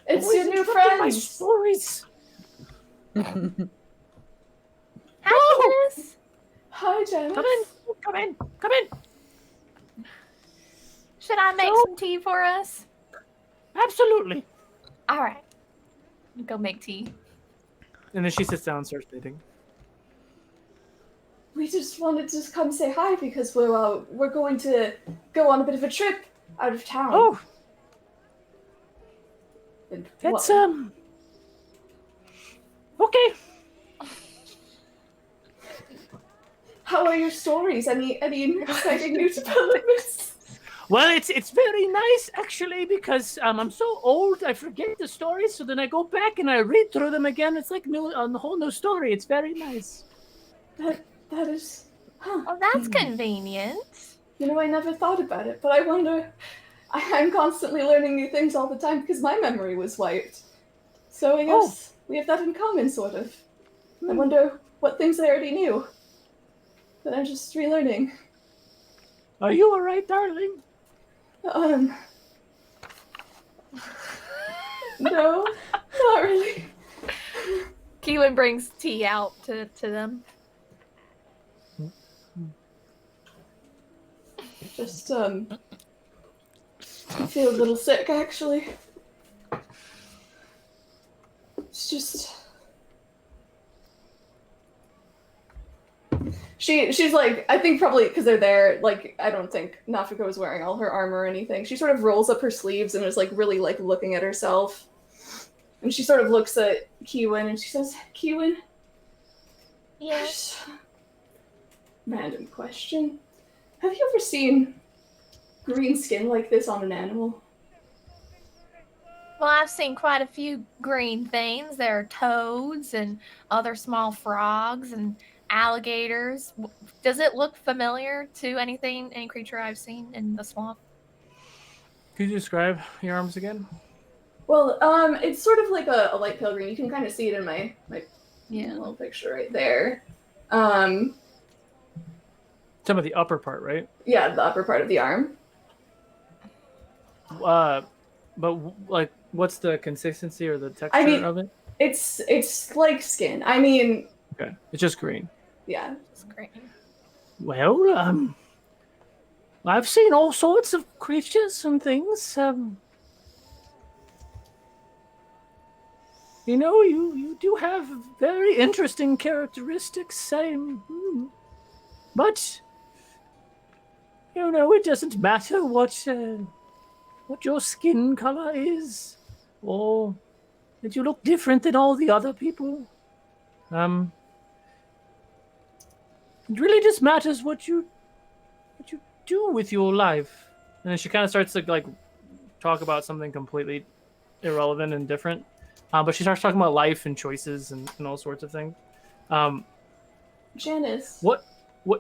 It's your new friend. My stories. Hi, Janice. Hi, Janice. Come in. Should I make some tea for us? Absolutely. All right. Go make tea. And then she sits down and starts knitting. We just wanted to come say hi because we're going to go on a bit of a trip out of town. Oh. And That's okay. How are your stories? Any exciting new developments? Well, it's very nice actually because I'm so old I forget the stories, so then I go back and I read through them again. It's like a whole new story. It's very nice. That is. Huh. Well, that's convenient. I never thought about it, but I wonder. I'm constantly learning new things all the time because my memory was wiped. So I guess we have that in common, sort of. I wonder what things I already knew that I'm just relearning. Are you all right, darling? No, not really. Keelan brings tea out to them. Just, I feel a little sick, actually. It's just... She's like, I think probably because they're there, like, I don't think Nafiko is wearing all her armor or anything. She sort of rolls up her sleeves and is, like, really, like, looking at herself. And she sort of looks at Kiwin and she says, Kiwin? Yes. Random question. Have you ever seen green skin like this on an animal? Well, I've seen quite a few green things. There are toads and other small frogs and alligators. Does it look familiar to any creature I've seen in the swamp? Could you describe your arms again? Well, it's sort of like a light pale green. You can kind of see it in my little picture right there. Talking about the upper part, right? Yeah, the upper part of the arm. But like, what's the consistency or the texture of it? It's like skin. I mean, okay, it's just green. Yeah, it's green. Well, I've seen all sorts of creatures and things. You know, you do have very interesting characteristics. But you know, it doesn't matter what your skin color is, or that you look different than all the other people. It really just matters what you do with your life. And then she kind of starts to like talk about something completely irrelevant and different. But she starts talking about life and choices and all sorts of things. Janice. What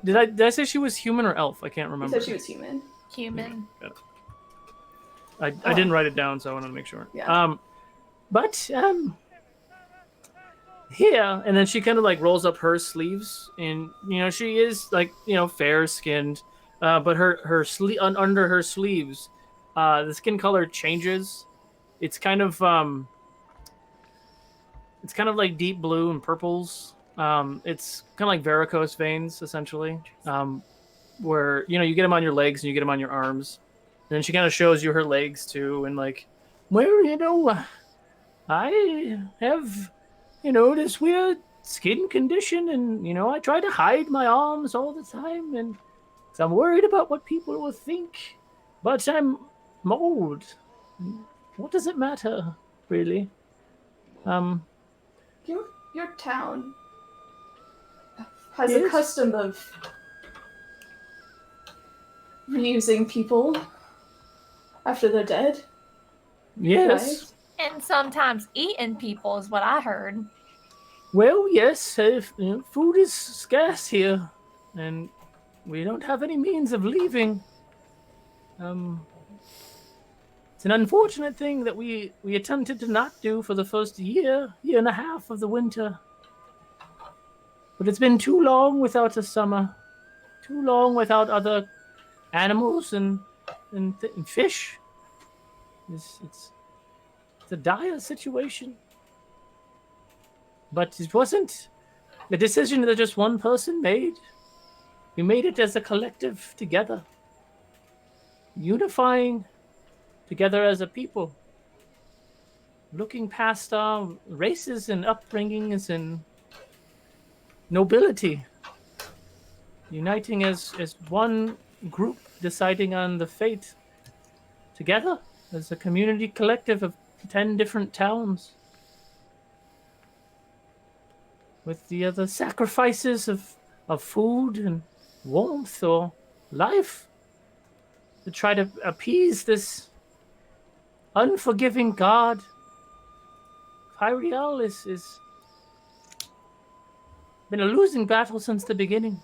did I say she was human or elf? I can't remember. You said she was human. Human. Yeah. I didn't write it down, so I wanted to make sure. Yeah. Here, and then she kind of like rolls up her sleeves, and you know she is like, you know, fair skinned, but her sleeve under her sleeves, the skin color changes. It's kind of like deep blue and purples. It's kind of like varicose veins, essentially, where, you know, you get them on your legs and you get them on your arms. And then she kind of shows you her legs, too, and like, well, you know, I have, you know, this weird skin condition, and, you know, I try to hide my arms all the time, and 'cause I'm worried about what people will think. But I'm old. What does it matter, really? Your town has Yes. a custom of reusing people after they're dead. Yes. Right? And sometimes eating people is what I heard. Well, yes, you know, food is scarce here, and we don't have any means of leaving. It's an unfortunate thing that we attempted to not do for the first year and a half of the winter. But it's been too long without a summer, too long without other animals and fish. It's a dire situation. But it wasn't a decision that just one person made. We made it as a collective together, unifying together as a people, looking past our races and upbringings and nobility, uniting as one group, deciding on the fate together as a community collective of 10 different towns, with the other sacrifices of food and warmth or life to try to appease this unforgiving god. Hyriel is been a losing battle since the beginning.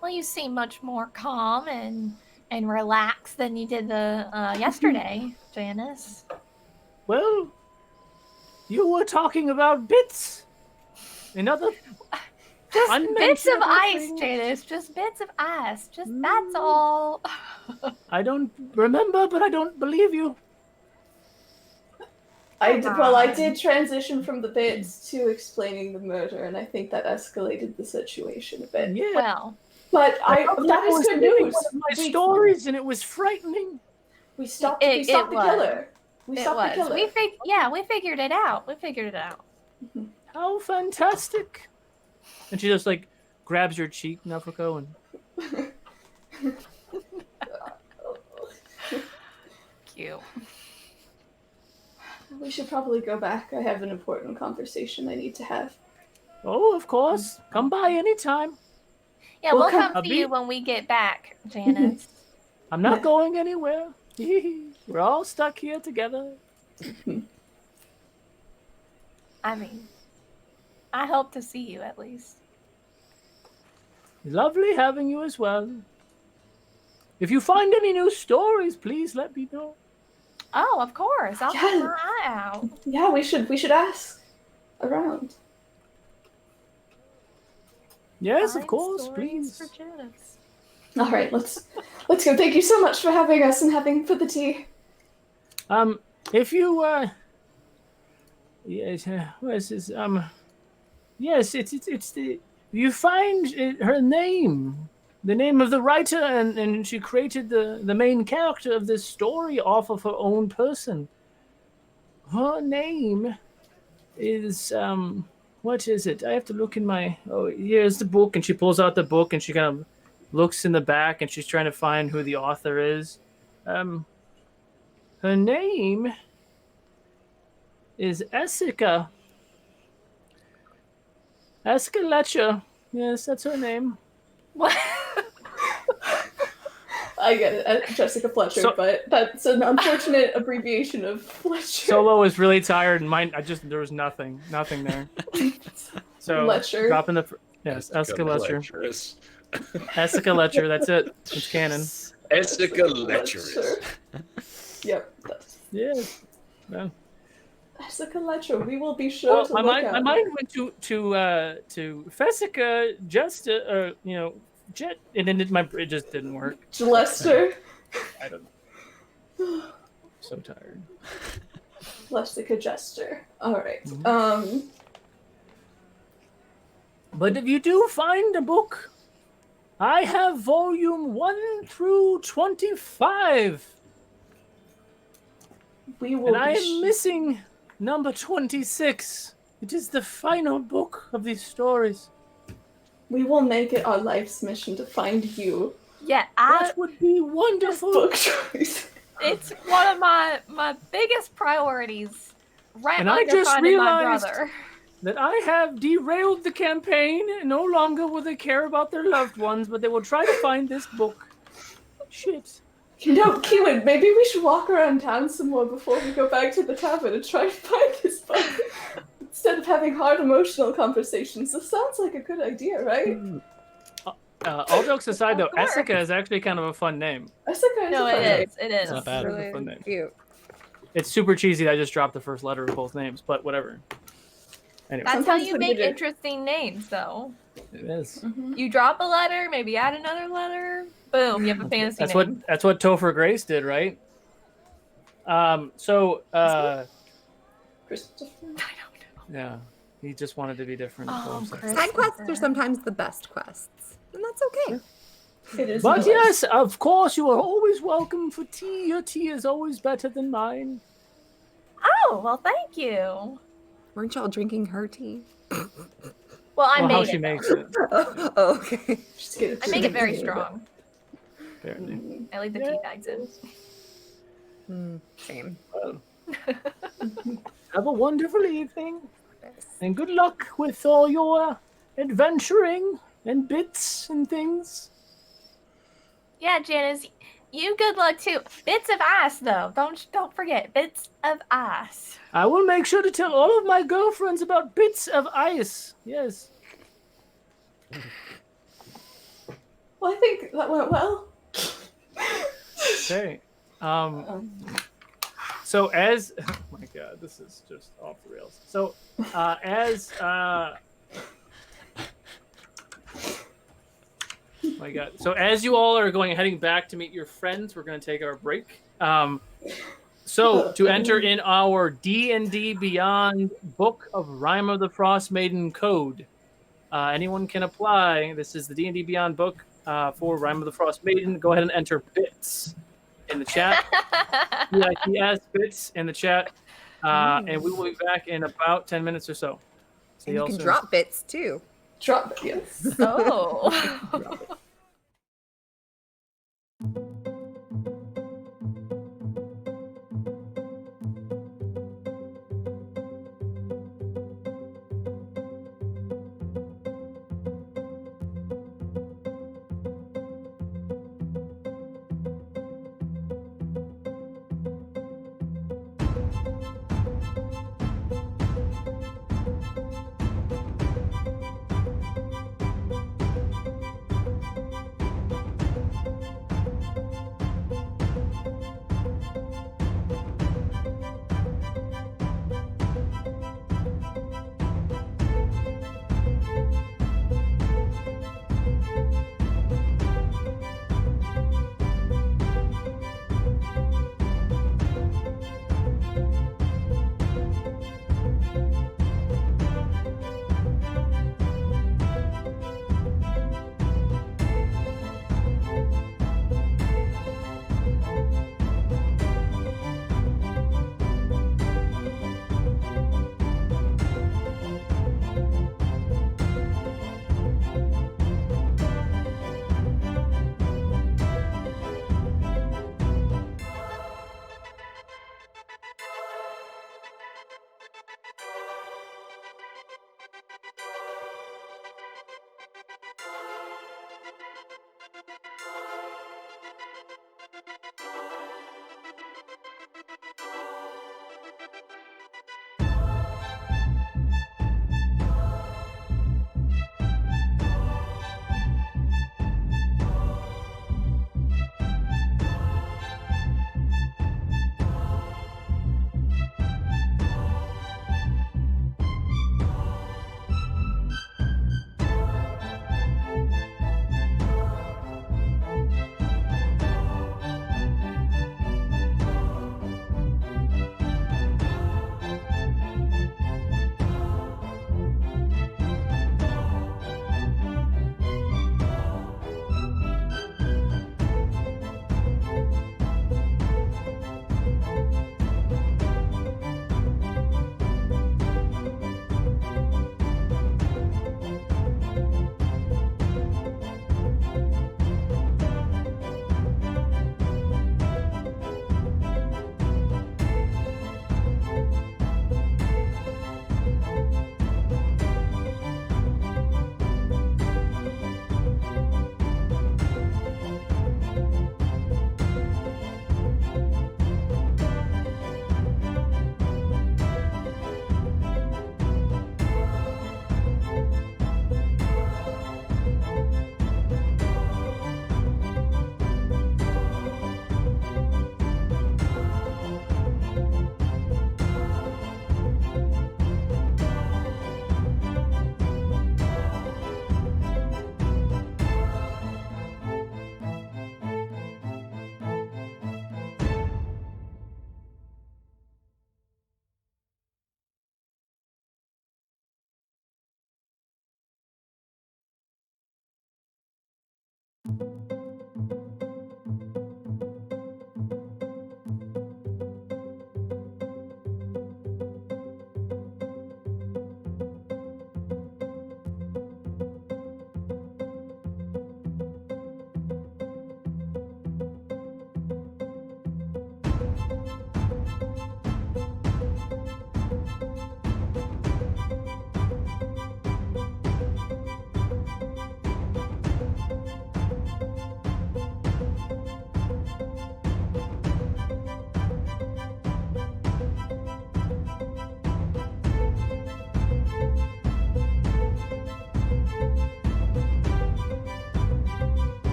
Well, you seem much more calm and relaxed than you did the yesterday, Janice. Well, you were talking about bits and other Just bits of unmentionable ice, things. Janice. Just bits of ice. Just that's all. I don't remember, but I don't believe you. I did transition from the bits to explaining the murder, and I think that escalated the situation a bit. Yeah. Well, But thought that is was good reading news. one of my stories, and it was frightening. We stopped It the was. killer. We it stopped the was. killer. We figured it out. We figured it out. How fantastic! And she just like grabs your cheek, Nefuko, and Cute. We should probably go back. I have an important conversation I need to have. oh, of course, come by anytime. Yeah, We'll we'll come- come see you when we get back, Janice. I'm not going anywhere. We're all stuck here together. I mean, I hope to see you at least. Lovely having you as well. If you find any new stories, please let me know. Oh, of course. I'll Yeah. keep my eye out. Yeah, we should ask around. Yes, Find of course, stories please. for Janice. All right, let's go. Thank you so much for having us and for the tea. If you yes, where's this? Yes, it's the you find her name, the name of the writer, and she created the main character of this story off of her own person. Her name is what is it? I have to look in my here's the book, and she pulls out the book and she kind of looks in the back and she's trying to find who the author is. Her name is Essica. Essica Letcher. Yes, that's her name. What? I get it, Jessica Fletcher, but that's an unfortunate abbreviation of Fletcher. Solo is really tired, and mine. There was nothing there. So Letcher. dropping the yes, Essica Letcher. Essica Letcher. That's it. It's canon. Essica Letcher. Yep. Yes. Yeah. Jessica Letcher. We will be sure Well, to my look mind went to Fessica, just Jet, and then it just didn't work. Lester. I don't know. So tired. Jessica Jester. All right. But if you do find a book, I have volume 1 through 25. We will. And I am missing number 26. It is the final book of these stories. We will make it our life's mission to find you. Yeah, That would be wonderful. Book choice. it's one of my biggest priorities. Right And I under just finding my realized brother. that I have derailed the campaign, and no longer will they care about their loved ones, but they will try to find this book. Shit. Keelan, maybe we should walk around town some more before we go back to the tavern and try to find this book. Instead of having hard emotional conversations. This sounds like a good idea, right? All jokes aside, though, Of course. Essica is actually kind of a fun name. Jessica is No, a fun it name. is. It is. It's not bad. Really fun name. Cute. It's super cheesy that I just dropped the first letter of both names, but whatever. Anyway, That's how Sometimes you when you make do- interesting names, though. it is. You drop a letter, maybe add another letter. Boom, you have a fantasy That's name. what Topher Grace did, right? Christopher. I don't know. Yeah, he just wanted to be different. Oh, so- Chris. Side quests are sometimes the best quests, and that's okay. It is. But nice. yes, of course, you are always welcome for tea. Your tea is always better than mine. Oh, well, thank you. Weren't y'all drinking her tea? Well, I Well, how made she it. makes it, Oh, okay. Just get I make it very strong. apparently. I leave the tea bags in. Same. Well, have a wonderful evening, and good luck with all your adventuring and bits and things. Yeah, Janice, you good luck too. Bits of ice, though. Don't forget bits of ice. I will make sure to tell all of my girlfriends about bits of ice. Yes. Well, I think that went well. Okay. So as oh my god, this is just off the rails. So My God. So as you all are heading back to meet your friends, we're going to take our break. So to enter in our D&D Beyond Book of Rime of the Frost Maiden code, anyone can apply. This is the D&D Beyond book for Rime of the Frost Maiden. Go ahead and enter bits in the chat. BITS bits in the chat. And we will be back in about 10 minutes or so. See And you y'all can soon. drop bits too. Drop it, yes. Oh.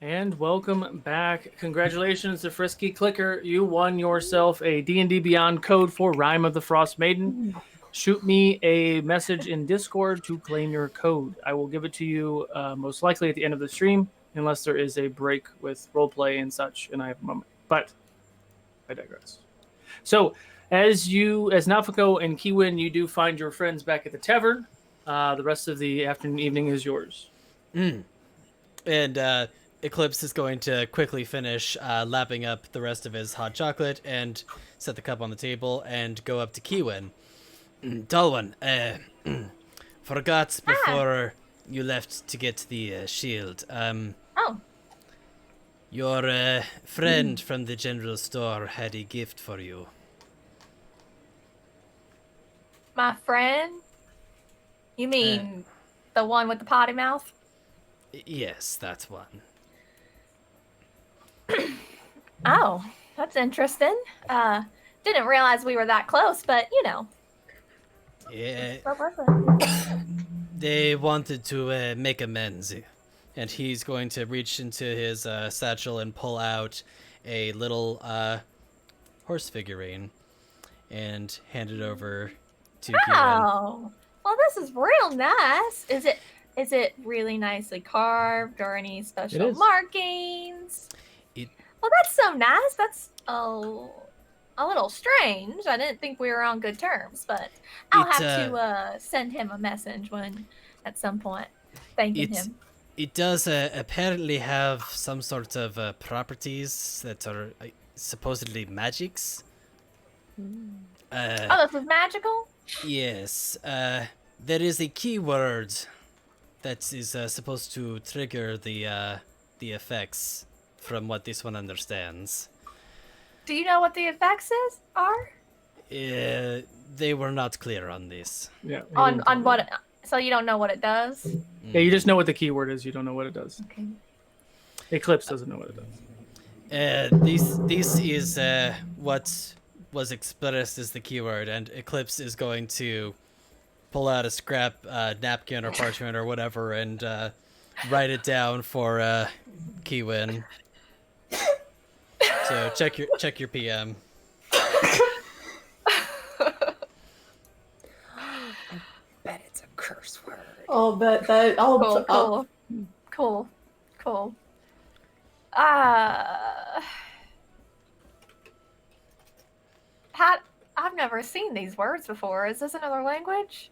And welcome back. Congratulations to Frisky Clicker. You won yourself a D&D Beyond code for Rime of the Frost Maiden. Shoot me a message in Discord to claim your code. I will give it to you most likely at the end of the stream, unless there is a break with roleplay and such, and I have a moment. But I digress. So, as Nafako and Kiwin, you do find your friends back at the tavern. The rest of the afternoon, evening is yours. And Eclipse is going to quickly finish lapping up the rest of his hot chocolate and set the cup on the table and go up to Kiwin. Tall one, forgot before you left to get the shield. Your friend from the general store had a gift for you. My friend? You mean the one with the potty mouth? Yes, that one. Oh, that's interesting. Didn't realize we were that close, but you know. Yeah. What was it? They wanted to make amends, and he's going to reach into his satchel and pull out a little horse figurine and hand it over to Kieran. Oh, well, this is real nice. Is it really nicely carved or any special markings? Well, that's so nice. That's a little strange. I didn't think we were on good terms, but I'll have to send him a message at some point, thanking him. It does apparently have some sort of properties that are supposedly magics. This is magical? Yes. There is a keyword that is supposed to trigger the effects, from what this one understands. Do you know what the effects are? They were not clear on this. Yeah. On what? So you don't know what it does? Yeah, you just know what the keyword is. You don't know what it does. Okay. Eclipse doesn't know what it does. This is what was expressed as the keyword, and Eclipse is going to pull out a scrap napkin or parchment or whatever and write it down for Kiwin. So check your PM. Bet it's a curse word. I'll bet that. Cool. Pat, I've never seen these words before. Is this another language?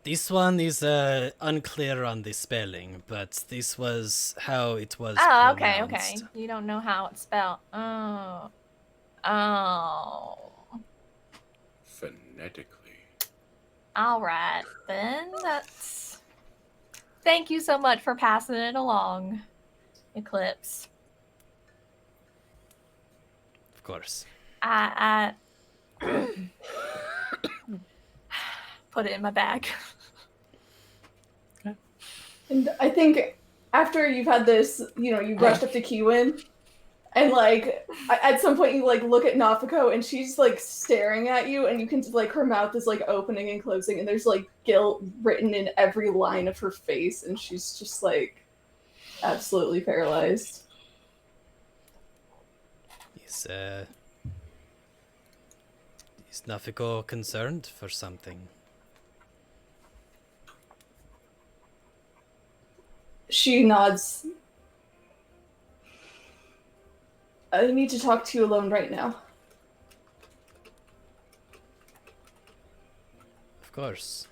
This one is unclear on the spelling, but this was how it was Oh, okay. pronounced. You don't know how it's spelled. Oh. Phonetically. All right, then. Thank you so much for passing it along, Eclipse. Of course. I put it in my bag. And I think after you've had this, you rushed up to Kiwin, and like at some point you like look at Nafiko and she's like staring at you, and you can like her mouth is like opening and closing, and there's like guilt written in every line of her face, and she's just like absolutely paralyzed. Is Nafiko concerned for something? She nods. I need to talk to you alone right now. Of course.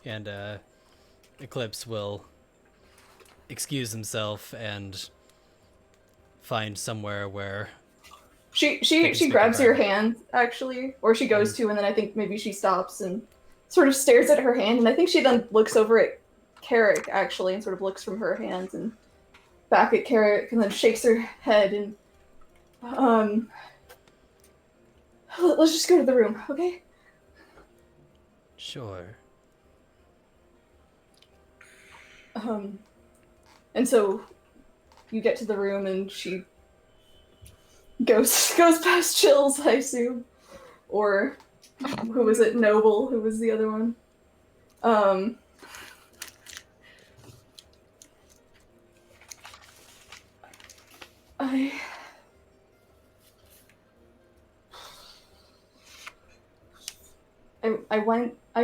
And Eclipse will excuse himself and find somewhere where she grabs your hand actually, or she goes to, and then I think maybe she stops and sort of stares at her hand, and I think she then looks over at Carrick actually, and sort of looks from her hands and back at Carrick, and then shakes her head and let's just go to the room, okay? Sure. And so you get to the room, and she goes past Chills, I assume, or who was it? Noble, who was the other one? I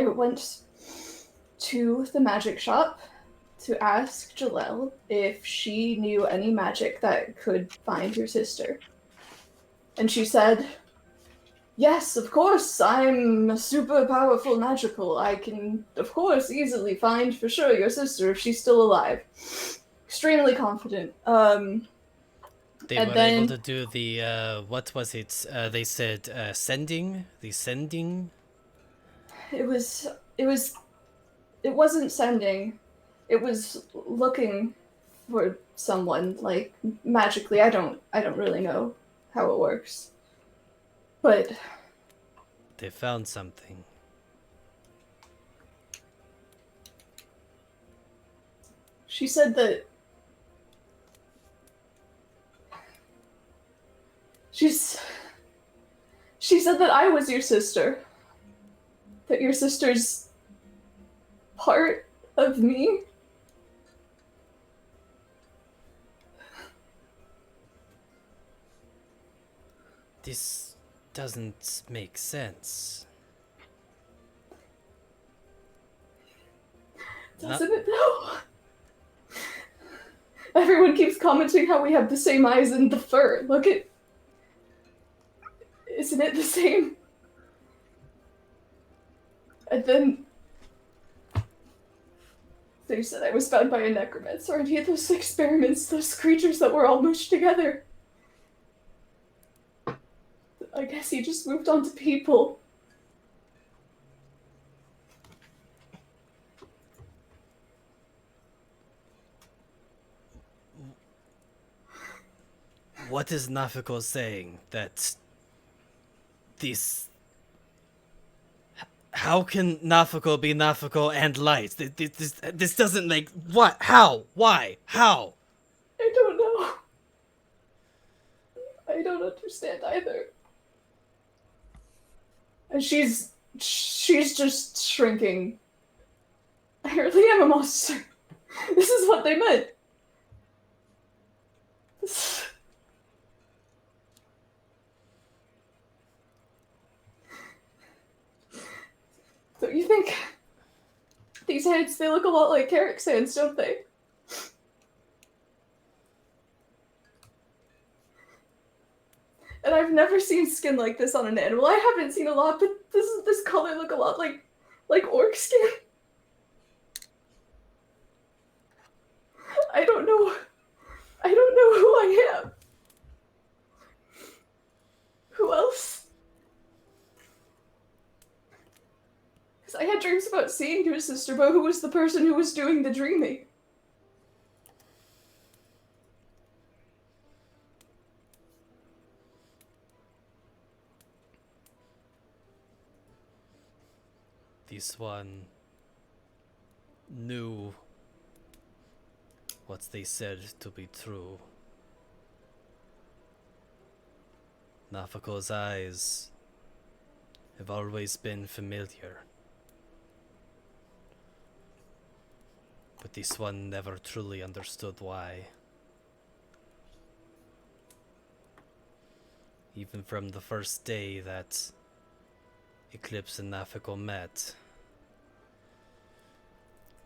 went to the magic shop to ask Jalel if she knew any magic that could find your sister. And she said, yes, of course, I'm super powerful magical. I can, of course, easily find for sure your sister if she's still alive. Extremely confident. They were able to do the, what was it? They said sending? The sending? It wasn't sending. It was looking for someone, like, magically. I don't really know how it works. But they found something. She said that she said that I was your sister. That your sister's part of me. This doesn't make sense. Doesn't it though? Everyone keeps commenting how we have the same eyes and the fur. Look at... Isn't it the same? And then... They said I was found by a necromancer, and he had those experiments, those creatures that were all mushed together. I guess he just moved on to people. What is Nafiko saying? That this... How can Nafiko be Nafiko and light? This doesn't make... What? How? Why? How? I don't know. I don't understand either. And she's She's just shrinking. I really am a monster. This is what they meant. Don't you think these heads, they look a lot like Carrick's hands, don't they? And I've never seen skin like this on an animal. I haven't seen a lot, but this color look a lot like orc skin. I don't know who I am. Who else? Because I had dreams about seeing your sister, but who was the person who was doing the dreaming? This one knew what they said to be true. Nafako's eyes have always been familiar, but this one never truly understood why. Even from the first day that Eclipse and Nafako met,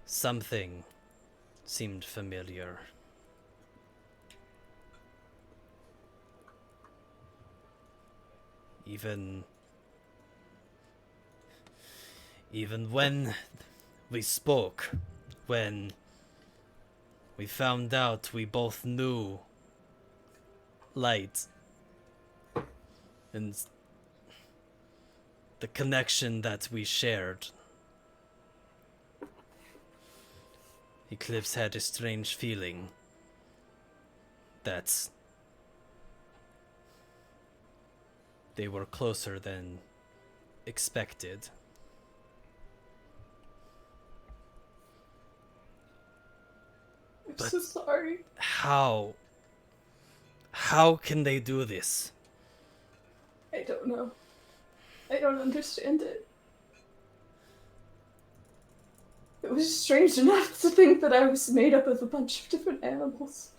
something seemed familiar. Even when we spoke, when we found out we both knew light and the connection that we shared, Eclipse had a strange feeling that they were closer than expected. I'm But so sorry. How can they do this? I don't know. I don't understand it. It was strange enough to think that I was made up of a bunch of different animals.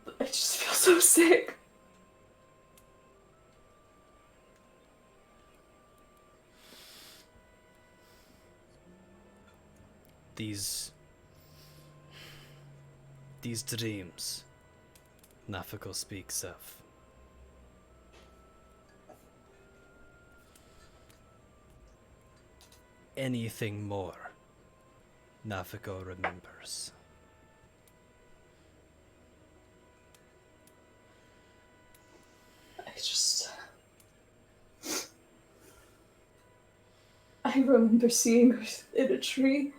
But I just feel so sick. These dreams Nafako speaks of. Anything more, Nafako remembers. I remember seeing her in a tree.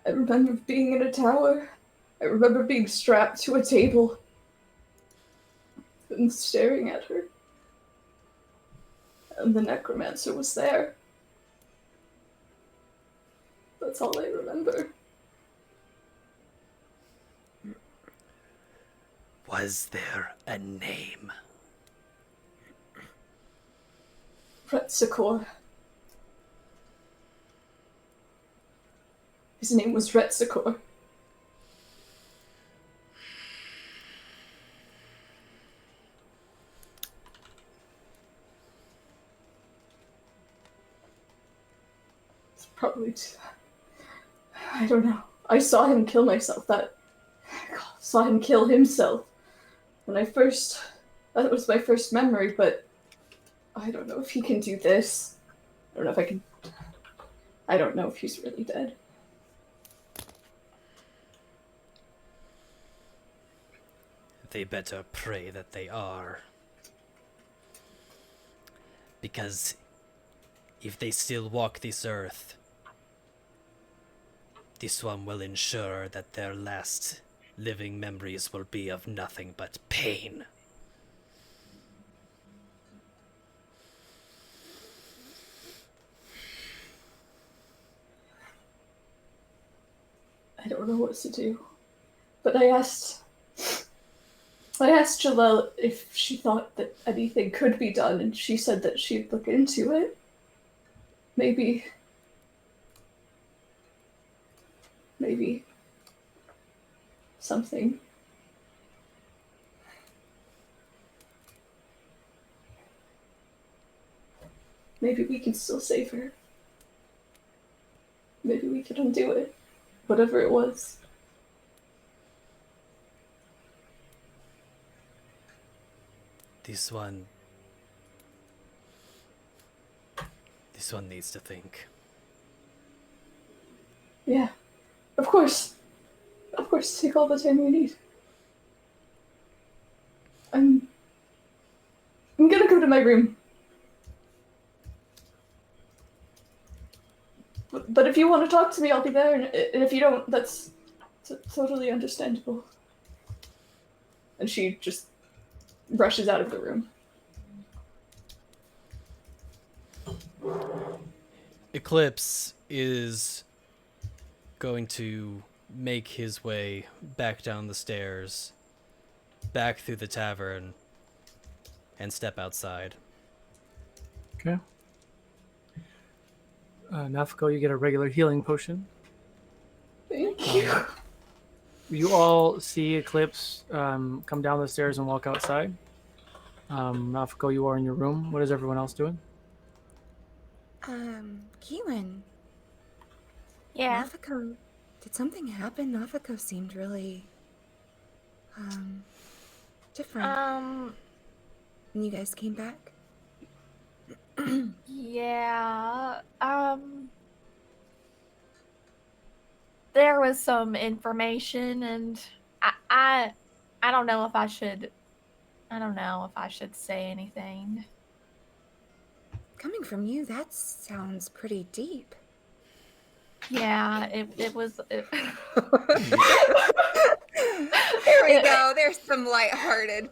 I remember being in a tower. I remember being strapped to a table and staring at her. And the necromancer was there. That's all I remember. Was there a name? Retzikor. His name was Retzikor. It's probably I don't know. I saw him kill myself. Saw him kill himself. That was my first memory, but I don't know if he can do this. I don't know if he's really dead. They better pray that they are. Because if they still walk this earth, this one will ensure that their last living memories will be of nothing but pain. I don't know what to do. But I asked I asked Jalel if she thought that anything could be done, and she said that she'd look into it. Maybe something. Maybe we can still save her. Maybe we could undo it. Whatever it was. This one needs to think. Yeah. Of course. Of course, take all the time you need. I'm gonna go to my room. But if you want to talk to me, I'll be there, and if you don't, that's totally understandable. And she just rushes out of the room. Eclipse is going to make his way back down the stairs, back through the tavern, and step outside. Okay. Nafako, you get a regular healing potion. Thank you. You all see Eclipse come down the stairs and walk outside. Nafako, you are in your room. What is everyone else doing? Keelan. Yeah. Nafako, did something happen? Nafako seemed really, different when you guys came back. Yeah. There was some information, and I don't know if I should. I don't know if I should say anything. Coming from you, that sounds pretty deep. Yeah, it was. Here we go. There's some lighthearted.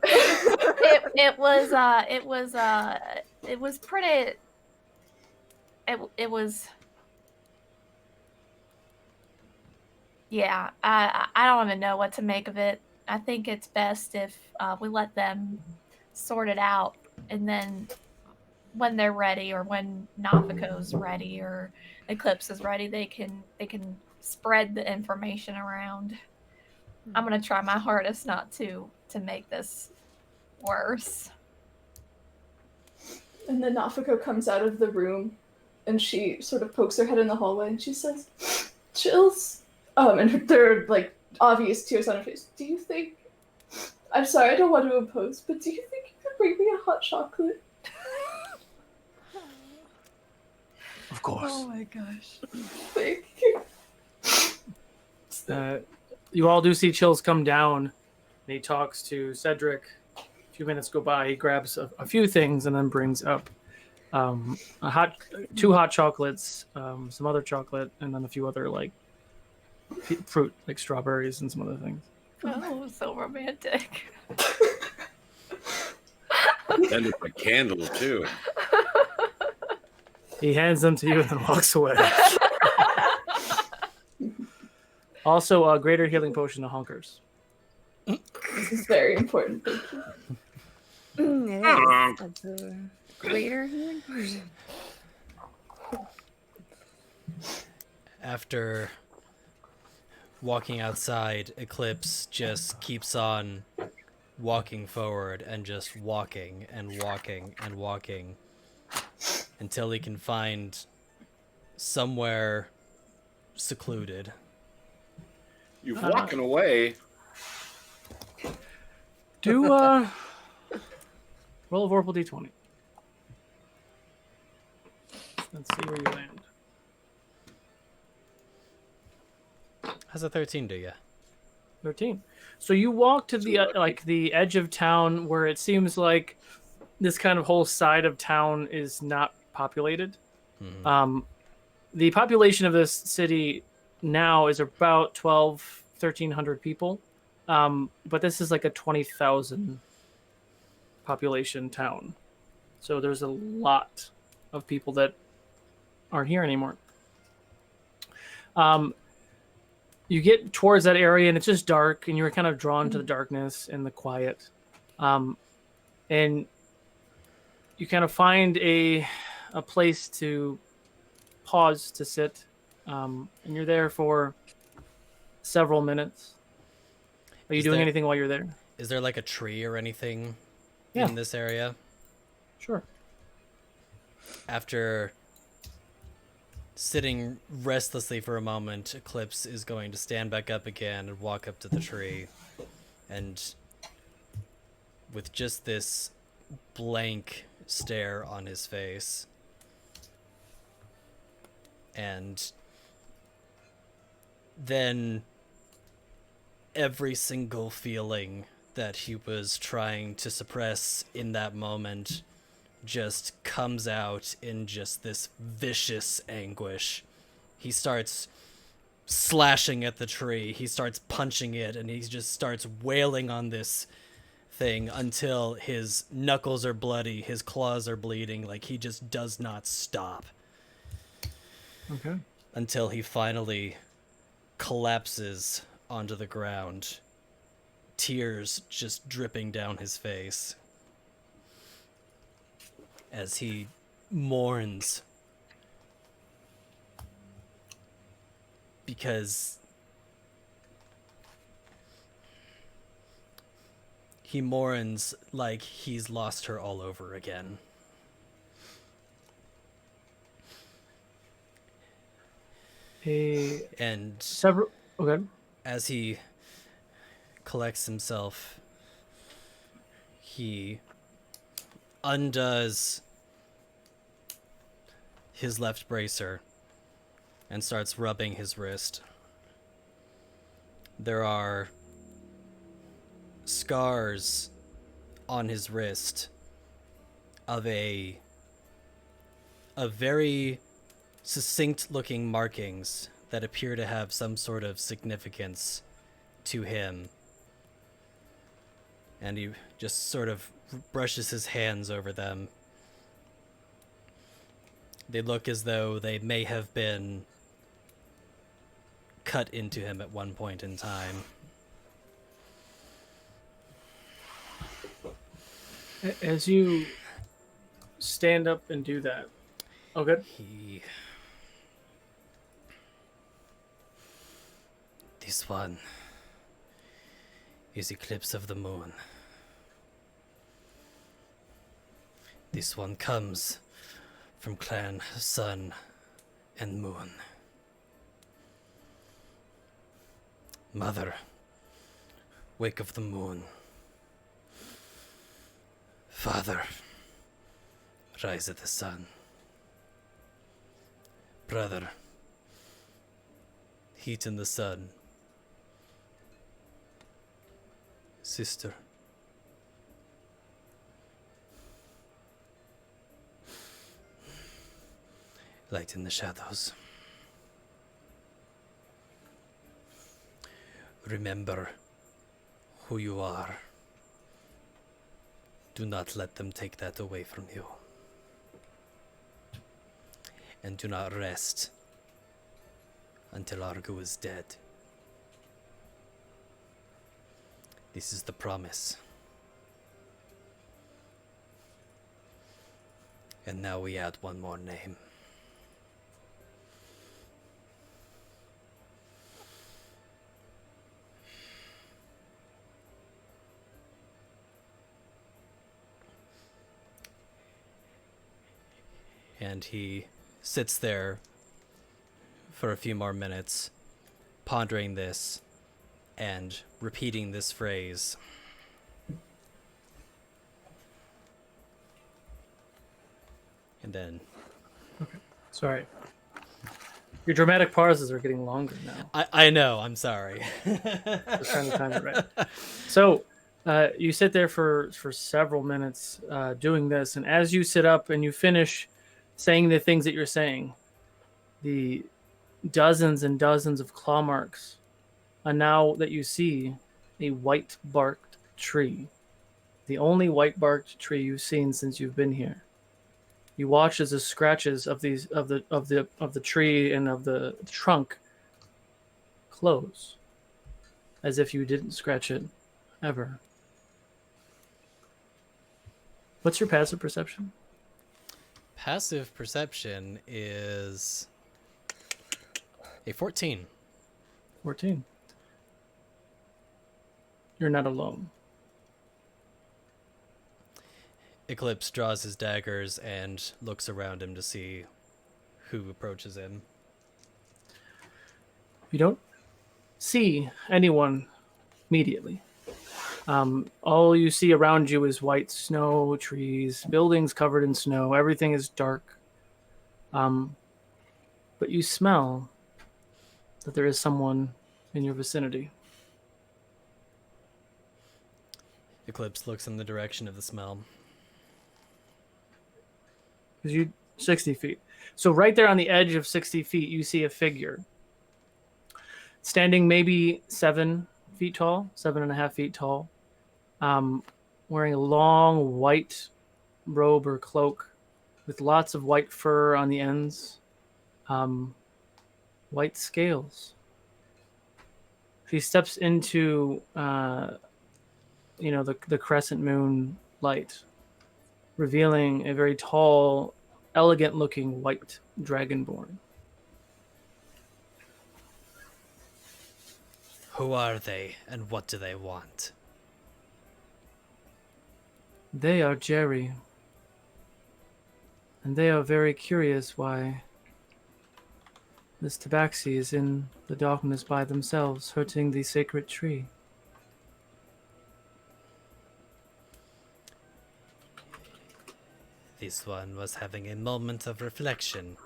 It was pretty. It was. Yeah, I don't even know what to make of it. I think it's best if we let them sort it out, and then when they're ready, or when Nafako's ready, or Eclipse is ready, they can spread the information around. I'm gonna try my hardest not to make this worse. And then Nafako comes out of the room, and she sort of pokes her head in the hallway, and she says, "Chills." And there are, like, obvious tears on her face. Do you think... I'm sorry, I don't want to impose, but do you think you could bring me a hot chocolate? Of course. Oh my gosh. Thank you. You all do see Chills come down, and he talks to Cedric. A few minutes go by. He grabs a few things and then brings up two hot chocolates, some other chocolate, and then a few other, like, fruit, like strawberries and some other things. Oh, so romantic. And it's a candle, too. He hands them to you and then walks away. Also, a greater healing potion to Honkers. This is very important, thank you. It is. That's a greater healing potion. After walking outside, Eclipse just keeps on walking forward and just walking and walking and walking until he can find somewhere secluded. You're walking away. Do roll a Vorpal D20. Let's see where you land. How's a 13 do ya? 13. So you walk to the the edge of town where it seems like this kind of whole side of town is not populated. Mm-hmm. The population of this city now is about 1,300 people. But this is like a 20,000 population town. So there's a lot of people that aren't here anymore. You get towards that area and it's just dark, and you're kind of drawn to the darkness and the quiet. And you kind of find a place to pause to sit, and you're there for several minutes. Are you doing anything while you're there? Is there like a tree or anything Yeah. in this area? Sure. After sitting restlessly for a moment, Eclipse is going to stand back up again and walk up to the tree. And with just this blank stare on his face, and then every single feeling that he was trying to suppress in that moment just comes out in just this vicious anguish. He starts slashing at the tree, he starts punching it, and he just starts wailing on this thing until his knuckles are bloody, his claws are bleeding, like he just does not stop. Okay. Until he finally collapses onto the ground, tears just dripping down his face as he mourns because he mourns like he's lost her all over again. And Several. Okay. as he collects himself, he undoes his left bracer and starts rubbing his wrist. There are scars on his wrist of a very succinct looking markings that appear to have some sort of significance to him. And he just sort of brushes his hands over them. They look as though they may have been cut into him at one point in time. As you stand up and do that, okay. This one is Eclipse of the Moon. This one comes from Clan Sun and Moon. Mother, Wake of the Moon. Father, Rise of the Sun. Brother, Heat in the Sun. Sister, Light in the Shadows. Remember who you are. Do not let them take that away from you. And do not rest until RoU is dead. This is the promise. And now we add one more name. And he sits there for a few more minutes, pondering this and repeating this phrase. And then... Okay. Sorry. Your dramatic pauses are getting longer now. I know, I'm sorry. Just trying to time it right. So, you sit there for several minutes doing this, and as you sit up and you finish saying the things that you're saying, the dozens and dozens of claw marks are now that you see a white-barked tree. The only white-barked tree you've seen since you've been here. You watch as the scratches of the tree and of the trunk close, as if you didn't scratch it ever. What's your passive perception? Passive perception is a 14. 14. You're not alone. Eclipse draws his daggers and looks around him to see who approaches him. You don't see anyone immediately. All you see around you is white snow, trees, buildings covered in snow. Everything is dark. But you smell that there is someone in your vicinity. Eclipse looks in the direction of the smell. Because you 60 feet. So right there on the edge of 60 feet, you see a figure standing maybe 7 feet tall, 7.5 feet tall, wearing a long white robe or cloak with lots of white fur on the ends, white scales. She steps into, the crescent moon light, revealing a very tall, elegant-looking white dragonborn. Who are they, and what do they want? They are Jerry, and they are very curious why this tabaxi is in the darkness by themselves, hurting the sacred tree. This one was having a moment of reflection.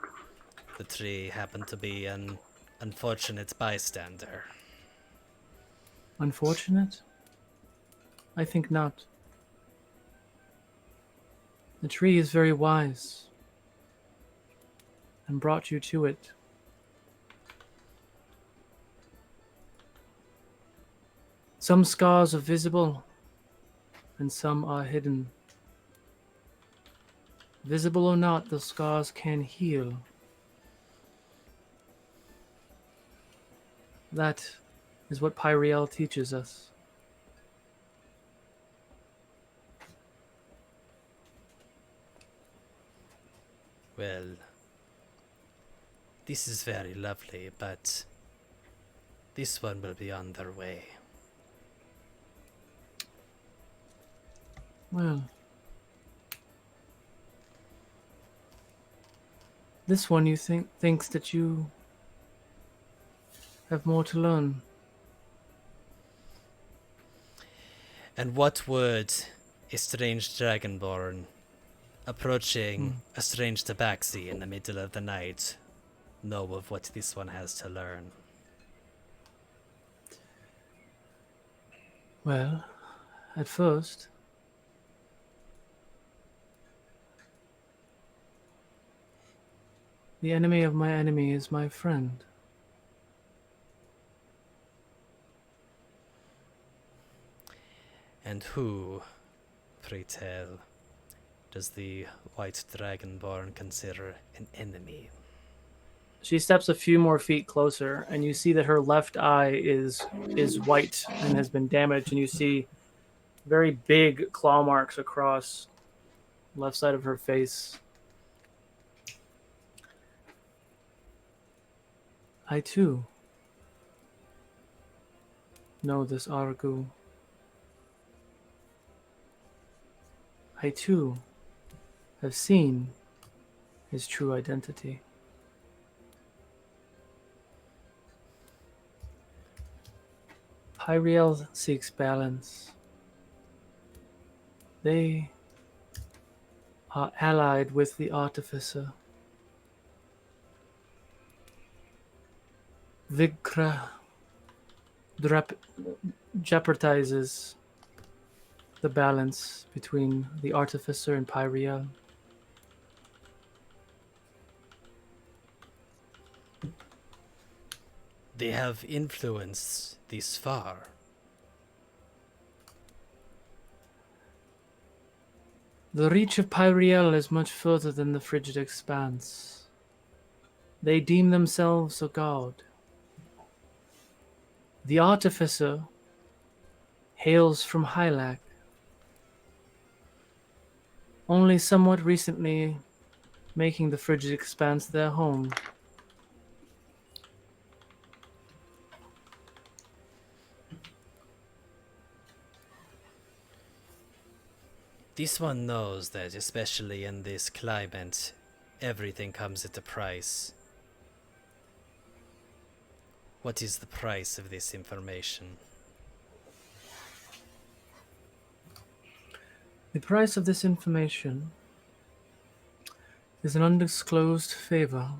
The tree happened to be an unfortunate bystander. Unfortunate? I think not. The tree is very wise and brought you to it. Some scars are visible and some are hidden. Visible or not, the scars can heal. That is what Pyriel teaches us. Well, this is very lovely, but this one will be on their way. Well, this one you thinks that you have more to learn. And what would a strange dragonborn approaching a strange tabaxi in the middle of the night know of what this one has to learn? Well, at first, the enemy of my enemy is my friend. And who, pray tell, does the white dragonborn consider an enemy? She steps a few more feet closer, and you see that her left eye is white and has been damaged, and you see very big claw marks across the left side of her face. I too know this RoU. I too have seen his true identity. Pyriel seeks balance. They are allied with the Artificer. Vigkra jeopardizes the balance between the Artificer and Pyriel. They have influence this far. The reach of Pyriel is much further than the frigid expanse. They deem themselves a god. The Artificer hails from Hylac. only somewhat recently making the frigid expanse their home. This one knows that, especially in this climate, everything comes at a price. What is the price of this information? The price of this information is an undisclosed favor.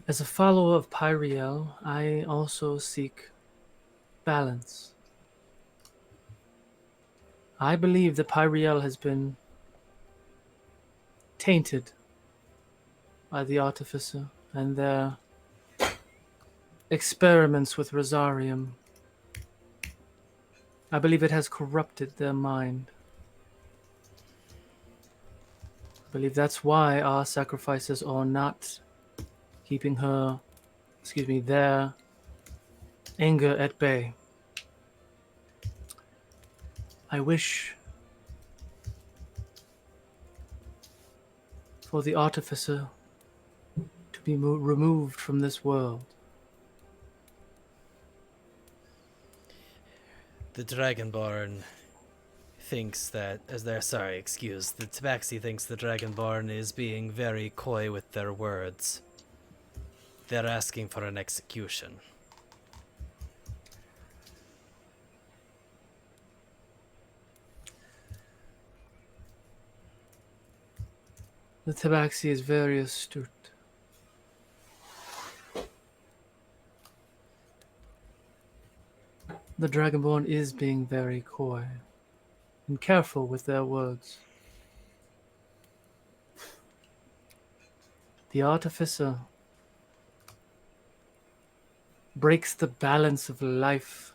As a follower of Pyriel, I also seek balance. I believe that Pyriel has been tainted by the Artificer and their experiments with Rosarium. I believe it has corrupted their mind. I believe that's why our sacrifices are not keeping their anger at bay. I wish for the Artificer to be removed from this world. The Dragonborn thinks that, the Tabaxi thinks the Dragonborn is being very coy with their words. They're asking for an execution. The Tabaxi is very astute. The Dragonborn is being very coy and careful with their words. The Artificer breaks the balance of life,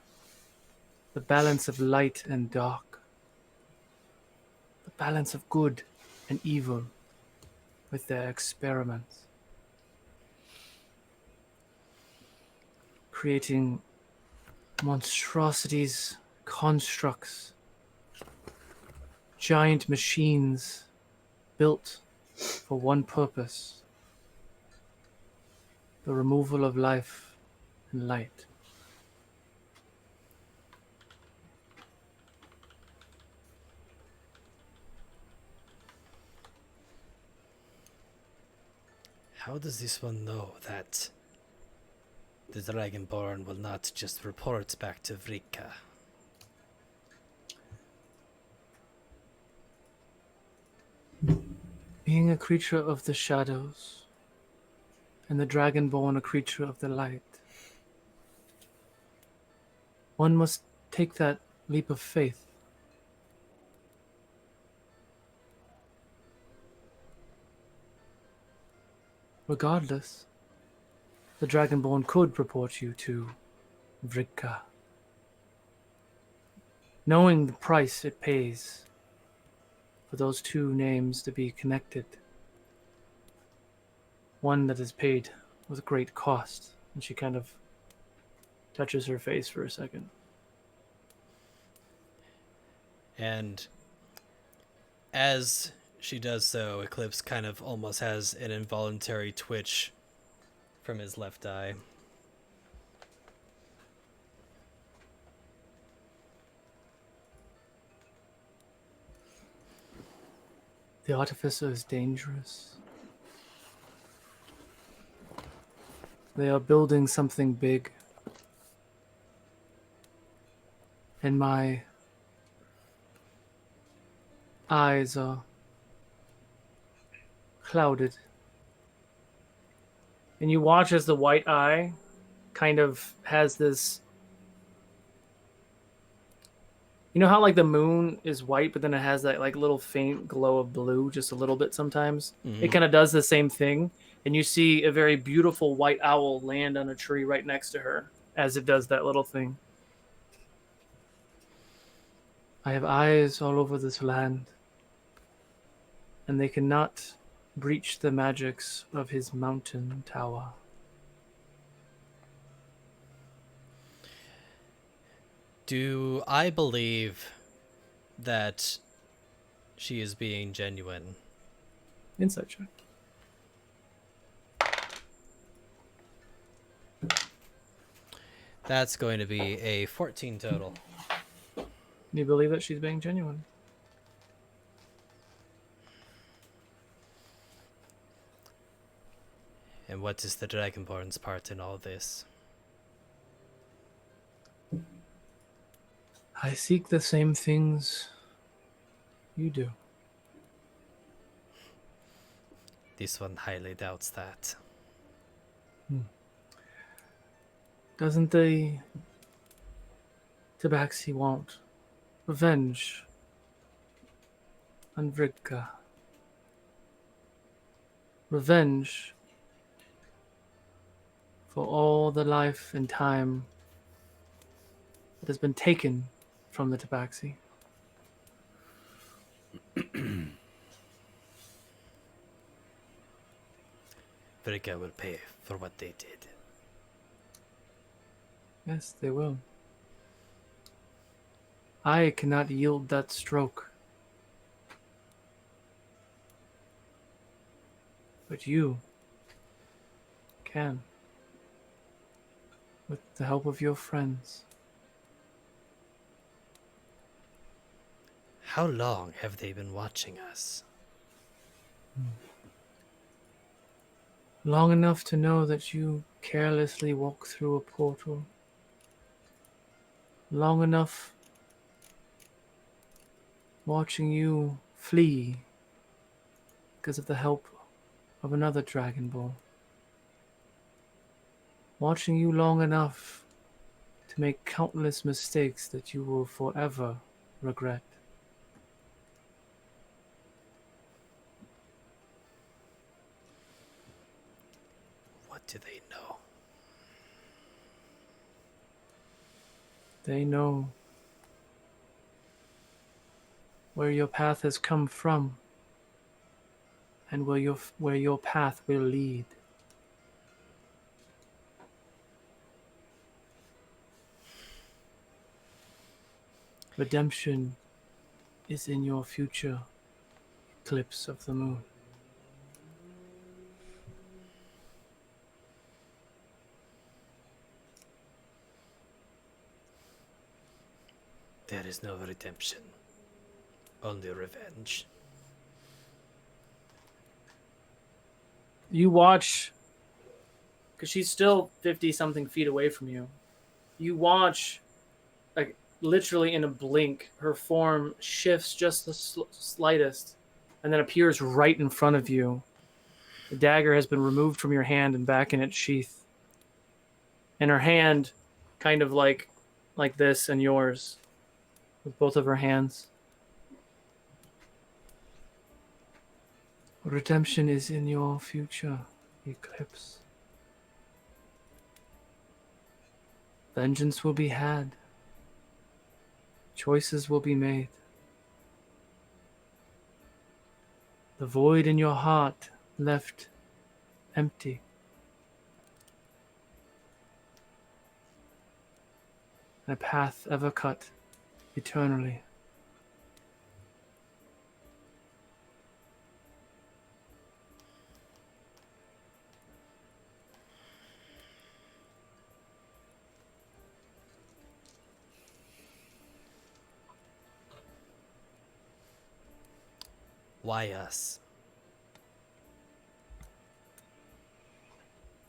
the balance of light and dark, the balance of good and evil with their experiments, creating monstrosities, constructs, giant machines built for one purpose: the removal of life and light. How does this one know that the Dragonborn will not just report back to Vrika? Being a creature of the shadows, and the Dragonborn a creature of the light, one must take that leap of faith. Regardless, the Dragonborn could report you to Vrika, knowing the price it pays for those two names to be connected. One that is paid with great cost. And she kind of touches her face for a second. And as she does so, Eclipse kind of almost has an involuntary twitch from his left eye. The Artificer is dangerous. They are building something big. And my eyes are clouded. And you watch as the white eye kind of has this... You know how like the moon is white, but then it has that like little faint glow of blue just a little bit sometimes? Mhm. It kind of does the same thing. And you see a very beautiful white owl land on a tree right next to her as it does that little thing. I have eyes all over this land, and they cannot breach the magics of his mountain tower. Do I believe that she is being genuine? Insight check. That's going to be a 14 total. You believe that she's being genuine? And what is the Dragonborn's part in all this? I seek the same things you do. This one highly doubts that. Doesn't the Tabaxi want revenge on Vrydka? Revenge for all the life and time that has been taken from the Tabaxi. Vrydka will pay for what they did. Yes, they will. I cannot yield that stroke. But you can. With the help of your friends. How long have they been watching us? Long enough to know that you carelessly walk through a portal. Long enough watching you flee because of the help of another Dragon Ball. Watching you long enough to make countless mistakes that you will forever regret. What do they know? They know where your path has come from and where your path will lead. Redemption is in your future eclipse of the moon. There is no redemption. Only revenge. You watch, because she's still 50-something feet away from you. You watch, like, literally in a blink, her form shifts just the slightest and then appears right in front of you. The dagger has been removed from your hand and back in its sheath. And her hand, kind of like this, and yours, with both of her hands. Redemption is in your future, Eclipse. Vengeance will be had. Choices will be made. The void in your heart left empty. And a path ever cut eternally. Why us?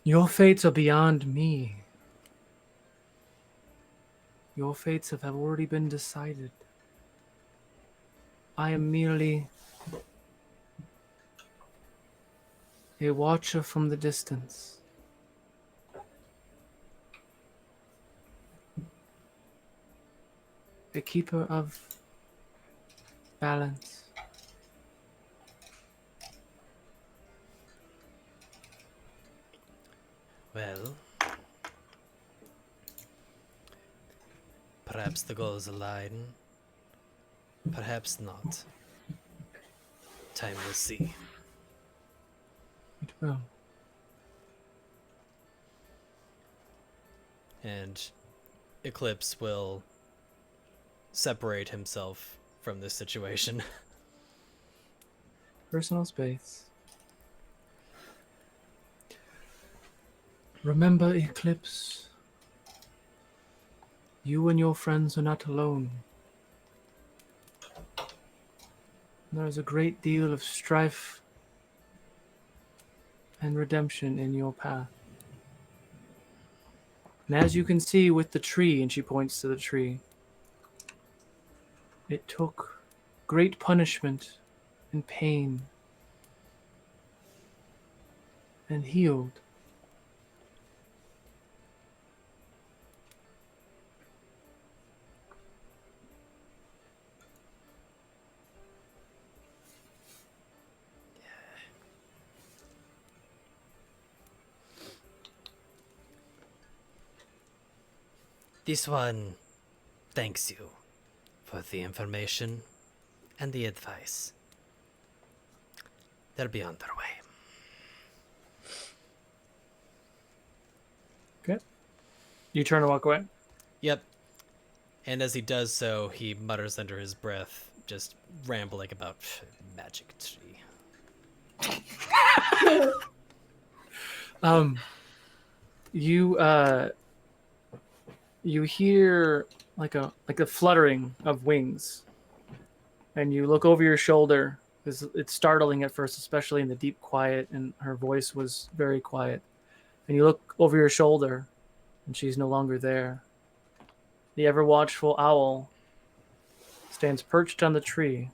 Your fates are beyond me. Your fates have already been decided. I am merely a watcher from the distance. A keeper of balance. Well, perhaps the goals align. Perhaps not. Time will see. It will. And Eclipse will separate himself from this situation. Personal space. Remember, Eclipse, you and your friends are not alone. There is a great deal of strife and redemption in your path. And as you can see with the tree, and she points to the tree, it took great punishment and pain and healed. This one thanks you for the information and the advice. They'll be on their way. Okay. You turn and walk away? Yep. And as he does so, he mutters under his breath, just rambling about magic tree. You hear like a fluttering of wings, and you look over your shoulder because it's startling at first, especially in the deep quiet, and her voice was very quiet. And you look over your shoulder, and she's no longer there. The ever watchful owl stands perched on the tree,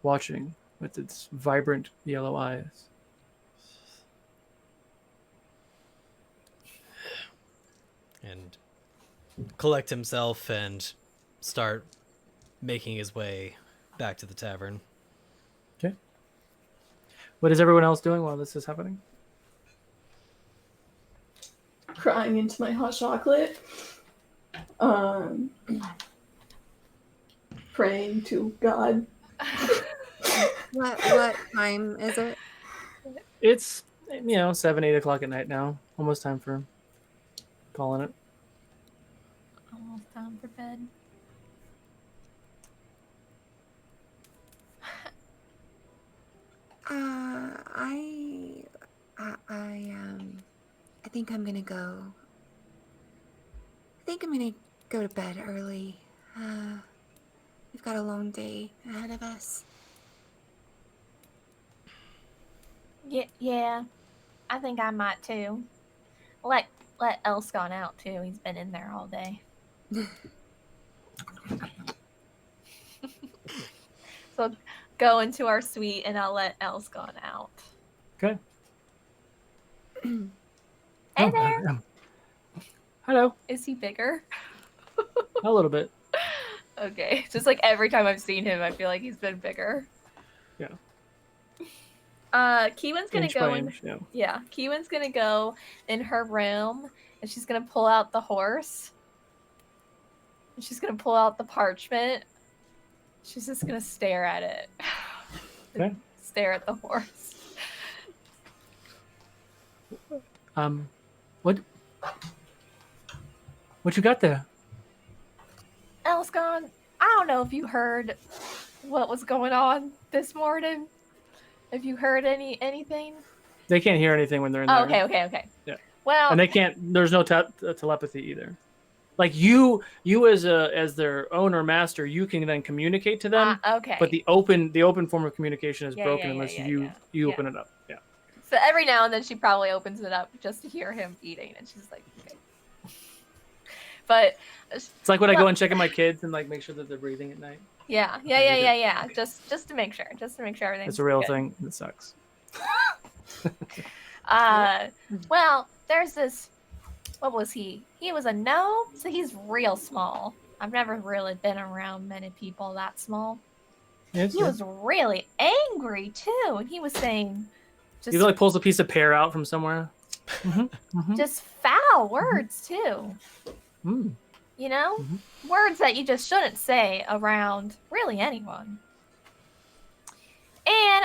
watching with its vibrant yellow eyes. And collect himself and start making his way back to the tavern. Okay. What is everyone else doing while this is happening? Crying into my hot chocolate. Praying to God. What time is it? It's 7, 8 o'clock at night now. Almost time for calling it. Almost time for bed. I think I'm gonna go. I think I'm gonna go to bed early. We've got a long day ahead of us. Yeah. I think I might too. Let Elskon out too. He's been in there all day. So go into our suite and I'll let Elskon out. Okay. Hey there. Hello. Is he bigger? A little bit. Okay. Just like every time I've seen him, I feel like he's been bigger. Yeah. Kiwan's gonna Inch go by in. inch, yeah. Yeah, Kiwan's gonna go in her room and she's gonna pull out the horse. And she's gonna pull out the parchment. She's just gonna stare at it. Okay. Stare at the horse. What you got there? Elskon, I don't know if you heard what was going on this morning. Have you heard anything? They can't hear anything when they're in Oh, there. okay. Yeah. Well, And they can't. There's no telepathy either. Like you as their owner master, you can then communicate to them. okay. But the open form of communication is Yeah, broken yeah, unless yeah, you yeah. open it up. Yeah. So every now and then she probably opens it up just to hear him eating, and she's like, okay. But It's like when I go and check on my kids and like make sure that they're breathing at night. yeah. Just to make sure everything's It's a real good. thing. It sucks. Well, there's this. What was he? He was a gnome, so he's real small. I've never really been around many people that small. Yes, He was really angry too, and he was saying, He like pulls a piece of pear out from somewhere. just foul words too. Mm. You know, words that you just shouldn't say around really anyone. And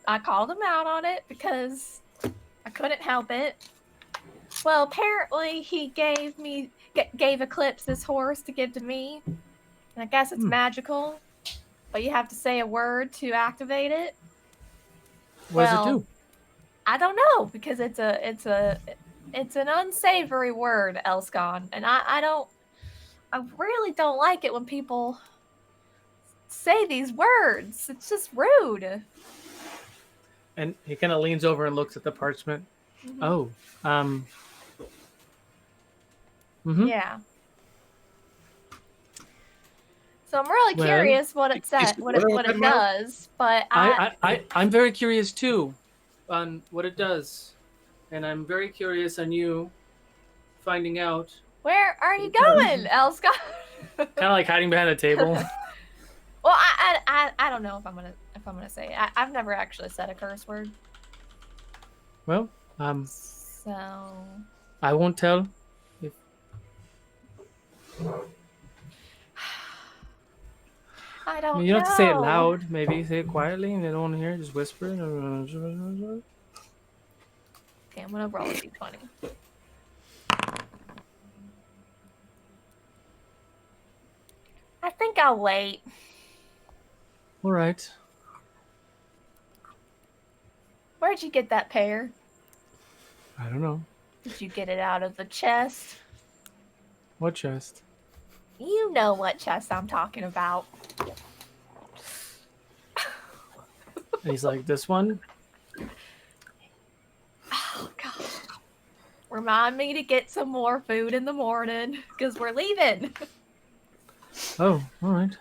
I called him out on it because I couldn't help it. Well, apparently he gave Eclipse this horse to give to me, And I guess it's magical, but you have to say a word to activate it. What does it do? I don't know, because it's an unsavory word, Elscon, and I really don't like it when people say these words. It's just rude. And he kind of leans over and looks at the parchment. Mm-hmm. Oh, Yeah. So I'm really curious what it said, what it does, but I'm very curious too on what it does, and I'm very curious on you finding out. Where are you going, Elscott? Kind of like hiding behind a table. Well, I don't know if I'm gonna say it. I've never actually said a curse word. Well, so I won't tell. If... I don't know. You don't have to say it loud. Maybe say it quietly, and they don't want to hear it. Just whisper it. Okay, I'm gonna roll a d20. I think I'll wait. All right. Where'd you get that pear? I don't know. Did you get it out of the chest? What chest? You know what chest I'm talking about. And he's like, this one? Oh, God. Remind me to get some more food in the morning, because we're leaving. Oh, all right.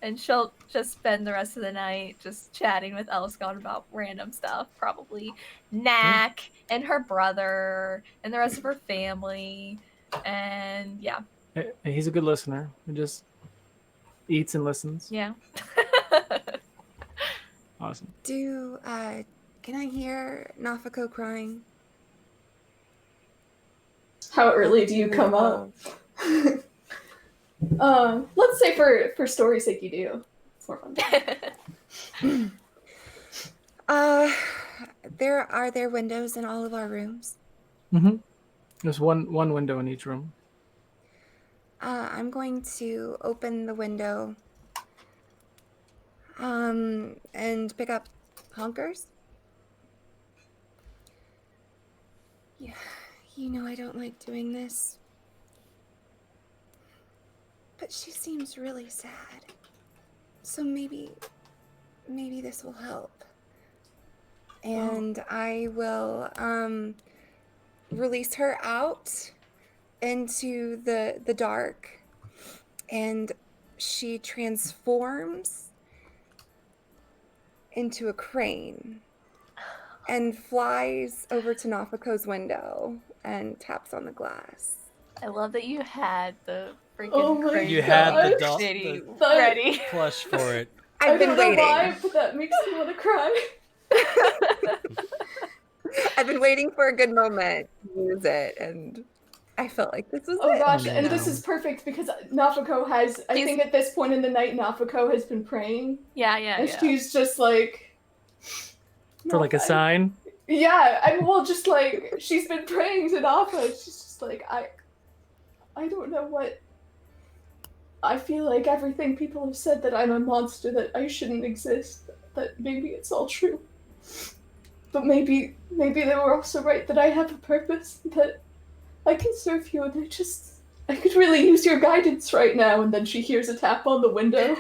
And she'll just spend the rest of the night just chatting with Elscott about random stuff, probably Knack and her brother and the rest of her family. And yeah. He's a good listener. He just eats and listens. Yeah. Awesome. Can I hear Nafako crying? How early do you come up? Let's say for story's sake you do. It's more fun. Are there windows in all of our rooms? Mm-hmm. There's one window in each room. I'm going to open the window and pick up Honkers. Yeah, you know I don't like doing this. But she seems really sad. So maybe this will help. And I will release her out into the dark, and she transforms into a crane and flies over to Nafako's window and taps on the glass. I love that you had the freaking crane. You had the doll ready. plush for it. I've been waiting. Why, but that makes me want to cry. I've been waiting for a good moment to use it, and I felt like this was it. Oh gosh, and this is perfect because Nafako has, I think at this point in the night, Nafako has been praying. Yeah. And she's just like... For like a sign? Yeah, just like, she's been praying to Nafa. She's just like, I don't know what... I feel like everything people have said that I'm a monster, that I shouldn't exist, that maybe it's all true. But maybe they were also right that I have a purpose, that I can serve you, and I could really use your guidance right now. And then she hears a tap on the window.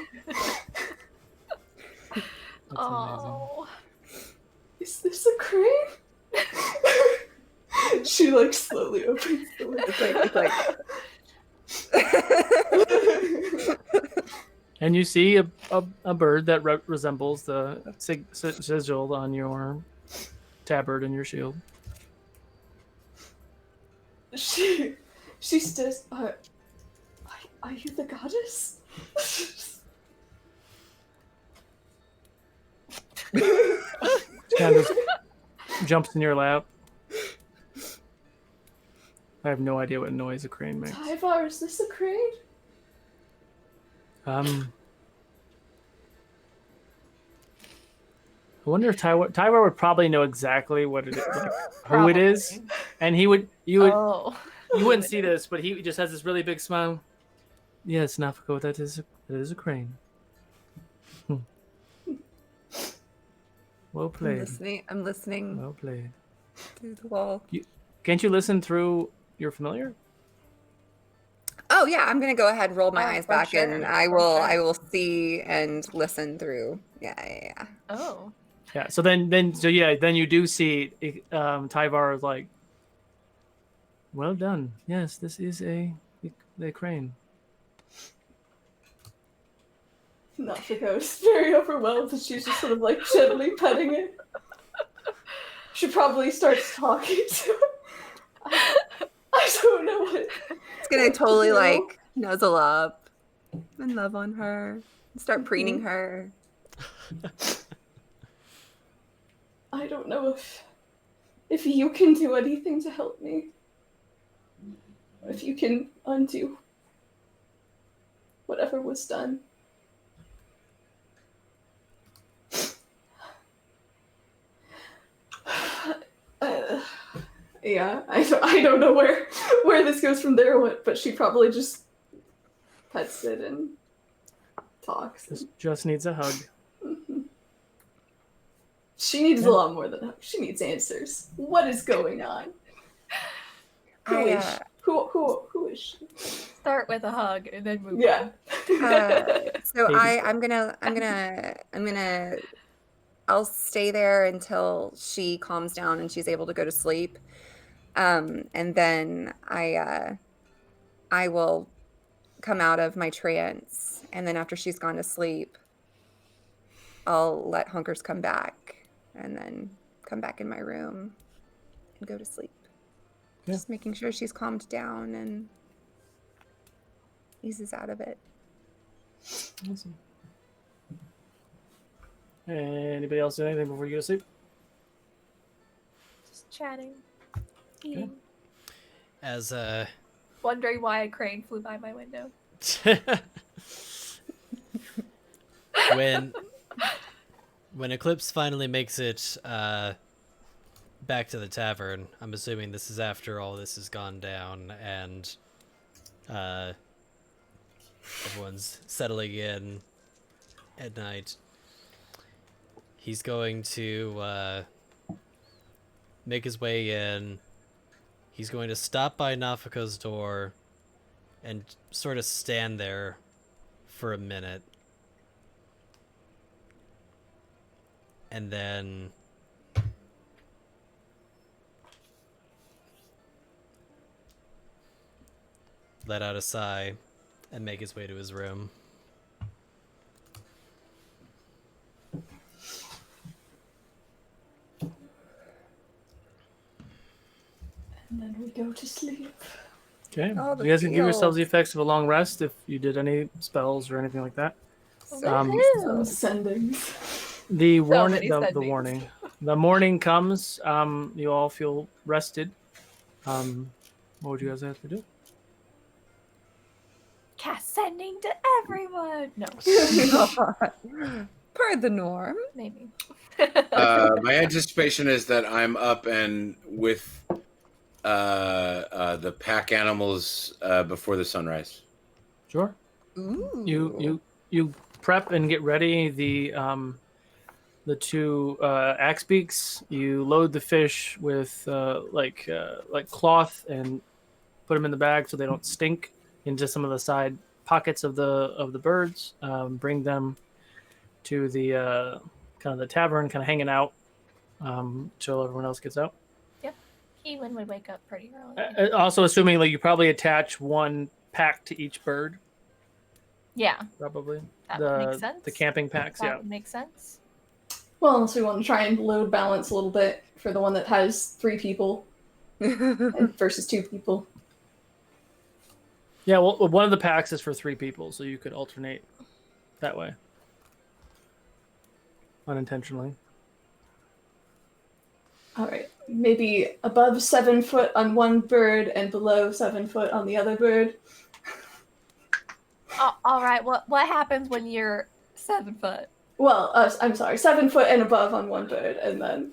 Oh. Is this a crane? She like slowly opens the window. It's like And you see a bird that resembles the sigil on your tabard and your shield. She says, are you the goddess? Kind of jumps in your lap. I have no idea what noise a crane makes. Tyvar, is this a crane? I wonder if Tyvar would probably know exactly what it is, like, who it is, and you wouldn't see this, but he just has this really big smile. Yes, Nafako, that is a crane. Well played. I'm listening Well played. through the wall. Can't you listen through your familiar? Oh yeah, I'm gonna go ahead and roll my Oh, eyes for back, sure, and for I sure. will see and listen through. Yeah. Oh. Yeah. So then you do see Tyvar is like, well done. Yes, this is a crane. Nafiko is very overwhelmed, and she's just sort of like gently petting it. She probably starts talking to it. I don't know what. It's gonna totally like nuzzle up and love on her, and start preening her. I don't know if you can do anything to help me. If you can undo whatever was done. Yeah, I don't know where this goes from there, but she probably just pets it and talks. Just needs a hug. She needs a lot more than a hug. She needs answers. What is going on? Who is she? Start with a hug and then move Yeah. So I'll stay there until she calms down and she's able to go to sleep. And then I will come out of my trance, and then after she's gone to sleep, I'll let Hunkers come back and then come back in my room and go to sleep. Yeah. Just making sure she's calmed down and eases out of it. Awesome. Anybody else do anything before you go to sleep? Just chatting. Eating. As Wondering why a crane flew by my window. when Eclipse finally makes it back to the tavern, I'm assuming this is after all this has gone down and everyone's settling in at night. He's going to make his way in. He's going to stop by Nafiko's door and sort of stand there for a minute. And then let out a sigh and make his way to his room. And then we go to sleep. Okay. Oh, So you guys can give yourselves feels. the effects of a long rest if you did any spells or anything like that. Some sendings. The many warning. The morning comes. You all feel rested. What would you guys have to do? Cast sending to everyone. No, Per the norm. maybe. My anticipation is that I'm up and with the pack animals before the sunrise. Sure. Ooh. You prep and get ready the two axe beaks. You load the fish with like cloth and put them in the bag so they don't stink into some of the side pockets of the birds. Bring them to the kind of the tavern, kind of hanging out till everyone else gets out. Keelan would wake up pretty early. Also, assuming like you probably attach one pack to each bird. Yeah, Probably that would make sense. the camping packs. That Yeah. would make sense. Well, unless we want to try and load balance a little bit for the one that has 3 people versus 2 people. Yeah, well, one of the packs is for 3 people, so you could alternate that way. Unintentionally. All right, maybe above 7 foot on one bird and below 7 foot on the other bird. All right. What happens when you're 7 foot? Well, I'm sorry, 7 foot and above on one bird, and then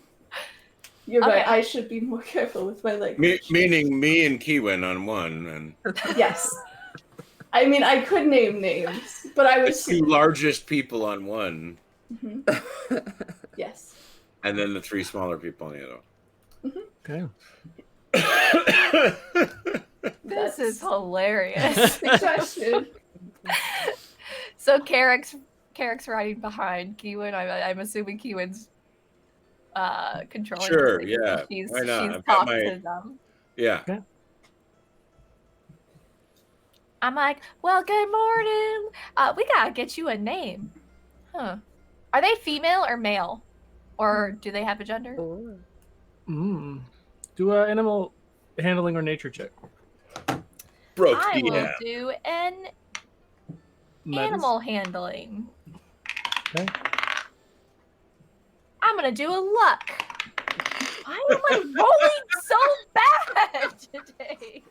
you're right. Okay. I should be more careful with my language. Meaning me and Kiwin on one, and Yes. I mean, I could name names, but I The was... two largest people on one, Yes. and then the three smaller people on the other one. Okay. This is hilarious. Suggestion. So Carrick's riding behind Kiwin. I'm assuming Kiwin's controlling. Sure, the yeah. She's Why not? she's I've got talking my- to them. Yeah. I'm like, well, good morning. We gotta get you a name. Huh? Are they female or male, or do they have a gender? Do a animal handling or nature check. Broke I will DM. do an animal handling. Okay. I'm gonna do a luck. Why am I rolling so bad today?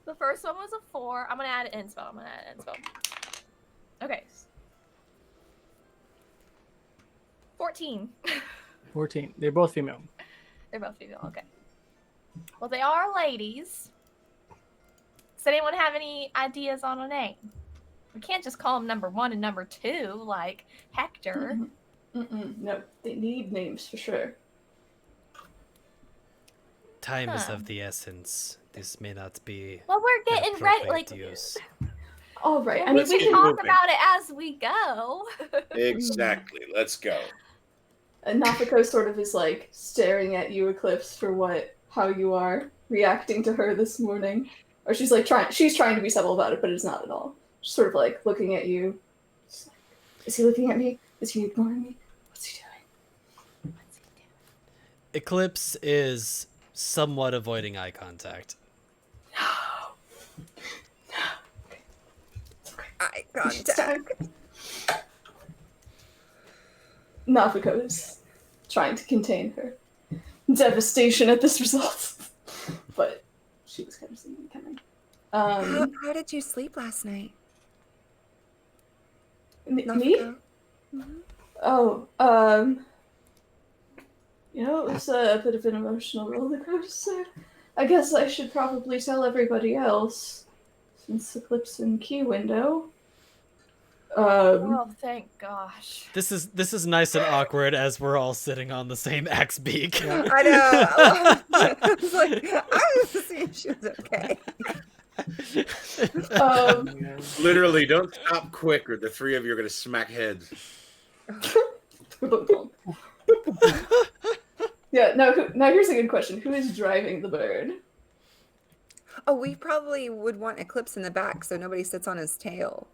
The first one was a 4. I'm gonna add an inspo. Okay. 14. 14. They're both female. They're both female. Okay. Well, they are ladies. Does anyone have any ideas on a name? We can't just call them number 1 and number 2 like Hector. No, they need names for sure. Time is of the essence. This may not be. Well, we're getting ready. appropriate Like, use. All right. I we mean, Let's we get can. talk moving. about it as we go. Exactly. Let's go. And Nafiko sort of is like staring at you, Eclipse, for how you are reacting to her this morning. Or she's like she's trying to be subtle about it, but it's not at all. She's sort of like looking at you. She's like, is he looking at me? Is he ignoring me? What's he doing? Eclipse is somewhat avoiding eye contact. Eye contact. Nafiko is trying to contain her devastation at this result. But she was kind of seeing it coming. How did you sleep last night? Me? Nafiko? Oh, you know, it was a bit of an emotional roller coaster. I guess I should probably tell everybody else, since Eclipse and Key Window. Oh, thank gosh. This is nice and awkward as we're all sitting on the same axe beak. I know. I was like, I was seeing if she was okay. Literally, don't stop quick, or the three of you are going to smack heads. Yeah, now here's a good question. Who is driving the bird? Oh, we probably would want Eclipse in the back so nobody sits on his tail.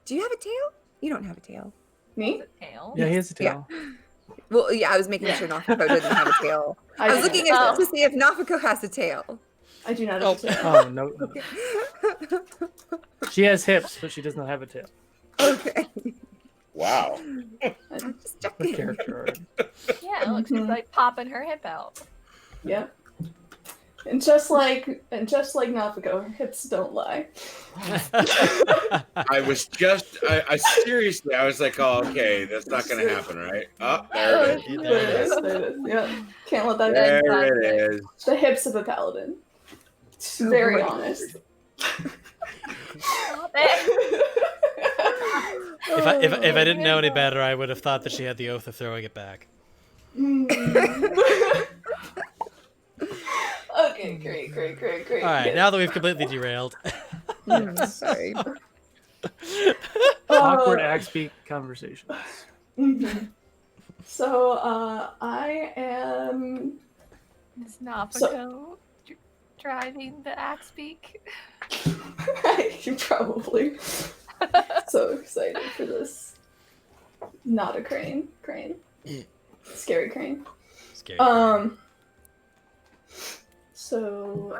Do you have a tail? You don't have a tail. Me? Tail. Yeah, he has a tail. Well, yeah, I was making sure Nafiko didn't have a tail. I was looking to see if Nafiko has a tail. I do not have a tail. Oh, no. She has hips, but she does not have a tail. Okay. Wow. I'm just The checking. character art. Yeah, it looks she's like popping her hip out. Yeah. And just like Nafiko, her hips don't lie. I was just, I seriously, I was like, oh, okay, that's not going to happen, right? Oh, there it is. There it is. Yeah. Can't let that There go. it is. The hips of a paladin. Very honest. Stop it. If I didn't know any better, I would have thought that she had the oath of throwing it back. Okay, great. All right, now that we've completely derailed. Sorry. Awkward axe beak conversations. So, I am... Is Nafiko driving the axe beak? You're probably so excited for this. Not a crane. Scary crane. Scary. So,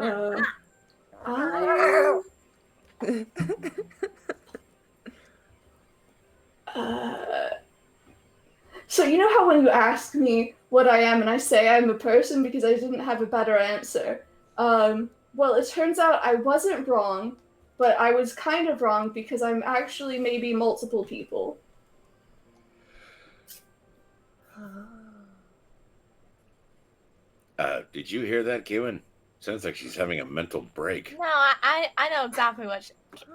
so you know how when you ask me what I am and I say I'm a person because I didn't have a better answer? Well, it turns out I wasn't wrong, but I was kind of wrong because I'm actually maybe multiple people. Did you hear that, Kewin? Sounds like she's having a mental break. No, I know exactly what.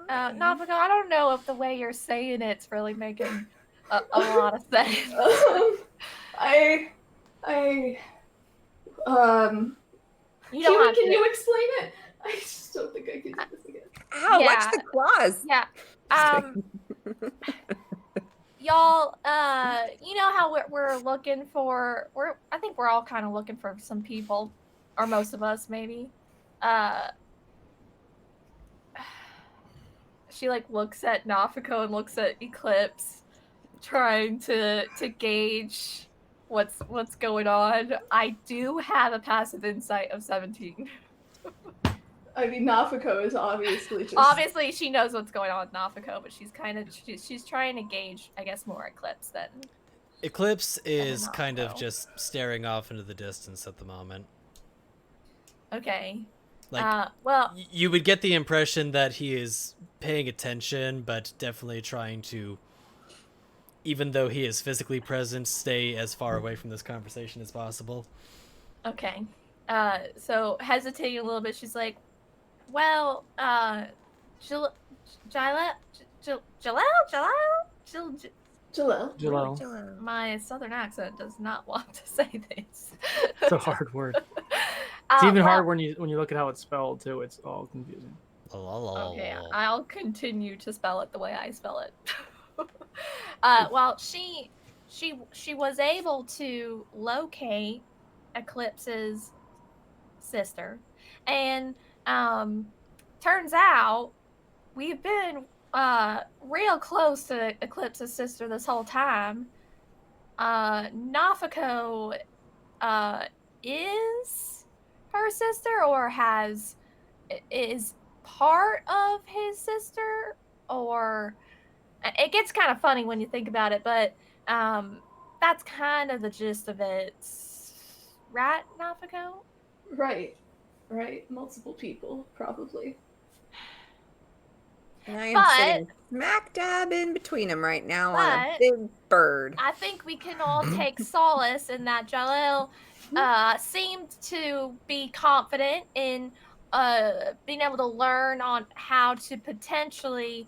Nafiko, I don't know if the way you're saying it's really making a lot of sense. You don't Huey, have can to. you explain it? I just don't think I can do this again. Ow, Yeah. watch the claws. Yeah. Y'all, you know how we're looking for. I think we're all kind of looking for some people, or most of us maybe. She like looks at Nafiko and looks at Eclipse, trying to gauge what's going on. I do have a passive insight of 17. I mean, Nafiko is obviously just... Obviously, she knows what's going on with Nafiko, but she's trying to gauge, I guess, more Eclipse than... Eclipse is Nafiko. kind of just staring off into the distance at the moment. Okay. Like, well... You would get the impression that he is paying attention, but definitely trying to, even though he is physically present, stay as far away from this conversation as possible. Okay. So, hesitating a little bit, she's like, well, Jalel? My southern accent does not want to say this. It's a hard word. It's even hard when you look at how it's spelled too. It's all confusing. Okay, I'll continue to spell it the way I spell it. Well, she was able to locate Eclipse's sister, and turns out we've been real close to Eclipse's sister this whole time. Nafiko is her sister, or is part of his sister, or it gets kind of funny when you think about it, but that's kind of the gist of it, right, Nafiko? Right. Multiple people, probably. And I am sitting smack dab in between them right now on a big bird. I think we can all take solace in that Jalel seemed to be confident in being able to learn on how to potentially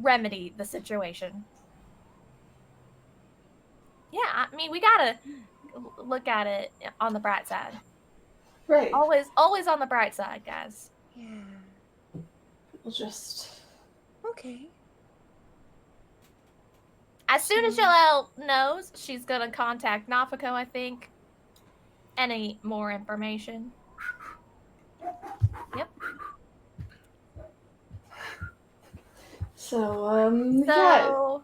remedy the situation. Yeah, I mean, we gotta look at it on the bright side. Right. Always on the bright side, guys. Yeah. We'll just... Okay. As soon as Jalel knows, she's gonna contact Nafiko, I think. Any more information? Yep. So,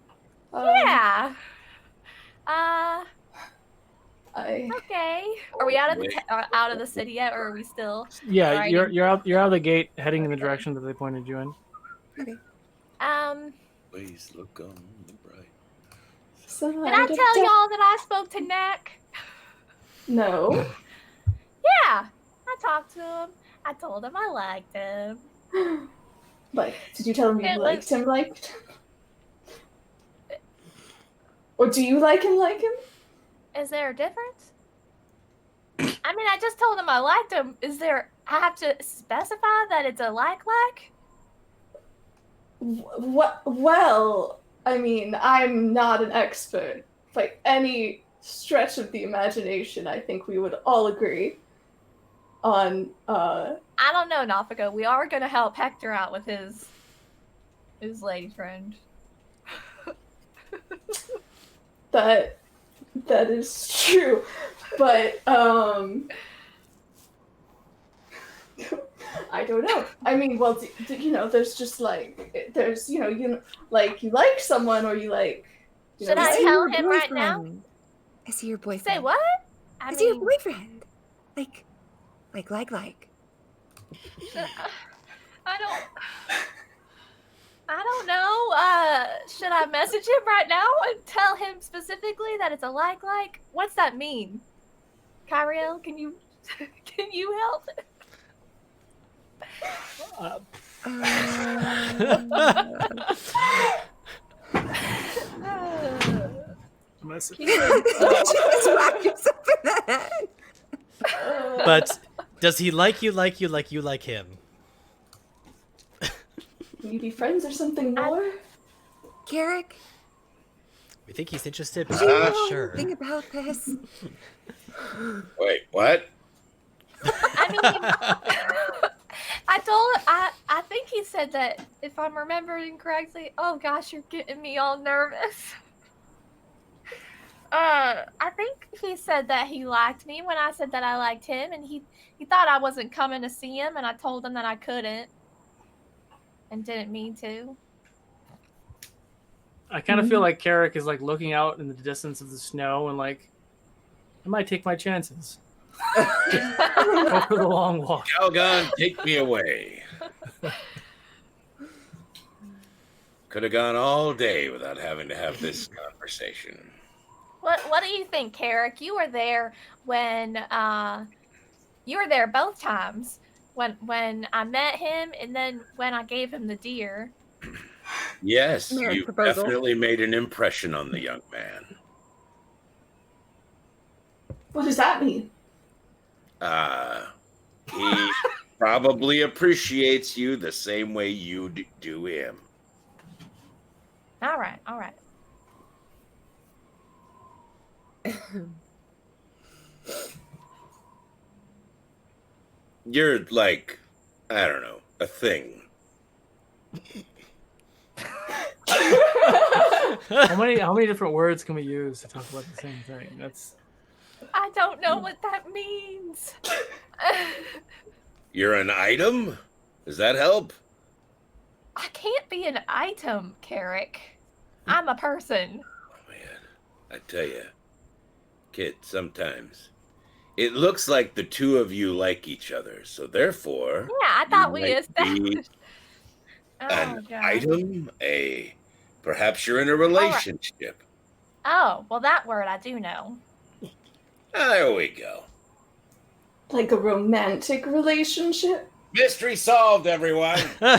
yeah. Okay. Are we out of the city yet, or are we still? Yeah, riding? you're out of the gate, heading in the direction that they pointed you in. Okay. Please look on the bright. So Did I tell y'all that I spoke to Neck? No. Yeah, I talked to him. I told him I liked him. Like, did you tell him you liked him? Or do you like him? Is there a difference? I mean, I just told him I liked him. I have to specify that it's a like? What? Well, I mean, I'm not an expert. By any stretch of the imagination, I think we would all agree on, I don't know, Nafiko. We are gonna help Hector out with his lady friend. That is true, but I don't know. I mean, well, there's just you like someone, or you like. Should I tell him right now? Is he your boyfriend? Say what? Is he your boyfriend? Like. I don't know. Should I message him right now and tell him specifically that it's a like? What's that mean? Kyriel, can you help? Message. Just whack yourself in the head. But does he like you like him? Can you be friends or something more? Carrick, We think he's interested, but do you we're know not sure. anything about this? Wait, what? I mean, I think he said that, if I'm remembering correctly. Oh gosh, you're getting me all nervous. I think he said that he liked me when I said that I liked him, and he thought I wasn't coming to see him, and I told him that I couldn't, and didn't mean to. I kind of feel like Carrick is like looking out in the distance of the snow and like, I might take my chances. Go for the long walk. Calgon, take me away. Could have gone all day without having to have this conversation. What do you think, Carrick? You were there when you were there both times. When I met him and then when I gave him the deer. Yes, Marriage you proposal. definitely made an impression on the young man. What does that mean? He probably appreciates you the same way you do him. All right. You're like, I don't know, a thing. How many different words can we use to talk about the same thing? That's I don't know what that means. You're an item? Does that help? I can't be an item, Carrick. I'm a person. Oh, man, I tell you, kid, sometimes it looks like the two of you like each other, so therefore, Yeah, I thought you we might established. an God. item, perhaps you're in a relationship. Oh, well, that word I do know. There we go. Like a romantic relationship? Mystery solved, everyone. All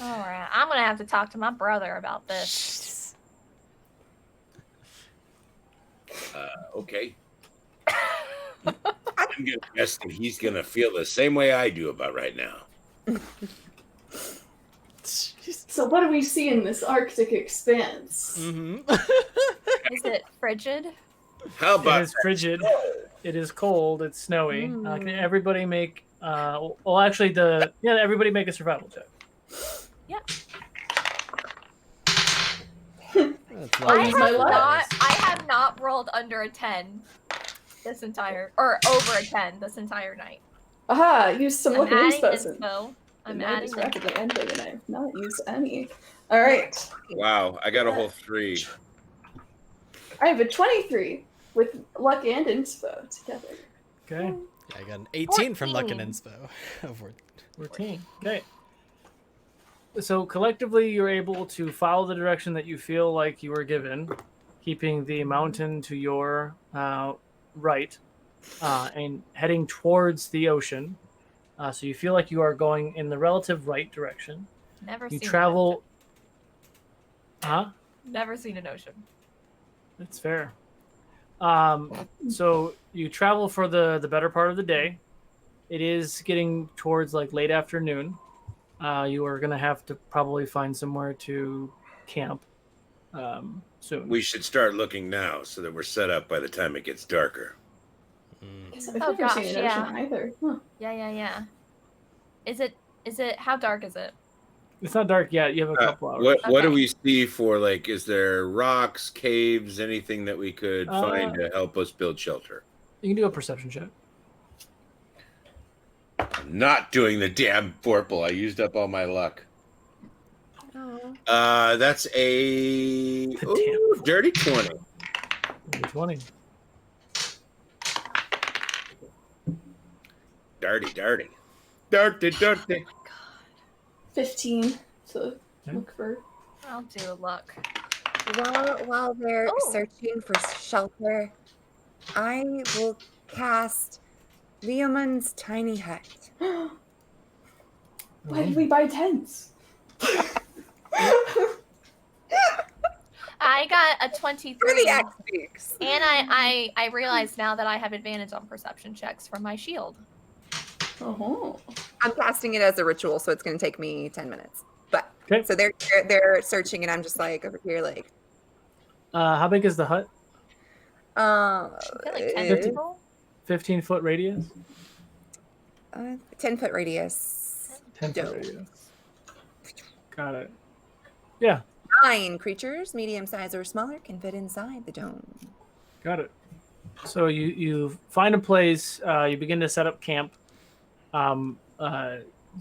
right, I'm gonna have to talk to my brother about this. Okay. I'm gonna guess that he's gonna feel the same way I do about right now. So what do we see in this Arctic expanse? Mm-hmm. Is it frigid? How it about is frigid. It is cold. It's snowy. Can everybody make? Everybody make a survival check. I'll use my luck. I have not rolled under a 10 this entire, or over a 10 this entire night. Aha, use some I'm looking adding inspo. inspo. I'm The night adding is inspo. rapidly ending and I have not used any. Alright. Wow, I got a whole 3. I have a 23 with luck and inspo together. Okay. I got an 18 from Luck and 14. Inspo. Over 14. Okay. So collectively, you're able to follow the direction that you feel like you were given, keeping the mountain to your right, and heading towards the ocean. So you feel like you are going in the relative right direction. Never You seen travel. Huh? An ocean. Never seen an ocean. That's fair. So you travel for the better part of the day. It is getting towards like late afternoon. You are going to have to probably find somewhere to camp soon. We should start looking now so that we're set up by the time it gets darker. Guess I've Oh, never seen an gosh, ocean either. Huh. Yeah. Is it, how dark is it? It's not dark yet. You have a couple hours. What do Okay. we see for, like, is there rocks, caves, anything that we could find to help us build shelter? You can do a perception check. I'm not doing the damn Vorpal. I used up all my luck. Oh. That's a dirty 20. 20. Dirty. 15 to Okay. look for. I'll do a look. While they're Oh. searching for shelter, I will cast Leoman's tiny hut. Why did we buy tents? I got a 23. For the axe beaks. And I realize now that I have advantage on perception checks from my shield. Oh. I'm casting it as a ritual, so it's going to take me 10 minutes. But Okay. so they're searching, and I'm just like over here, like. How big is the hut? Is it like 10 It- people? 15-foot radius. 10-foot radius. 10-foot Dope. radius. Got it. Yeah, 9 creatures, medium size or smaller, can fit inside the dome. got it. So you find a place. You begin to set up camp.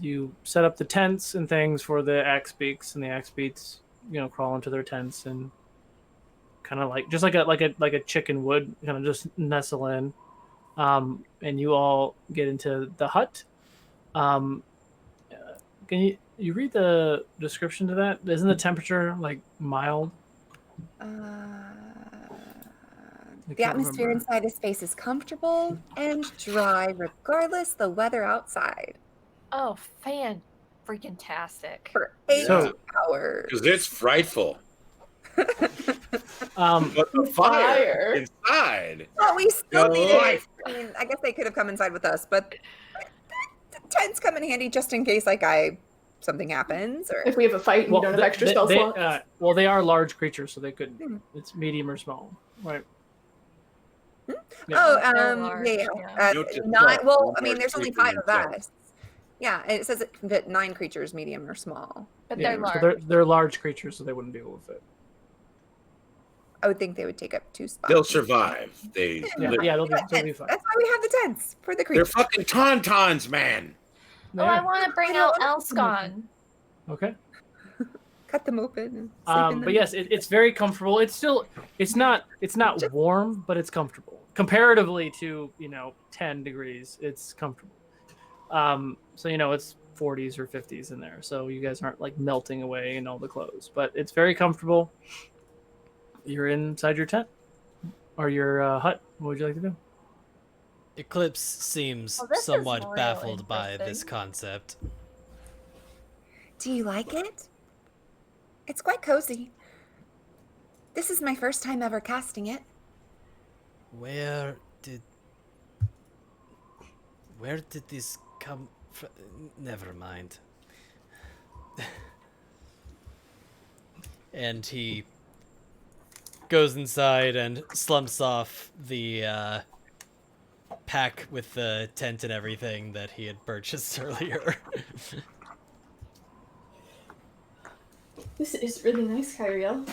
You set up the tents and things for the axe beaks, and the axe beaks, crawl into their tents and kind of like just like a chicken would, kind of just nestle in. And you all get into the hut. Can you read the description to that? Isn't the temperature like mild? The atmosphere inside this space is comfortable and dry, regardless the weather outside. Oh, freaking tastic. For 8 So- hours. Because it's frightful. Um, But the fire inside. Well, we still No needed. life. I mean, I guess they could have come inside with us, but the tents come in handy just in case, like, something happens, or If we have a fight and you don't have extra spell slots. well, they are large creatures, so they could. Hmm. It's medium or small, right? Hmm? Yeah. Oh, They're large, yeah. yeah. Note to 9. self, Well, I large mean, there's only creatures 5 of themselves. us. Yeah, and it says it can fit 9 creatures, medium or small. But Yeah, they're large. so they're large creatures, so they wouldn't deal with it. I would think they would take up 2 spots. They'll survive. They Yeah, live. yeah, they'll be That's fine. why we have the tents for the They're creatures. fucking tauntauns, man. Oh, I Yeah. want to bring I out know. Elscon. Okay. Cut them open. And sleep in But them. yes, it's very comfortable. It's not warm, but it's comfortable comparatively to 10 degrees. It's comfortable. So it's 40s or 50s in there, so you guys aren't like melting away in all the clothes, but it's very comfortable. You're inside your tent or your hut. What would you like to do? Eclipse seems Well, this is somewhat real baffled by this interesting. concept. Do you like it? It's quite cozy. This is my first time ever casting it. Where did this come from? Never mind. And he goes inside and slumps off the pack with the tent and everything that he had purchased earlier. This is really nice, Kyriel.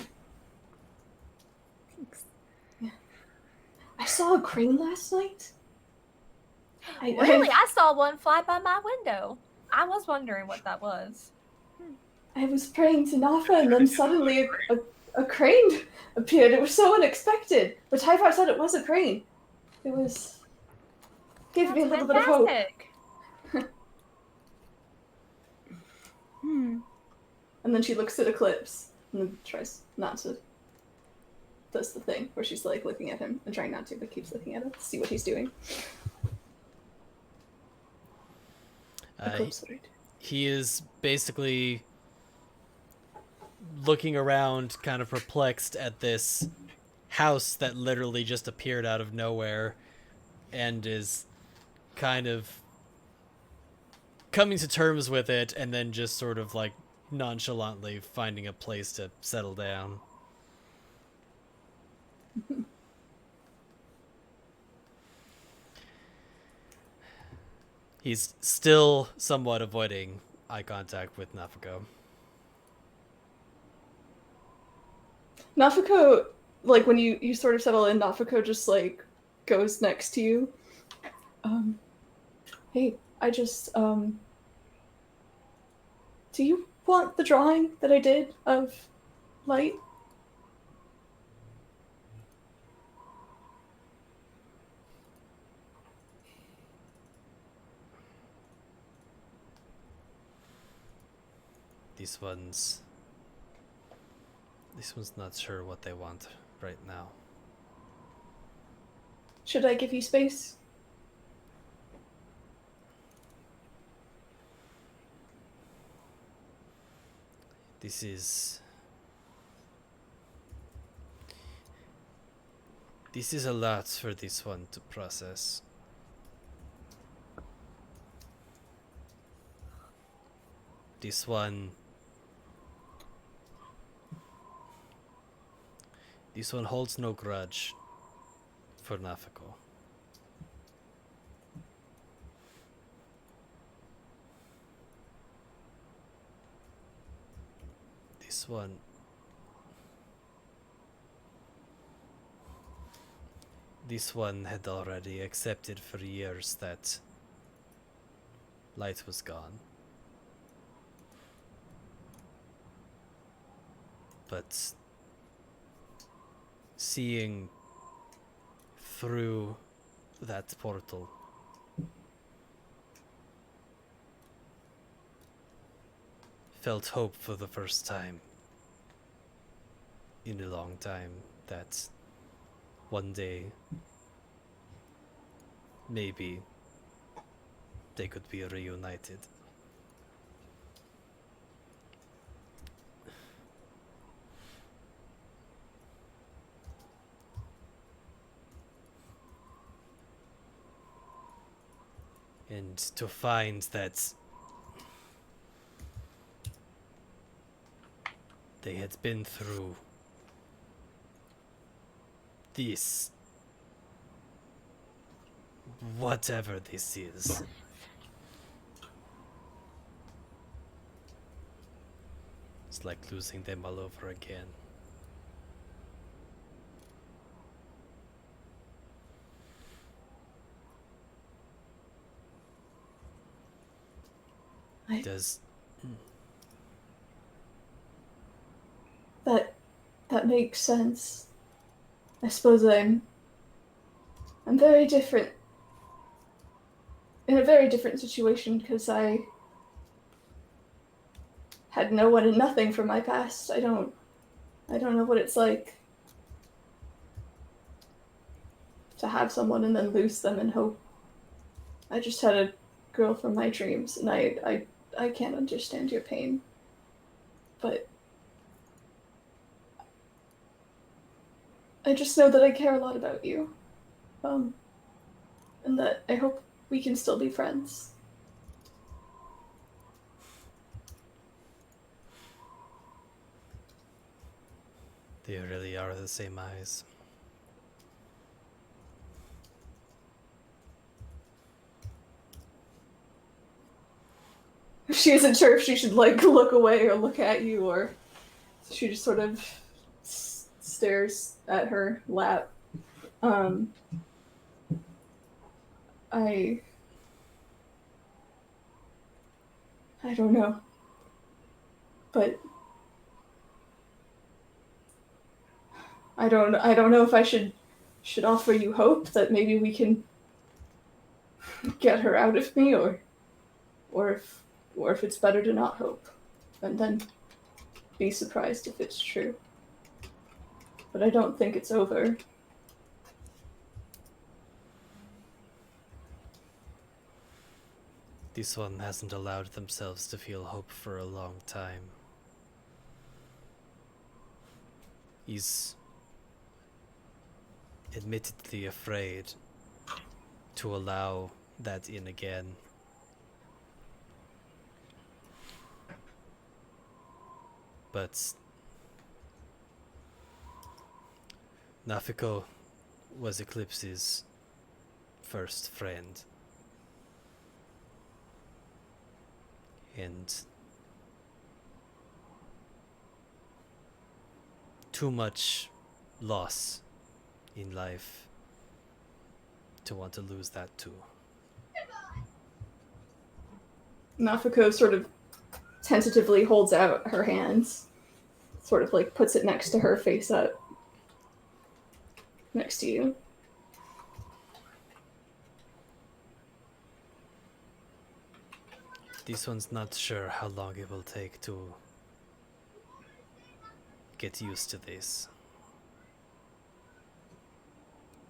Thanks. I saw a crane last night. Really? I saw one fly by my window. I was wondering what that was. I was praying to Nafa, and then suddenly a crane appeared. It was so unexpected. But Typhon said it was a crane. It was... gave me a That's little bit of hope. fantastic. And then she looks at Eclipse, and then tries not to... does the thing where she's like looking at him and trying not to, but keeps looking at him to see what he's doing. Eclipse, right? He is basically looking around, kind of perplexed at this house that literally just appeared out of nowhere, and is kind of coming to terms with it, and then just sort of like nonchalantly finding a place to settle down. He's still somewhat avoiding eye contact with Nafako. Nafako, like when you sort of settle in, Nafako just like goes next to you. Hey, I just do you want the drawing that I did of Light? This one's not sure what they want right now. Should I give you space? This is This is a lot for this one to process. This one holds no grudge for Nafiko. This one had already accepted for years that light was gone. But seeing through that portal felt hope for the first time in a long time that one day maybe they could be reunited. And to find that they had been through this, whatever this is. It's like losing them all over again. Does that makes sense. I suppose I'm very different, in a very different situation, because I had no one and nothing from my past. I don't know what it's like to have someone and then lose them and hope. I just had a girl from my dreams, and I can't understand your pain. But I just know that I care a lot about you. And that I hope we can still be friends. they really are the same eyes. She isn't sure if she should like look away or look at you, or she just sort of stares at her lap. I don't know, but I don't know if I should offer you hope that maybe we can get her out of me, or if it's better to not hope and then be surprised if it's true. But I don't think it's over. This one hasn't allowed themselves to feel hope for a long time. He's admittedly afraid to allow that in again. But Nafiko was Eclipse's first friend. And too much loss in life to want to lose that too. Nafiko sort of tentatively holds out her hands, sort of like puts it next to her, face up, next to you. This one's not sure how long it will take to get used to this.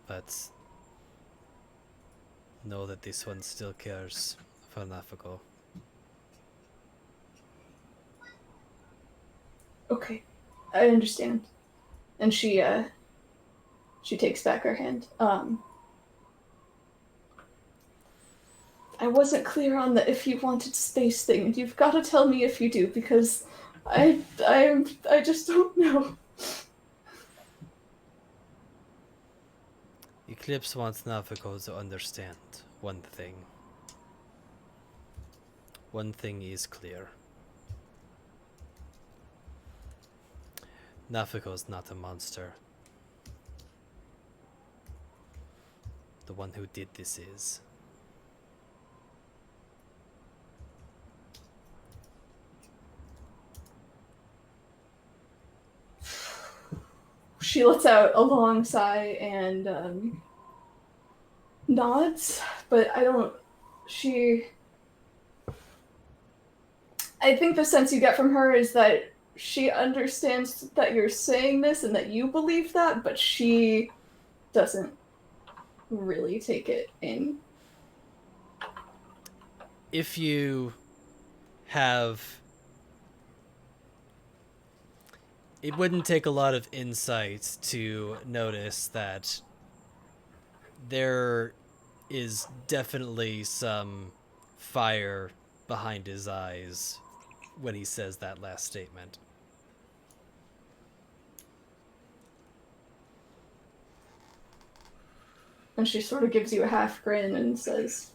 But know that this one still cares for Nafiko. Okay, I understand. And she She takes back her hand. I wasn't clear on the if you wanted space thing. You've got to tell me if you do, because I just don't know. Eclipse wants Nafiko to understand one thing. One thing is clear. Nafiko's not a monster. The one who did this is. She lets out a long sigh and nods, but I think the sense you get from her is that she understands that you're saying this and that you believe that, but she doesn't really take it in. If you have... It wouldn't take a lot of insight to notice that there is definitely some fire behind his eyes when he says that last statement. And she sort of gives you a half grin and says,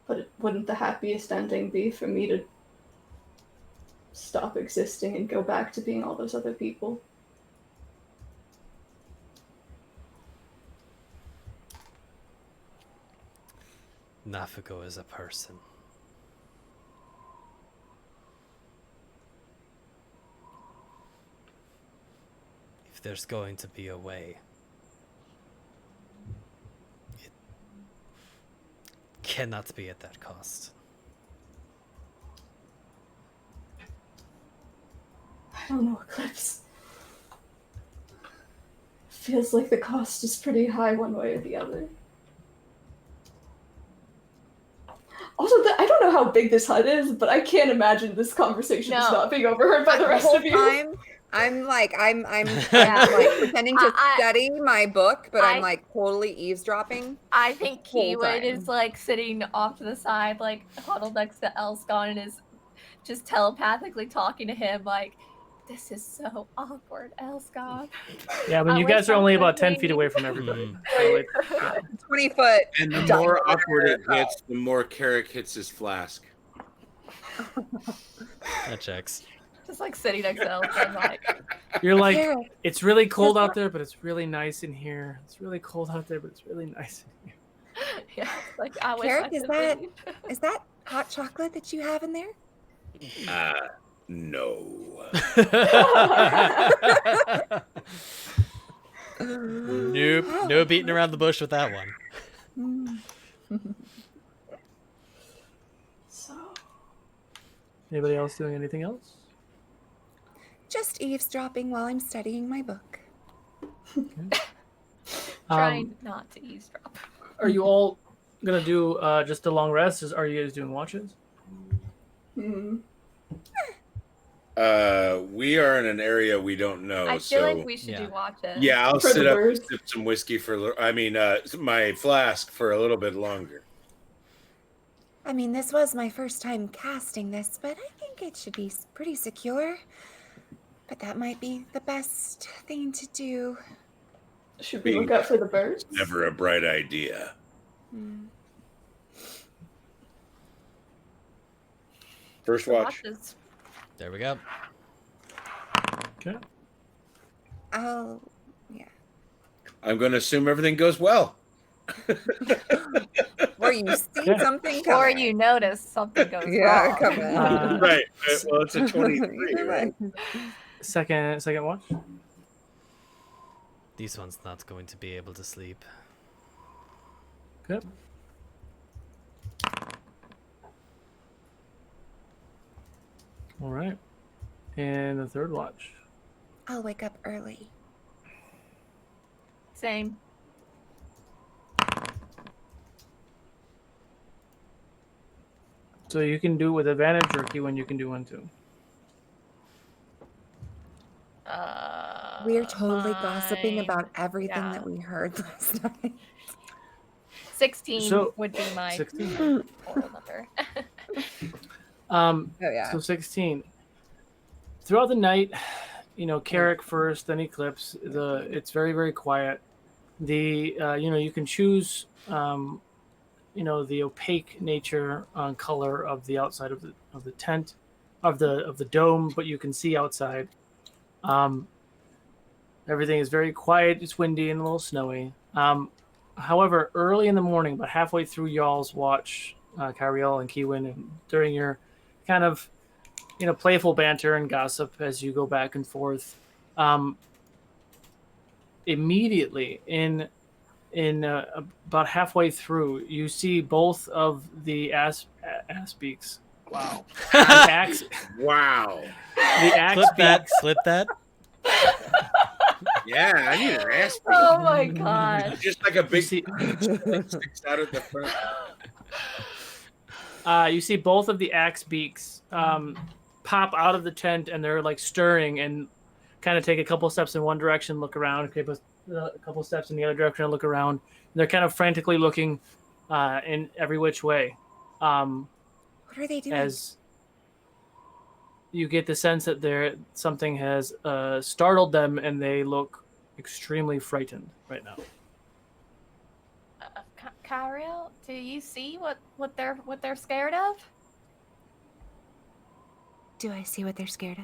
but wouldn't the happiest ending be for me to stop existing and go back to being all those other people? Nafiko is a person. If there's going to be a way, it cannot be at that cost. I don't know, Eclipse. Feels like the cost is pretty high one way or the other. Also, I don't know how big this hut is, but I can't imagine this conversation is not being overheard by the rest whole of you. Time, I'm like Yeah. like pretending to study my book, but I'm like totally eavesdropping. I think whole Keywood time. is like sitting off to the side, like huddled next to Elsgon, and is just telepathically talking to him like, this is so awkward, Elsgon. Yeah, I mean, you guys are only about 10 feet away from everybody. So it's, 20 foot. And the more awkward it gets, the more Carrick hits his flask. That checks. Just like sitting next to Elsgon, like. You're like, Yeah. it's really cold out there, but it's really nice in here. It's really cold out there, but it's really nice in here. Yeah, like I wish Carrick, I could leave. is that hot chocolate that you have in there? No. Nope. No beating around the bush with that one. So, Anybody else doing anything else? Just eavesdropping while I'm studying my book. Trying not to eavesdrop. Are you all gonna do just a long rest? Are you guys doing watches? We are in an area we don't know. I feel like we should yeah. do watches. Yeah, I'll For sit the up and birds. sip some whiskey my flask for a little bit longer. I mean, this was my first time casting this, but I think it should be pretty secure. But that might be the best thing to do. should we look out for the birds? Never a bright idea. First watch. Watches. There we go. Okay. Oh, yeah. I'm going to assume everything goes well. Or you see something coming. Or you notice something goes Yeah, wrong. come on. Right. Well, it's a 23, Either way. right? Second watch. This one's not going to be able to sleep. Good. All right. And the third watch. I'll wake up early. Same. So you can do it with advantage, or Keywen, you can do one too. We're totally gossiping mine. about everything Yeah. that we heard last night. 16 So, would be my 16. total number. Oh yeah. So 16. Throughout the night, Carrick first, then Eclipse. It's very, very quiet. You can choose, the opaque nature on color of the outside of the tent, of the dome, but you can see outside. Everything is very quiet. It's windy and a little snowy. However, early in the morning, about halfway through y'all's watch, Kyriel and Kiwin, and during your kind of playful banter and gossip as you go back and forth, immediately in about halfway through, you see both of the ass beaks. Wow. The axe. Wow. The axe Clip that. beaks. Clip that. Yeah, I need an ass beak. Oh my god. Just like a big see- that sticks out of the front. You see both of the axe beaks pop out of the tent, and they're like stirring and kind of take a couple steps in one direction, look around, take a couple steps in the other direction, and look around. And they're kind of frantically looking in every which way. What are they doing? As you get the sense that something has startled them, and they look extremely frightened right now. Kyriel, do you see what they're scared of? Do I see what they're scared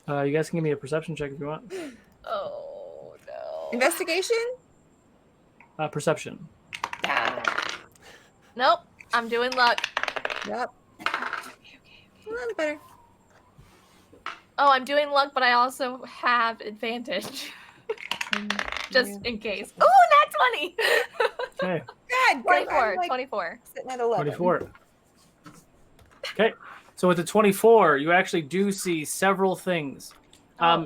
of? You guys can give me a perception check if you want. Oh no. Investigation? Perception. Nope. I'm doing luck. Yep. A little better. Oh, I'm doing luck, but I also have advantage. Just in case. Ooh, not 20! Okay. God, 24. I'm like 24. sitting at 11. 24. Okay. So with the 24, you actually do see several things.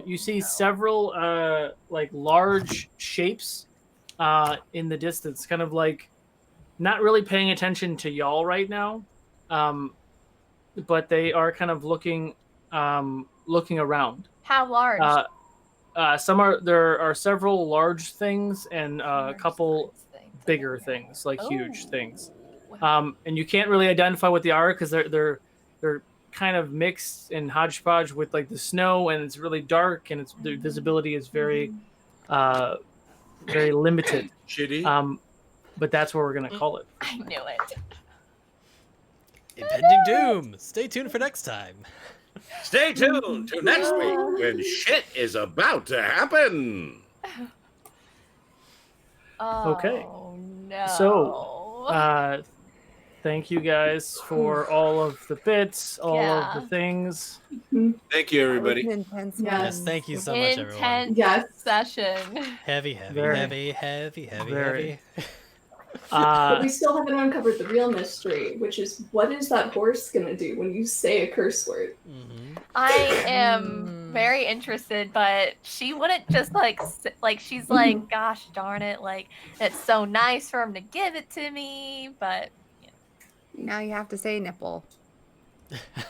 You see several like large shapes in the distance, kind of like not really paying attention to y'all right now, but they are kind of looking around. How large? There are several large things and a couple bigger things, like huge things. And you can't really identify what they are because they're kind of mixed and hodgepodge with like the snow, and it's really dark, and the visibility is very very limited. Shitty. But that's what we're gonna call it. I knew it. Impending doom. Stay tuned for next time. Stay tuned to next week when shit is about to happen. Oh, Okay. no. So, thank you guys for all of the bits, all of the things. Thank you, everybody. That was an intense Yes, one. thank you so much, everyone. Intense Yes. session. Heavy, Very. heavy. But we still haven't uncovered the real mystery, which is what is that horse gonna do when you say a curse word? I am very interested, but she wouldn't just she's like, gosh darn it, like it's so nice for him to give it to me, but Now you have to say nipple.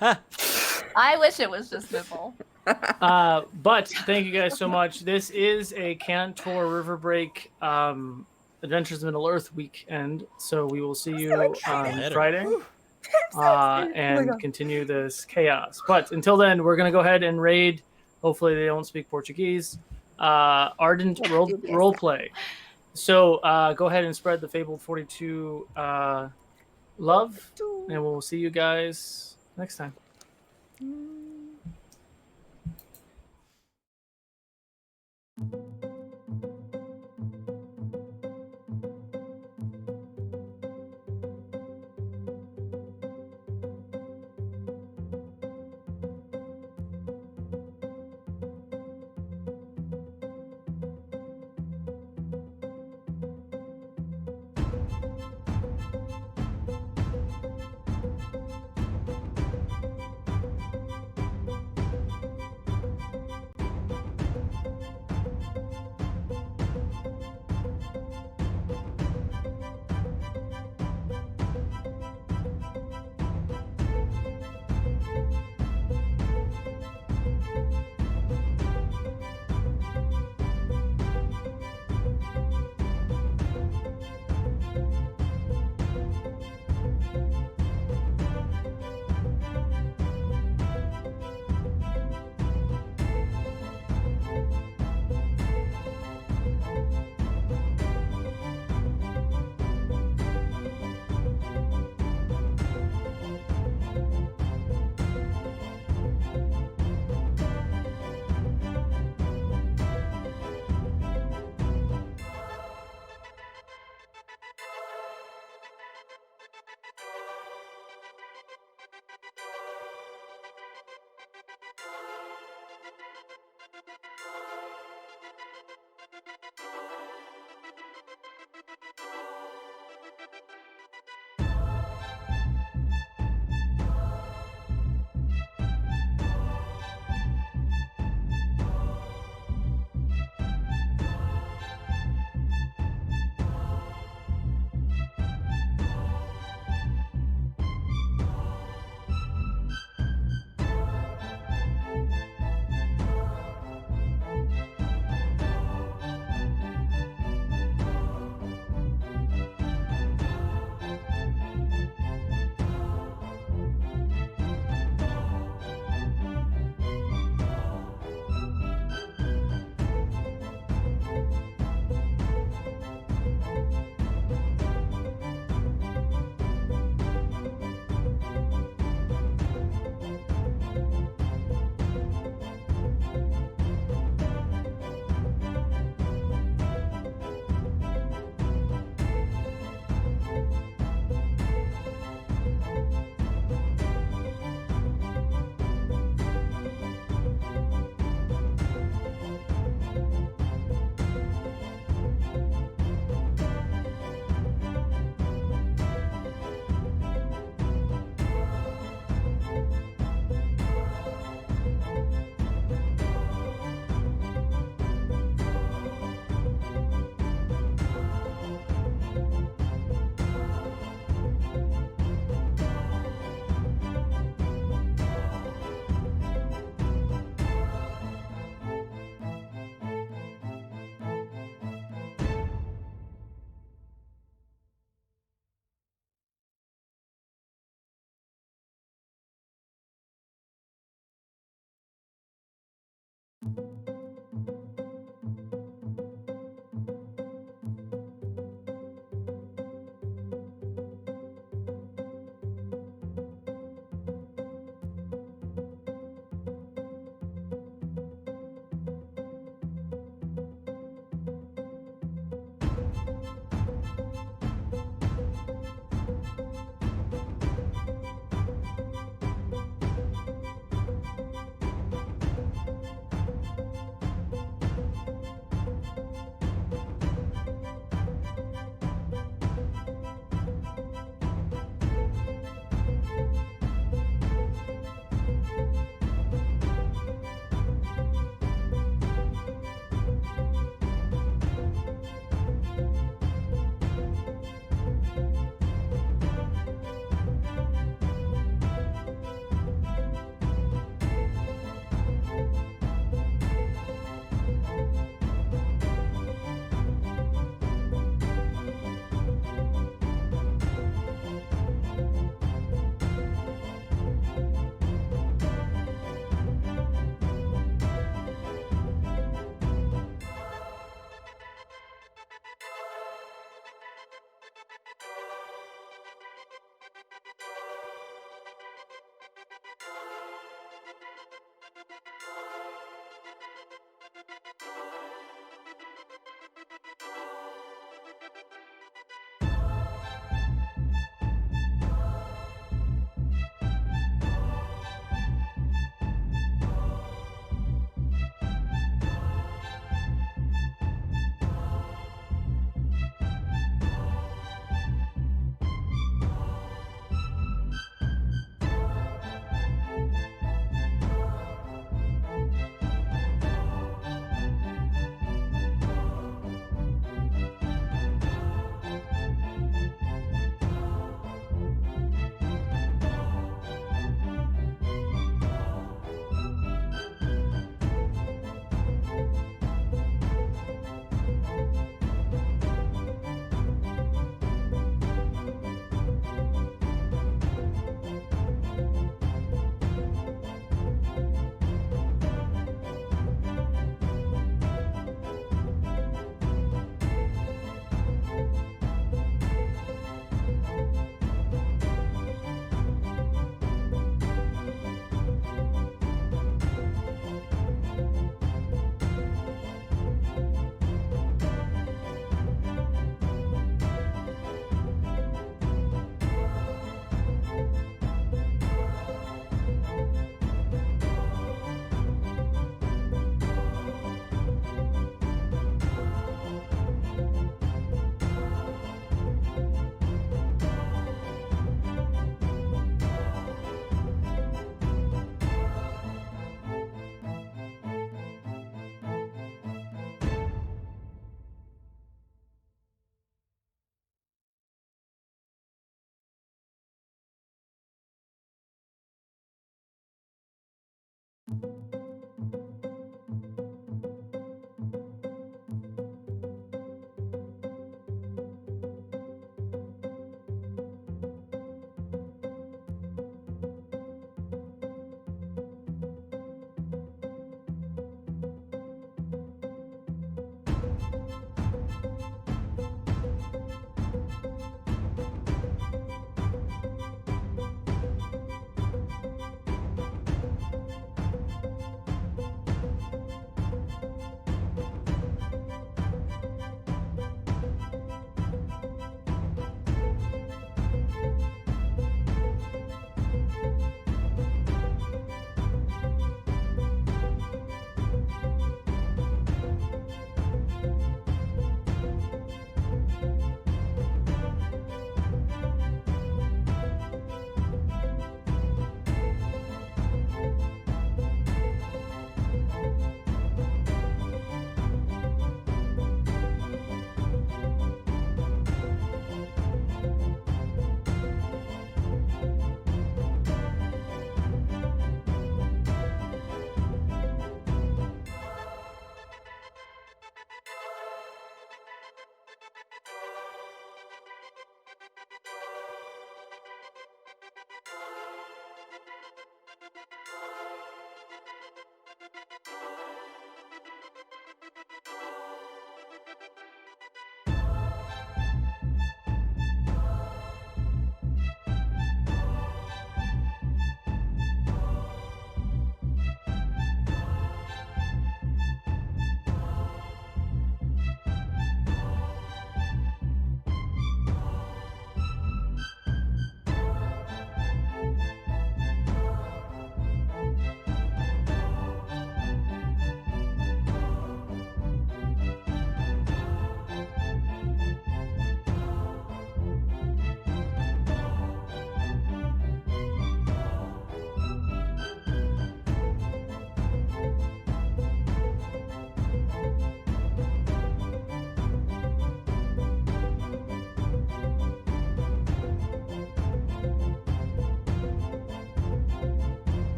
I wish it was just nipple. But thank you guys so much. This is a Cantor River Break Adventures in Middle Earth weekend, so we will see you on Friday and continue this chaos. But until then, we're gonna go ahead and raid. Hopefully, they don't speak Portuguese. Ardent roleplay. So go ahead and spread the Fabled 42 love, and we'll see you guys next time. you